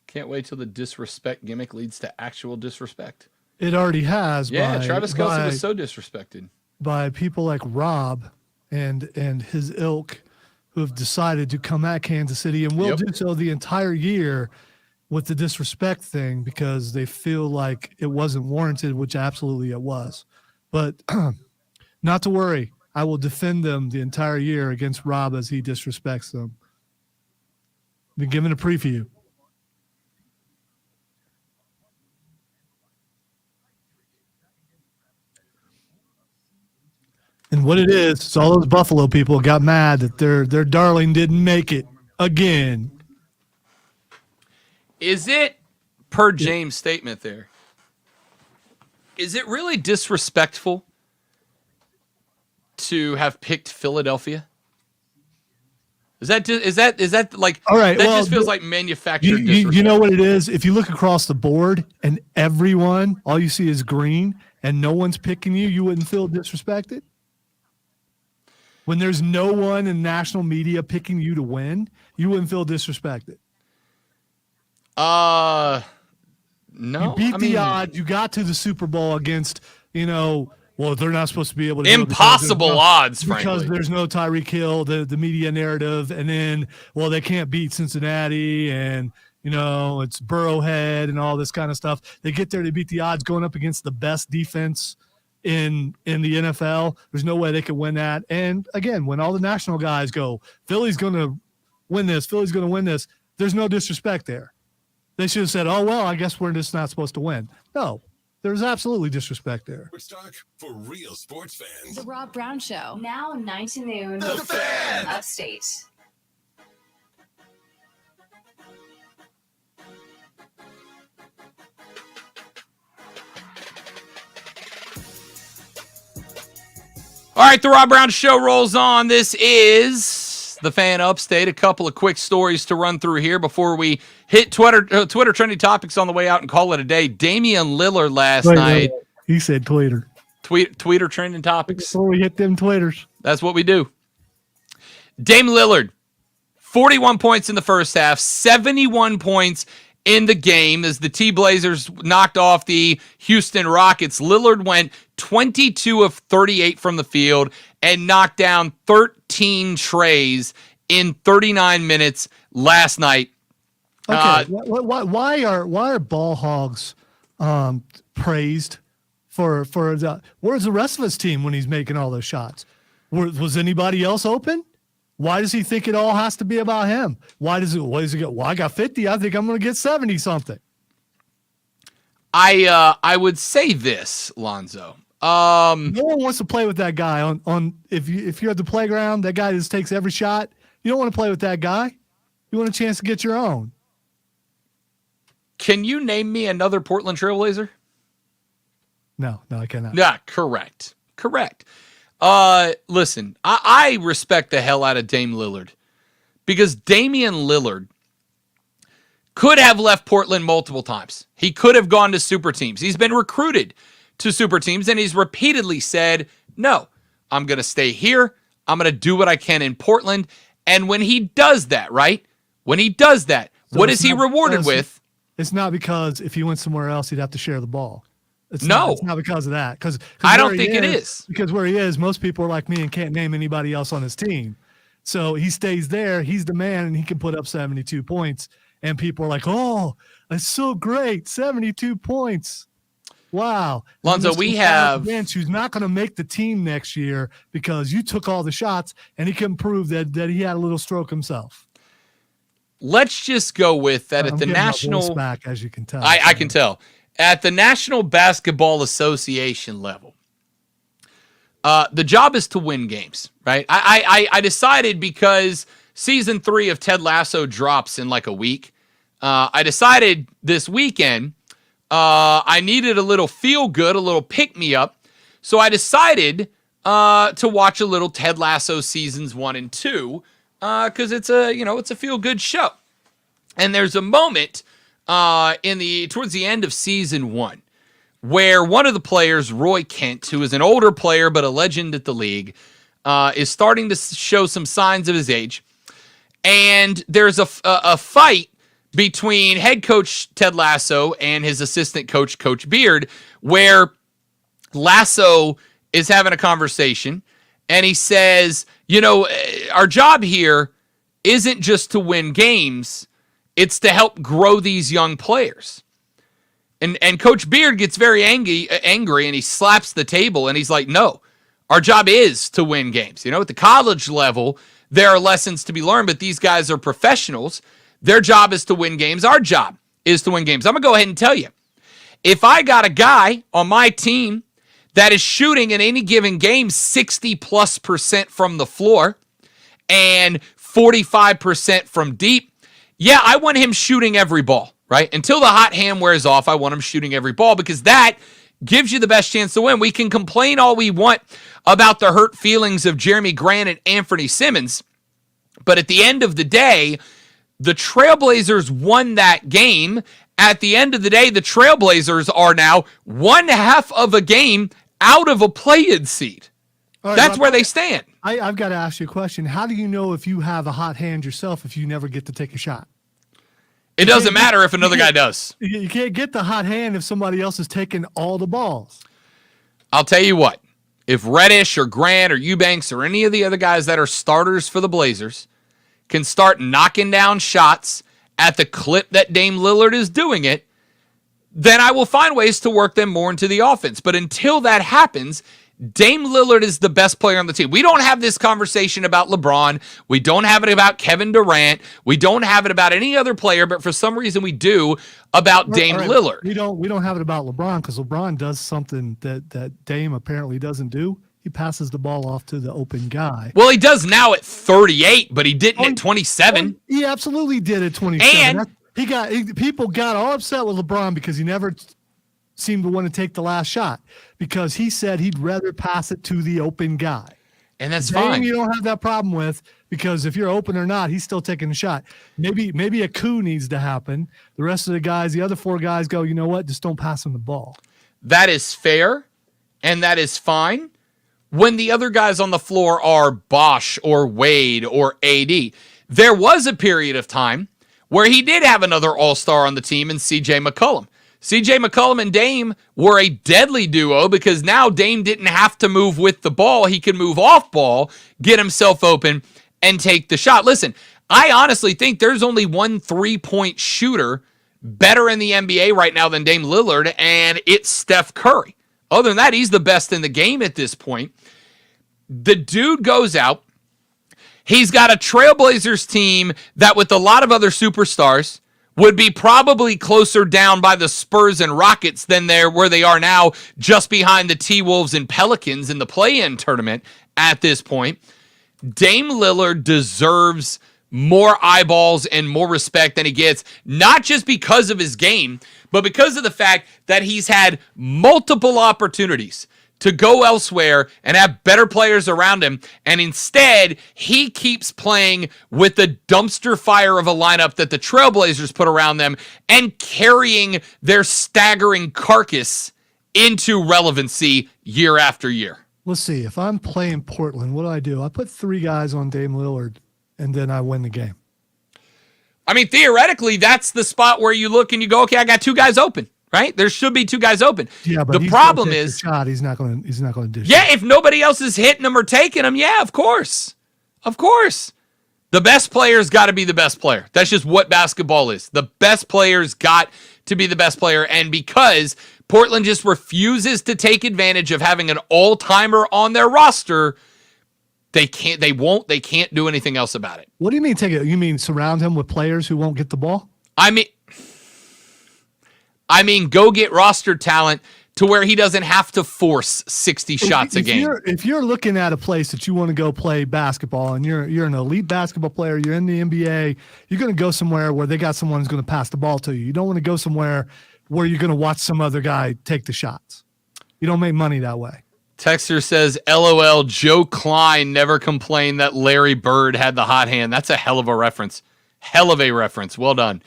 Can't wait till the disrespect gimmick leads to actual disrespect. It already has. Yeah, by, Travis Kelce was so disrespected by people like Rob and his ilk, who have decided to come at Kansas City and will do so the entire year with the disrespect thing because they feel like it wasn't warranted, which absolutely it was. But not to worry, I will defend them the entire year against Rob as he disrespects them. Been given a preview. And what it is all those Buffalo people got mad that their darling didn't make it again. Is it, per James' statement there, is it really disrespectful to have picked Philadelphia? Is that like, all right? That well, just feels like manufactured disrespect. You know what it is? If you look across the board and everyone, all you see is green and no one's picking you, you wouldn't feel disrespected? When there's no one in national media picking you to win, you wouldn't feel disrespected. No. You beat the odds. You got to the Super Bowl against, well, they're not supposed to be able to. Impossible odds, frankly. Because there's no Tyreek Hill, the media narrative. And then, well, they can't beat Cincinnati and, it's Burrowhead and all this kind of stuff. They get there to beat the odds going up against the best defense in the NFL. There's no way they could win that. And again, when all the national guys go, Philly's going to win this, there's no disrespect there. They should have said, oh, well, I guess we're just not supposed to win. No, there's absolutely disrespect there. Sports talk for real sports fans. The Rob Brown Show, now 9 to noon. The Fan. Upstate. All right, the Rob Brown Show rolls on. This is the Fan Upstate. A couple of quick stories to run through here before we hit Twitter trending topics on the way out and call it a day. Damian Lillard last night. He said Twitter. Tweeter trending topics. Before we hit them Twitters. That's what we do. Dame Lillard, 41 points in the first half, 71 points in the game as the T-Blazers knocked off the Houston Rockets. Lillard went 22 of 38 from the field and knocked down 13 trays in 39 minutes last night. Okay, why are ball hogs praised for the? Where's the rest of his team when he's making all those shots? Was anybody else open? Why does he think it all has to be about him? Why does he go? Well, I got 50. I think I'm going to get 70 something. I would say this, Lonzo. No one wants to play with that guy on if you're at the playground, that guy just takes every shot. You don't want to play with that guy. You want a chance to get your own. Can you name me another Portland Trailblazer? No, I cannot. Yeah, correct. Listen, I respect the hell out of Dame Lillard because Damian Lillard could have left Portland multiple times. He could have gone to super teams. He's been recruited to super teams, and he's repeatedly said, no, I'm going to stay here. I'm going to do what I can in Portland. And when he does that, right? What is he rewarded with? It's not because if he went somewhere else, he'd have to share the ball. It's not because of that. Because I don't think it is. Because where he is, most people are like me and can't name anybody else on his team. So he stays there. He's the man, and he can put up 72 points. And people are like, oh, that's so great. 72 points. Wow. Lonzo, we have bench who's not going to make the team next year because you took all the shots, and he can prove that he had a little stroke himself. Let's just go with that at the national back, as you can tell. I can tell. At the National Basketball Association level, the job is to win games, right? I decided because season 3 of Ted Lasso drops in like a week. I decided this weekend I needed a little feel good, a little pick me up. So I decided to watch a little Ted Lasso seasons 1 and 2 because it's a feel good show. And there's a moment towards the end of season 1 where one of the players, Roy Kent, who is an older player but a legend at the league, is starting to show some signs of his age. And there's a fight between head coach Ted Lasso and his assistant coach, Coach Beard, where Lasso is having a conversation and he says, our job here isn't just to win games, it's to help grow these young players. And Coach Beard gets very angry and he slaps the table and he's like, no, our job is to win games. At the college level, there are lessons to be learned, but these guys are professionals. Their job is to win games. Our job is to win games. I'm going to go ahead and tell you, if I got a guy on my team that is shooting in any given game 60+% from the floor and 45% from deep, yeah, I want him shooting every ball, right? Until the hot hand wears off, I want him shooting every ball because that gives you the best chance to win. We can complain all we want about the hurt feelings of Jeremy Grant and Anthony Simmons, but at the end of the day, the Trailblazers won that game. At the end of the day, the Trailblazers are now 1/2 of a game out of a play-in seed. Right, That's where they stand. I've got to ask you a question. How do you know if you have a hot hand yourself if you never get to take a shot? It doesn't matter if another guy does. You can't get the hot hand if somebody else is taking all the balls. I'll tell you what. If Reddish or Grant or Eubanks or any of the other guys that are starters for the Blazers can start knocking down shots at the clip that Dame Lillard is doing it, then I will find ways to work them more into the offense. But until that happens, Dame Lillard is the best player on the team. We don't have this conversation about LeBron. We don't have it about Kevin Durant. We don't have it about any other player, but for some reason we do about Dame Lillard. We don't have it about LeBron because LeBron does something that Dame apparently doesn't do. He passes the ball off to the open guy. Well, he does now at 38, but he didn't at 27. He absolutely did at 27. And people got all upset with LeBron because he never seemed to want to take the last shot because he said he'd rather pass it to the open guy. And that's Dame, fine. you don't have that problem with because if you're open or not, he's still taking a shot. Maybe a coup needs to happen. The rest of the guys, the other 4 guys go, you know what? Just don't pass him the ball. That is fair, and that is fine when the other guys on the floor are Bosch or Wade or AD. There was a period of time where he did have another all-star on the team in C.J. McCollum. C.J. McCollum and Dame were a deadly duo because now Dame didn't have to move with the ball. He could move off ball, get himself open, and take the shot. Listen, I honestly think there's only one 3-point shooter better in the NBA right now than Dame Lillard, and it's Steph Curry. Other than that, he's the best in the game at this point. The dude goes out. He's got a Trailblazers team that with a lot of other superstars would be probably closer down by the Spurs and Rockets than where they are now, just behind the T-Wolves and Pelicans in the play-in tournament at this point. Dame Lillard deserves more eyeballs and more respect than he gets, not just because of his game, but because of the fact that he's had multiple opportunities to go elsewhere and have better players around him, and instead he keeps playing with the dumpster fire of a lineup that the Trailblazers put around them and carrying their staggering carcass into relevancy year after year. Let's see. If I'm playing Portland, what do? I put 3 guys on Dame Lillard, and then I win the game. I mean, theoretically, that's the spot where you look and you go, okay, I got 2 guys open. Right? There should be 2 guys open. Yeah, but the problem is, he's not going to dish. Yeah, if nobody else is hitting him or taking him, yeah, of course. Of course. The best player's got to be the best player. That's just what basketball is. The best player's got to be the best player, and because Portland just refuses to take advantage of having an all-timer on their roster, they can't do anything else about it. What do you mean take it? You mean surround him with players who won't get the ball? I mean, go get roster talent to where he doesn't have to force 60 shots a game. If you're looking at a place that you want to go play basketball and you're an elite basketball player, you're in the NBA, you're going to go somewhere where they got someone who's going to pass the ball to you. You don't want to go somewhere where you're going to watch some other guy take the shots. You don't make money that way. Texter says, LOL, Joe Klein never complained that Larry Bird had the hot hand. That's a hell of a reference. Hell of a reference. Well done.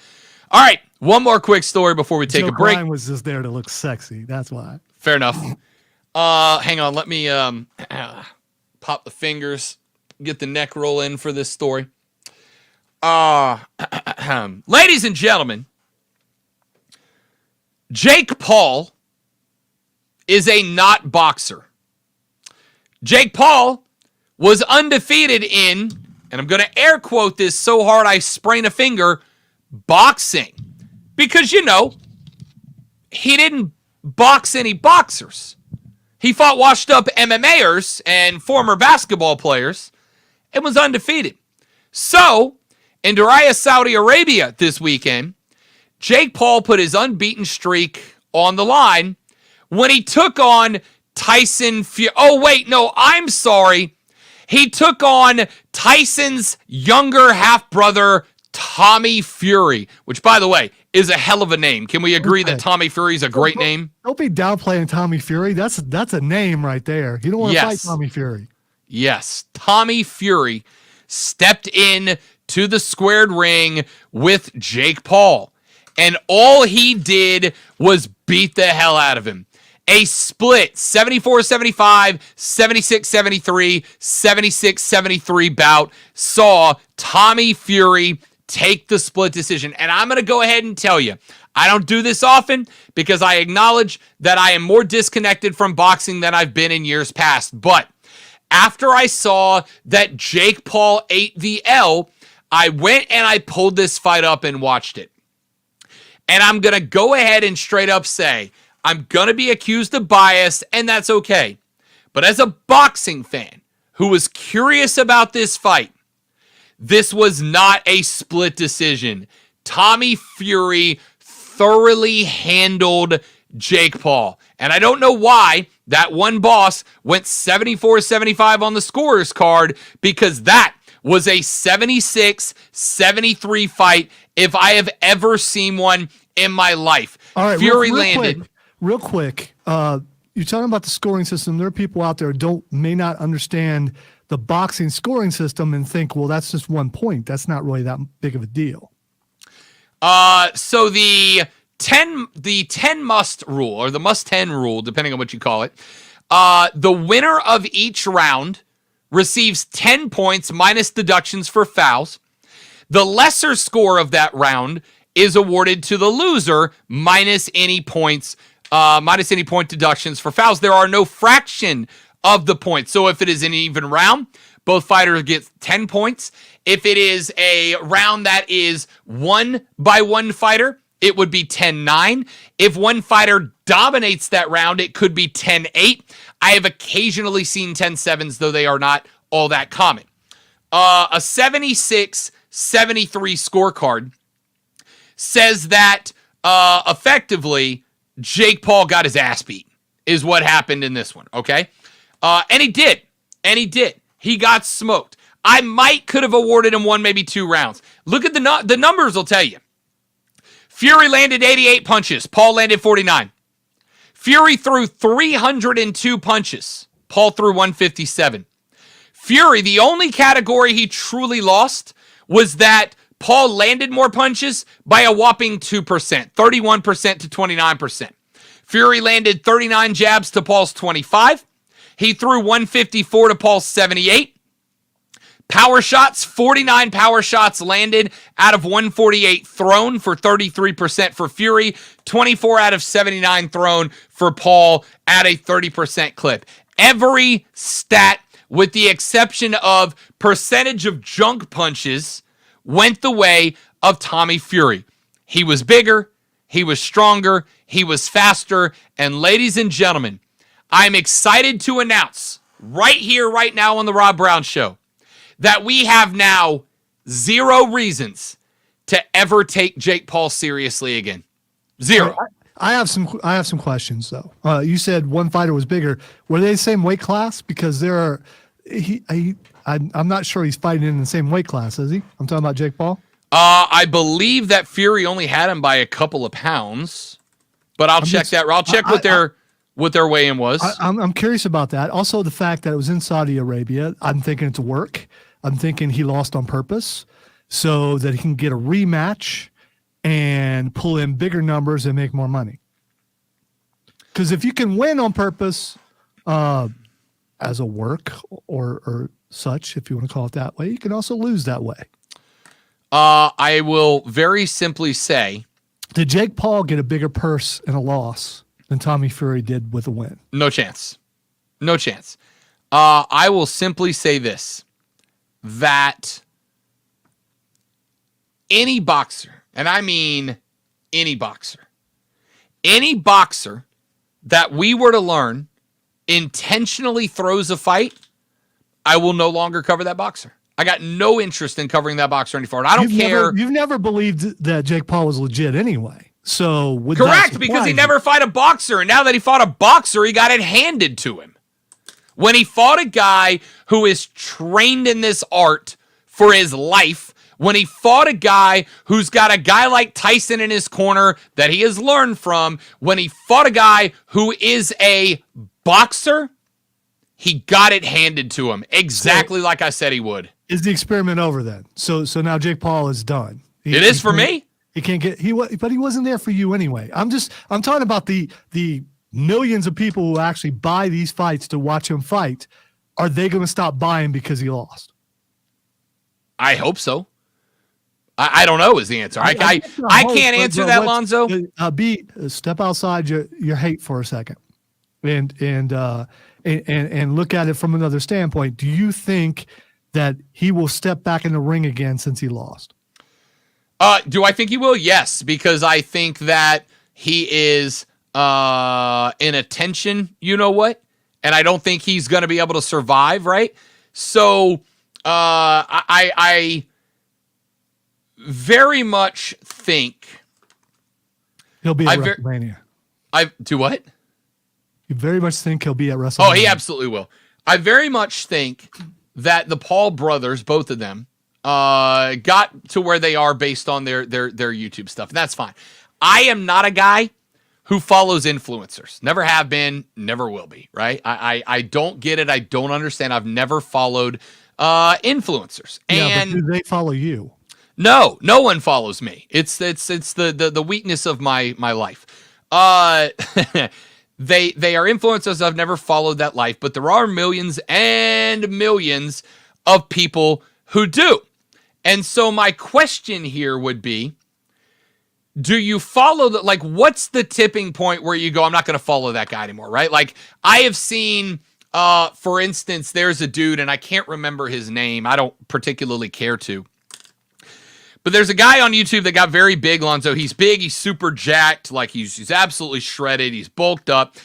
All right. One more quick story before we take a break. Joe Klein was just there to look sexy. That's why. Fair enough. Hang on. Let me pop the fingers, get the neck roll in for this story. ladies and gentlemen, Jake Paul is a not boxer. Jake Paul was undefeated in, and I'm going to air quote this so hard I sprain a finger, boxing. Because, he didn't box any boxers. He fought washed up MMAers and former basketball players and was undefeated. So, in Diriyah, Saudi Arabia this weekend, Jake Paul put his unbeaten streak on the line when he took on Tyson Fury. Oh, wait, no, I'm sorry. He took on Tyson's younger half-brother, Tommy Fury, which, by the way, is a hell of a name. Can we agree that Tommy Fury is a great name? Don't be downplaying Tommy Fury. That's a name right there. You don't want to fight Tommy Fury. Yes, Tommy Fury stepped in to the squared ring with Jake Paul, and all he did was beat the hell out of him. A split 74-75, 76-73, 76-73 bout saw Tommy Fury take the split decision. And I'm going to go ahead and tell you, I don't do this often because I acknowledge that I am more disconnected from boxing than I've been in years past. But after I saw that Jake Paul ate the L, I went and I pulled this fight up and watched it. And I'm going to go ahead and straight up say, I'm going to be accused of bias, and that's okay. But as a boxing fan who was curious about this fight, this was not a split decision. Tommy Fury thoroughly handled Jake Paul. And I don't know why that one boss went 74-75 on the scorer's card, because that was a 76-73 fight if I have ever seen one in my life. All right, Fury real landed. Real quick, you're talking about the scoring system. There are people out there who may not understand the boxing scoring system and think, well, that's just 1 point. That's not really that big of a deal. So the 10 must rule, or the must 10 rule, depending on what you call it, the winner of each round receives 10 points minus deductions for fouls. The lesser score of that round is awarded to the loser minus any point deductions for fouls. There are no fraction of the points. So if it is an even round, both fighters get 10 points. If it is a round that is won by one fighter, it would be 10-9. If one fighter dominates that round, it could be 10-8. I have occasionally seen 10-7s, though they are not all that common. A 76-73 scorecard says that effectively Jake Paul got his ass beat, is what happened in this one, okay? And he did. He got smoked. I could have awarded him one, maybe 2 rounds. Look at the numbers will tell you. Fury landed 88 punches. Paul landed 49. Fury threw 302 punches. Paul threw 157. Fury, the only category he truly lost was that Paul landed more punches by a whopping 2%, 31% to 29%. Fury landed 39 jabs to Paul's 25. He threw 154 to Paul's 78. Power shots, 49 power shots landed out of 148 thrown for 33% for Fury, 24 out of 79 thrown for Paul at a 30% clip. Every stat, with the exception of percentage of junk punches, went the way of Tommy Fury. He was bigger, he was stronger, he was faster, and ladies and gentlemen, I'm excited to announce right here, right now on the Rob Brown Show, that we have now 0 reasons to ever take Jake Paul seriously again. 0. I have some questions though. You said one fighter was bigger. Were they the same weight class? Because I'm not sure he's fighting in the same weight class, is he? I'm talking about Jake Paul. I believe that Fury only had him by a couple of pounds, but I'll check that. I'll check what their weigh-in was. I'm curious about that. Also, the fact that it was in Saudi Arabia. I'm thinking it's a work. I'm thinking he lost on purpose so that he can get a rematch and pull in bigger numbers and make more money. Because if you can win on purpose as a work or such, if you want to call it that way, you can also lose that way. I will very simply say Did Jake Paul get a bigger purse in a loss than Tommy Fury did with a win? no chance. No chance. I will simply say this, that any boxer, and I mean any boxer that we were to learn intentionally throws a fight, I will no longer cover that boxer. I got no interest in covering that boxer any further. I don't care. You've never believed that Jake Paul was legit anyway. So would that Correct, because he surprise never fought a boxer, and now that he fought a boxer, he got it handed to him. When he fought a guy who is trained in this art for his life, when he fought a guy who's got a guy like Tyson in his corner that he has learned from, when he fought a guy who is a boxer, he got it handed to him exactly like I said he would. Is the experiment over then? So now Jake Paul is done. It is for me. He can't get but he wasn't there for you anyway. I'm talking about the millions of people who actually buy these fights to watch him fight. Are they going to stop buying because he lost? I hope so. I don't know is the answer. I can't answer that, Lonzo. Step outside your hate for a second, and look at it from another standpoint. Do you think that he will step back in the ring again since he lost? Do I think he will? Yes, because I think that he is in attention, you know what? And I don't think he's going to be able to survive, right? So I very much think he'll be at WrestleMania. I do what? You very much think he'll be at WrestleMania? Oh, he absolutely will. I very much think that the Paul brothers, both of them, got to where they are based on their YouTube stuff. And that's fine. I am not a guy who follows influencers. Never have been, never will be, right? I don't get it. I don't understand. I've never followed influencers. And but do they follow you? No one follows me. It's the weakness of my life. They are influencers. I've never followed that life, but there are millions and millions of people who do. And so my question here would be, do you follow the, like, what's the tipping point where you go, I'm not going to follow that guy anymore, right? Like, I have seen, for instance, there's a dude, and I can't remember his name. I don't particularly care to. But there's a guy on YouTube that got very big, Lonzo. He's big. He's super jacked. Like, he's absolutely shredded. He's bulked up.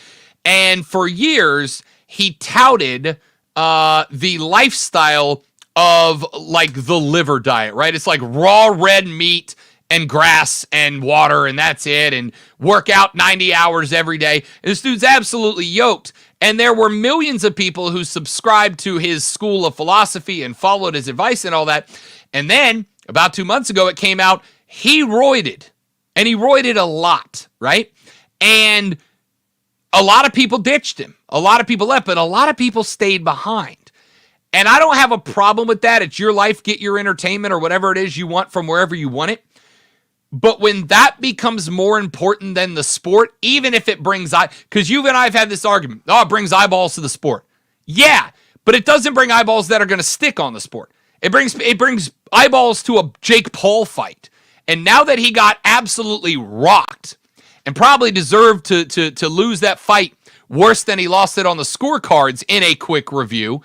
And for years, he touted the lifestyle of, like, the liver diet, right? It's like raw red meat and grass and water, and that's it, and work out 90 hours every day. And this dude's absolutely yoked. And there were millions of people who subscribed to his school of philosophy and followed his advice and all that. And then, about 2 months ago, it came out, he roided. And he roided a lot, right? And a lot of people ditched him. A lot of people left, but a lot of people stayed behind. And I don't have a problem with that. It's your life. Get your entertainment or whatever it is you want from wherever you want it. But when that becomes more important than the sport, even if it brings, because you and I have had this argument, it brings eyeballs to the sport. Yeah, but it doesn't bring eyeballs that are going to stick on the sport. It brings eyeballs to a Jake Paul fight. And now that he got absolutely rocked and probably deserved to lose that fight worse than he lost it on the scorecards in a quick review,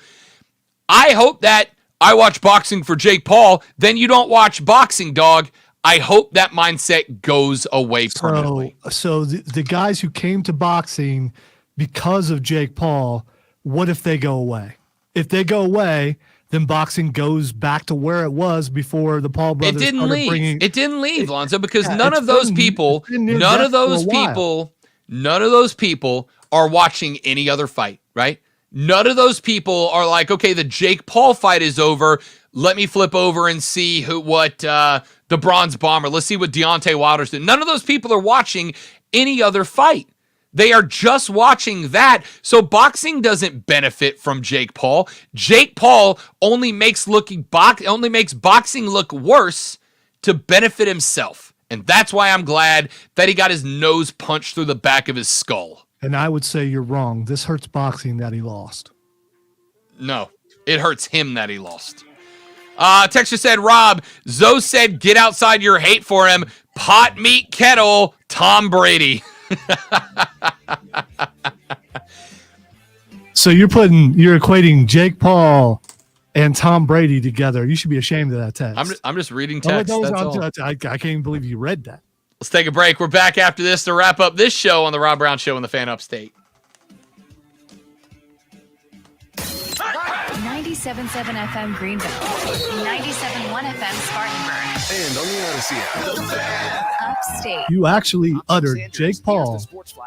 I hope that I watch boxing for Jake Paul, then you don't watch boxing, dog. I hope that mindset goes away permanently. So the guys who came to boxing because of Jake Paul, what if they go away? If they go away, then boxing goes back to where it was before the Paul brothers started bringing. It didn't leave, Lonzo, because none of those people are watching any other fight, right? None of those people are like, okay, the Jake Paul fight is over. Let me flip over and see what the Bronze Bomber. Let's see what Deontay Wilder's doing. None of those people are watching any other fight. They are just watching that. So boxing doesn't benefit from Jake Paul. Jake Paul only makes boxing look worse to benefit himself. And that's why I'm glad that he got his nose punched through the back of his skull. And I would say you're wrong. This hurts boxing that he lost. No, it hurts him that he lost. Texture said, Rob, Zoe said, get outside your hate for him. Pot meat kettle, Tom Brady. So you're equating Jake Paul and Tom Brady together. You should be ashamed of that text. I'm just reading text. That's all. I can't even believe you read that. Let's take a break. We're back after this to wrap up this show on the Rob Brown Show in the Fan Upstate. 97.7 FM Greenville. 97.1 FM Spartanburg. And on the Odyssey app. Upstate. You actually uttered Jake Paul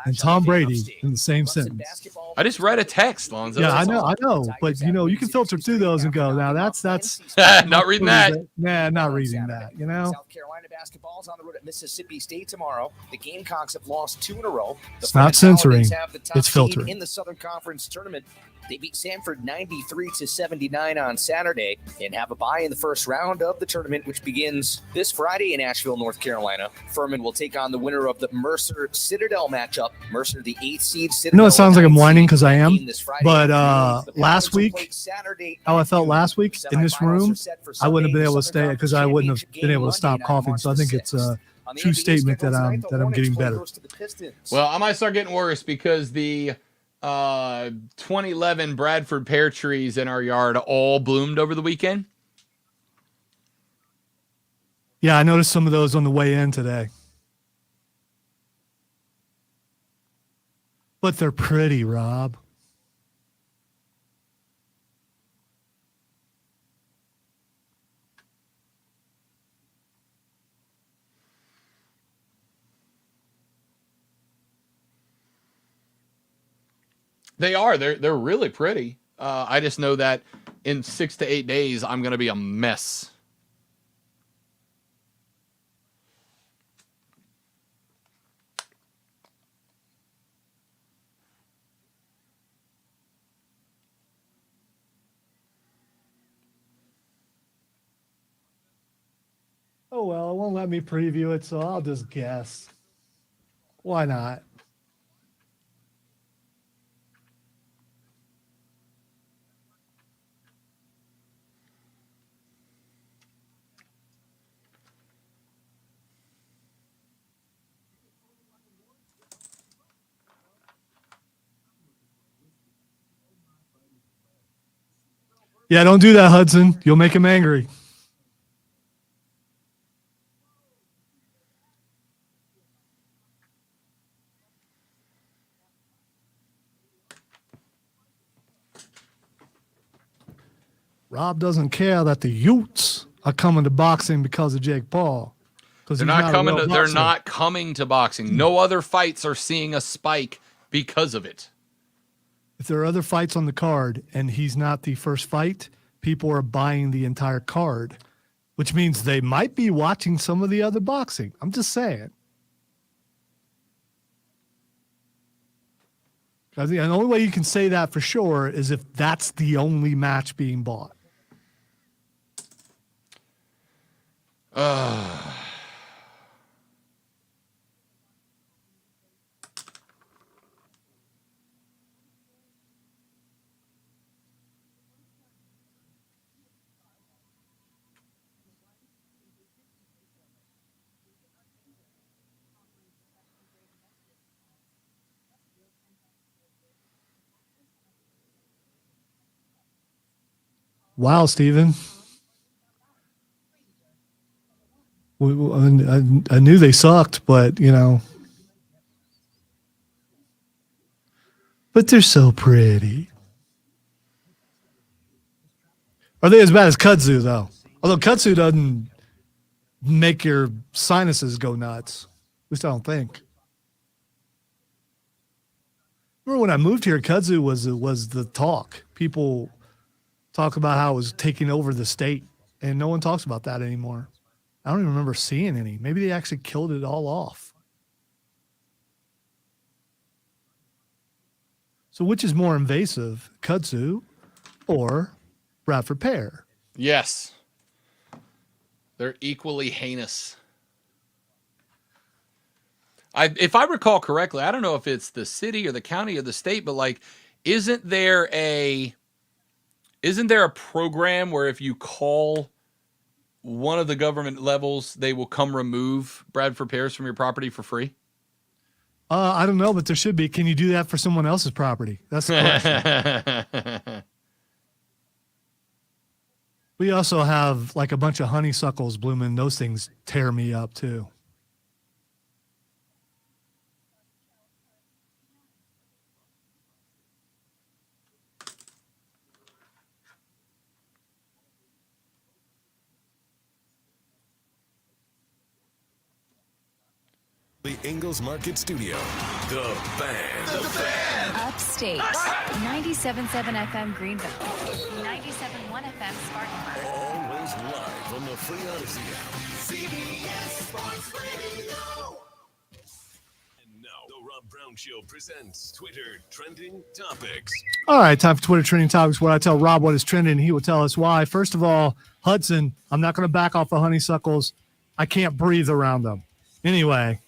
and Tom Brady in the same sentence. I just read a text, Lonzo. Yeah, I know. But you can filter through those and go, now that's not reading that. Nah, not reading that. South Carolina basketball is on the road at Mississippi State tomorrow. The Gamecocks have lost 2 in a row. It's not censoring. It's filtering. In the Southern Conference tournament, they beat Samford 93-79 on Saturday and have a bye in the first round of the tournament, which begins this Friday in Asheville, North Carolina. Furman will take on the winner of the Mercer-Citadel matchup. Mercer, the 8th seed. Citadel, it sounds like I'm whining because I am. But The last week, Saturday how I felt last week in this room, are set for I wouldn't have been able to Southern stay because I Conference wouldn't have been able to Championship stop game coughing. Monday, So I think March it's a 6th. On the true NBA statement that schedules tonight, the I'm getting Hornets play better. host to the Pistons. Well, I might start getting worse because the 2011 Bradford pear trees in our yard all bloomed over the weekend. Yeah, I noticed some of those on the way in today. But they're pretty, Rob. They are. They're really pretty. I just know that in 6 to 8 days, I'm going to be a mess. Oh, well, it won't let me preview it, so I'll just guess. Why not? Yeah, don't do that, Hudson. You'll make him angry. Rob doesn't care that the Utes are coming to boxing because of Jake Paul. They're not coming to boxing. No other fights are seeing a spike because of it. If there are other fights on the card and he's not the first fight, people are buying the entire card, which means they might be watching some of the other boxing. I'm just saying. I think the only way you can say that for sure is if that's the only match being bought. Wow, Steven. I knew they sucked, but, but they're so pretty. Are they as bad as kudzu, though? Although kudzu doesn't make your sinuses go nuts. At least I don't think. Remember when I moved here, kudzu was the talk. People talk about how it was taking over the state, and no one talks about that anymore. I don't even remember seeing any. Maybe they actually killed it all off. So which is more invasive, kudzu or Bradford pear? Yes. They're equally heinous. If I recall correctly, I don't know if it's the city or the county or the state, but isn't there a program where if you call one of the government levels, they will come remove Bradford Paris from your property for free? I don't know, but there should be. Can you do that for someone else's property? That's the question. We also have like a bunch of honeysuckles blooming. Those things tear me up too. The Ingalls Market Studio. The Fan. Upstate. 97.7 FM Greenville. 97.1 FM Spartanburg. Always live on the free Odyssey app. CBS Sports Radio. And now, the Rob Brown Show presents Twitter Trending Topics. All right, time for Twitter Trending Topics, where I tell Rob what is trending, and he will tell us why. First of all, Hudson, I'm not going to back off of honeysuckles. I can't breathe around them. Anyway.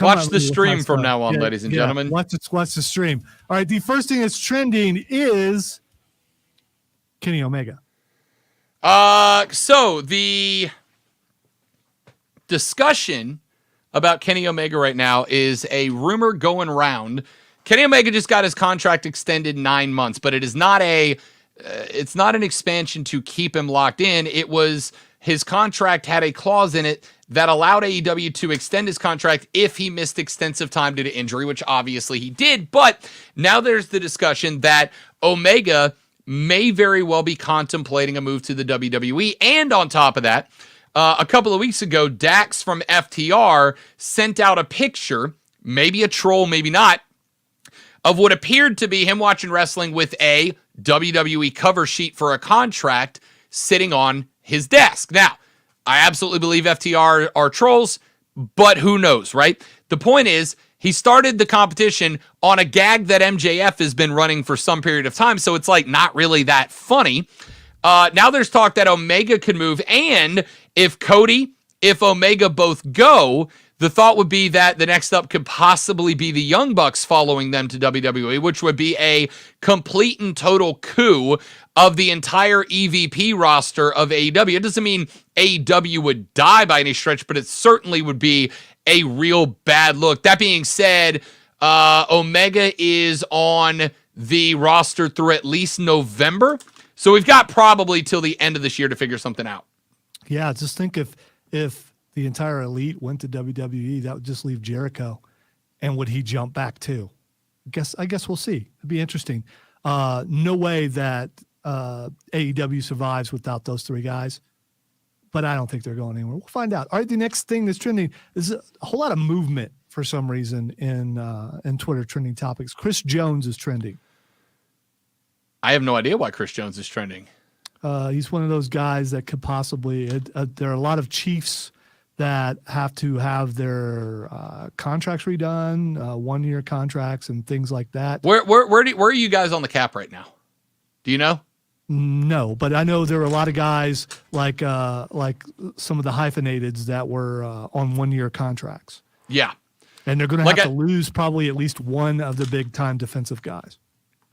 Watch the stream from now on, ladies and gentlemen. Watch the stream. All right, the first thing that's trending is Kenny Omega. So the discussion about Kenny Omega right now is a rumor going around. Kenny Omega just got his contract extended 9 months, but it is not it's not an expansion to keep him locked in. It was his contract had a clause in it that allowed AEW to extend his contract if he missed extensive time due to injury, which obviously he did. But now there's the discussion that Omega may very well be contemplating a move to the WWE. And on top of that, a couple of weeks ago, Dax from FTR sent out a picture, maybe a troll, maybe not, of what appeared to be him watching wrestling with a WWE cover sheet for a contract sitting on his desk. Now, I absolutely believe FTR are trolls, but who knows, right? The point is, he started the competition on a gag that MJF has been running for some period of time, so it's like not really that funny. Now there's talk that Omega could move, and if Omega both go, the thought would be that the next up could possibly be the Young Bucks following them to WWE, which would be a complete and total coup of the entire EVP roster of AEW. It doesn't mean AEW would die by any stretch, but it certainly would be a real bad look. That being said, Omega is on the roster through at least November, so we've got probably till the end of this year to figure something out. Yeah, just think if the entire Elite went to WWE, that would just leave Jericho, and would he jump back too? I guess we'll see. It'd be interesting. No way that AEW survives without those three guys, but I don't think they're going anywhere. We'll find out. All right, the next thing that's trending is a whole lot of movement for some reason in Twitter Trending Topics. Chris Jones is trending. I have no idea why Chris Jones is trending. He's one of those guys that could possibly there are a lot of Chiefs that have to have their contracts redone, 1-year contracts and things like that. Where are you guys on the cap right now? Do you know? No, but I know there are a lot of guys like some of the hyphenateds that were on 1-year contracts. Yeah. And they're going to have to lose probably at least one of the big time defensive guys.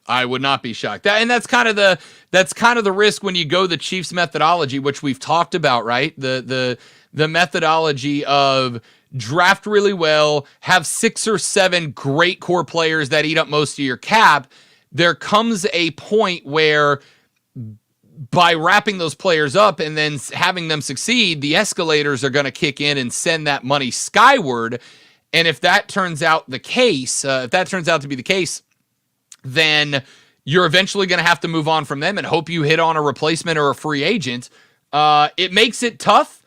I would not be shocked. That's kind of the risk when you go the Chiefs methodology, which we've talked about, right? The methodology of draft really well, have 6 or 7 great core players that eat up most of your cap. There comes a point where by wrapping those players up and then having them succeed, the escalators are going to kick in and send that money skyward. And if that turns out the case, if that turns out to be the case, then you're eventually going to have to move on from them and hope you hit on a replacement or a free agent. It makes it tough,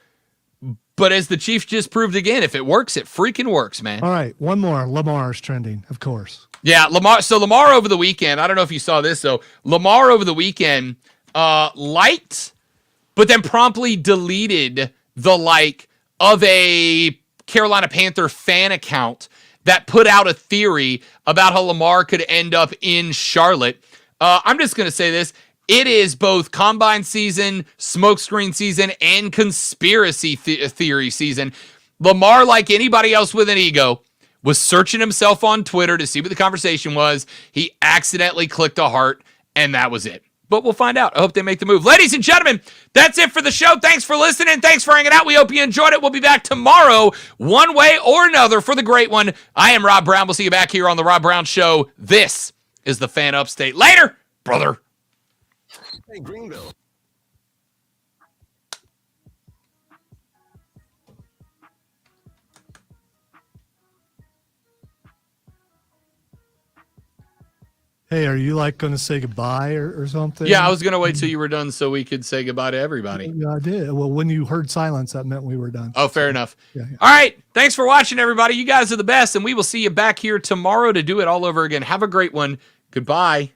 but as the Chiefs just proved again, if it works, it freaking works, man. All right, one more. Lamar's trending, of course. Yeah, Lamar. So Lamar over the weekend, I don't know if you saw this, though. Lamar over the weekend liked, but then promptly deleted the like of a Carolina Panther fan account that put out a theory about how Lamar could end up in Charlotte. I'm just going to say this. It is both combine season, smokescreen season, and conspiracy theory season. Lamar, like anybody else with an ego, was searching himself on Twitter to see what the conversation was. He accidentally clicked a heart, and that was it. but we'll find out. I hope they make the move. Ladies and gentlemen, that's it for the show. Thanks for listening. Thanks for hanging out. We hope you enjoyed it. We'll be back tomorrow, one way or another, for the great one. I am Rob Brown. We'll see you back here on The Rob Brown Show. This is the Fan Upstate. Later, brother. Hey, Greenville. Hey, are you like going to say goodbye or something? Yeah, I was going to wait till you were done so we could say goodbye to everybody. Yeah, I did. Well, when you heard silence, that meant we were done. Oh, fair enough. Yeah. All right. Thanks for watching, everybody. You guys are the best, and we will see you back here tomorrow to do it all over again. Have a great one. Goodbye.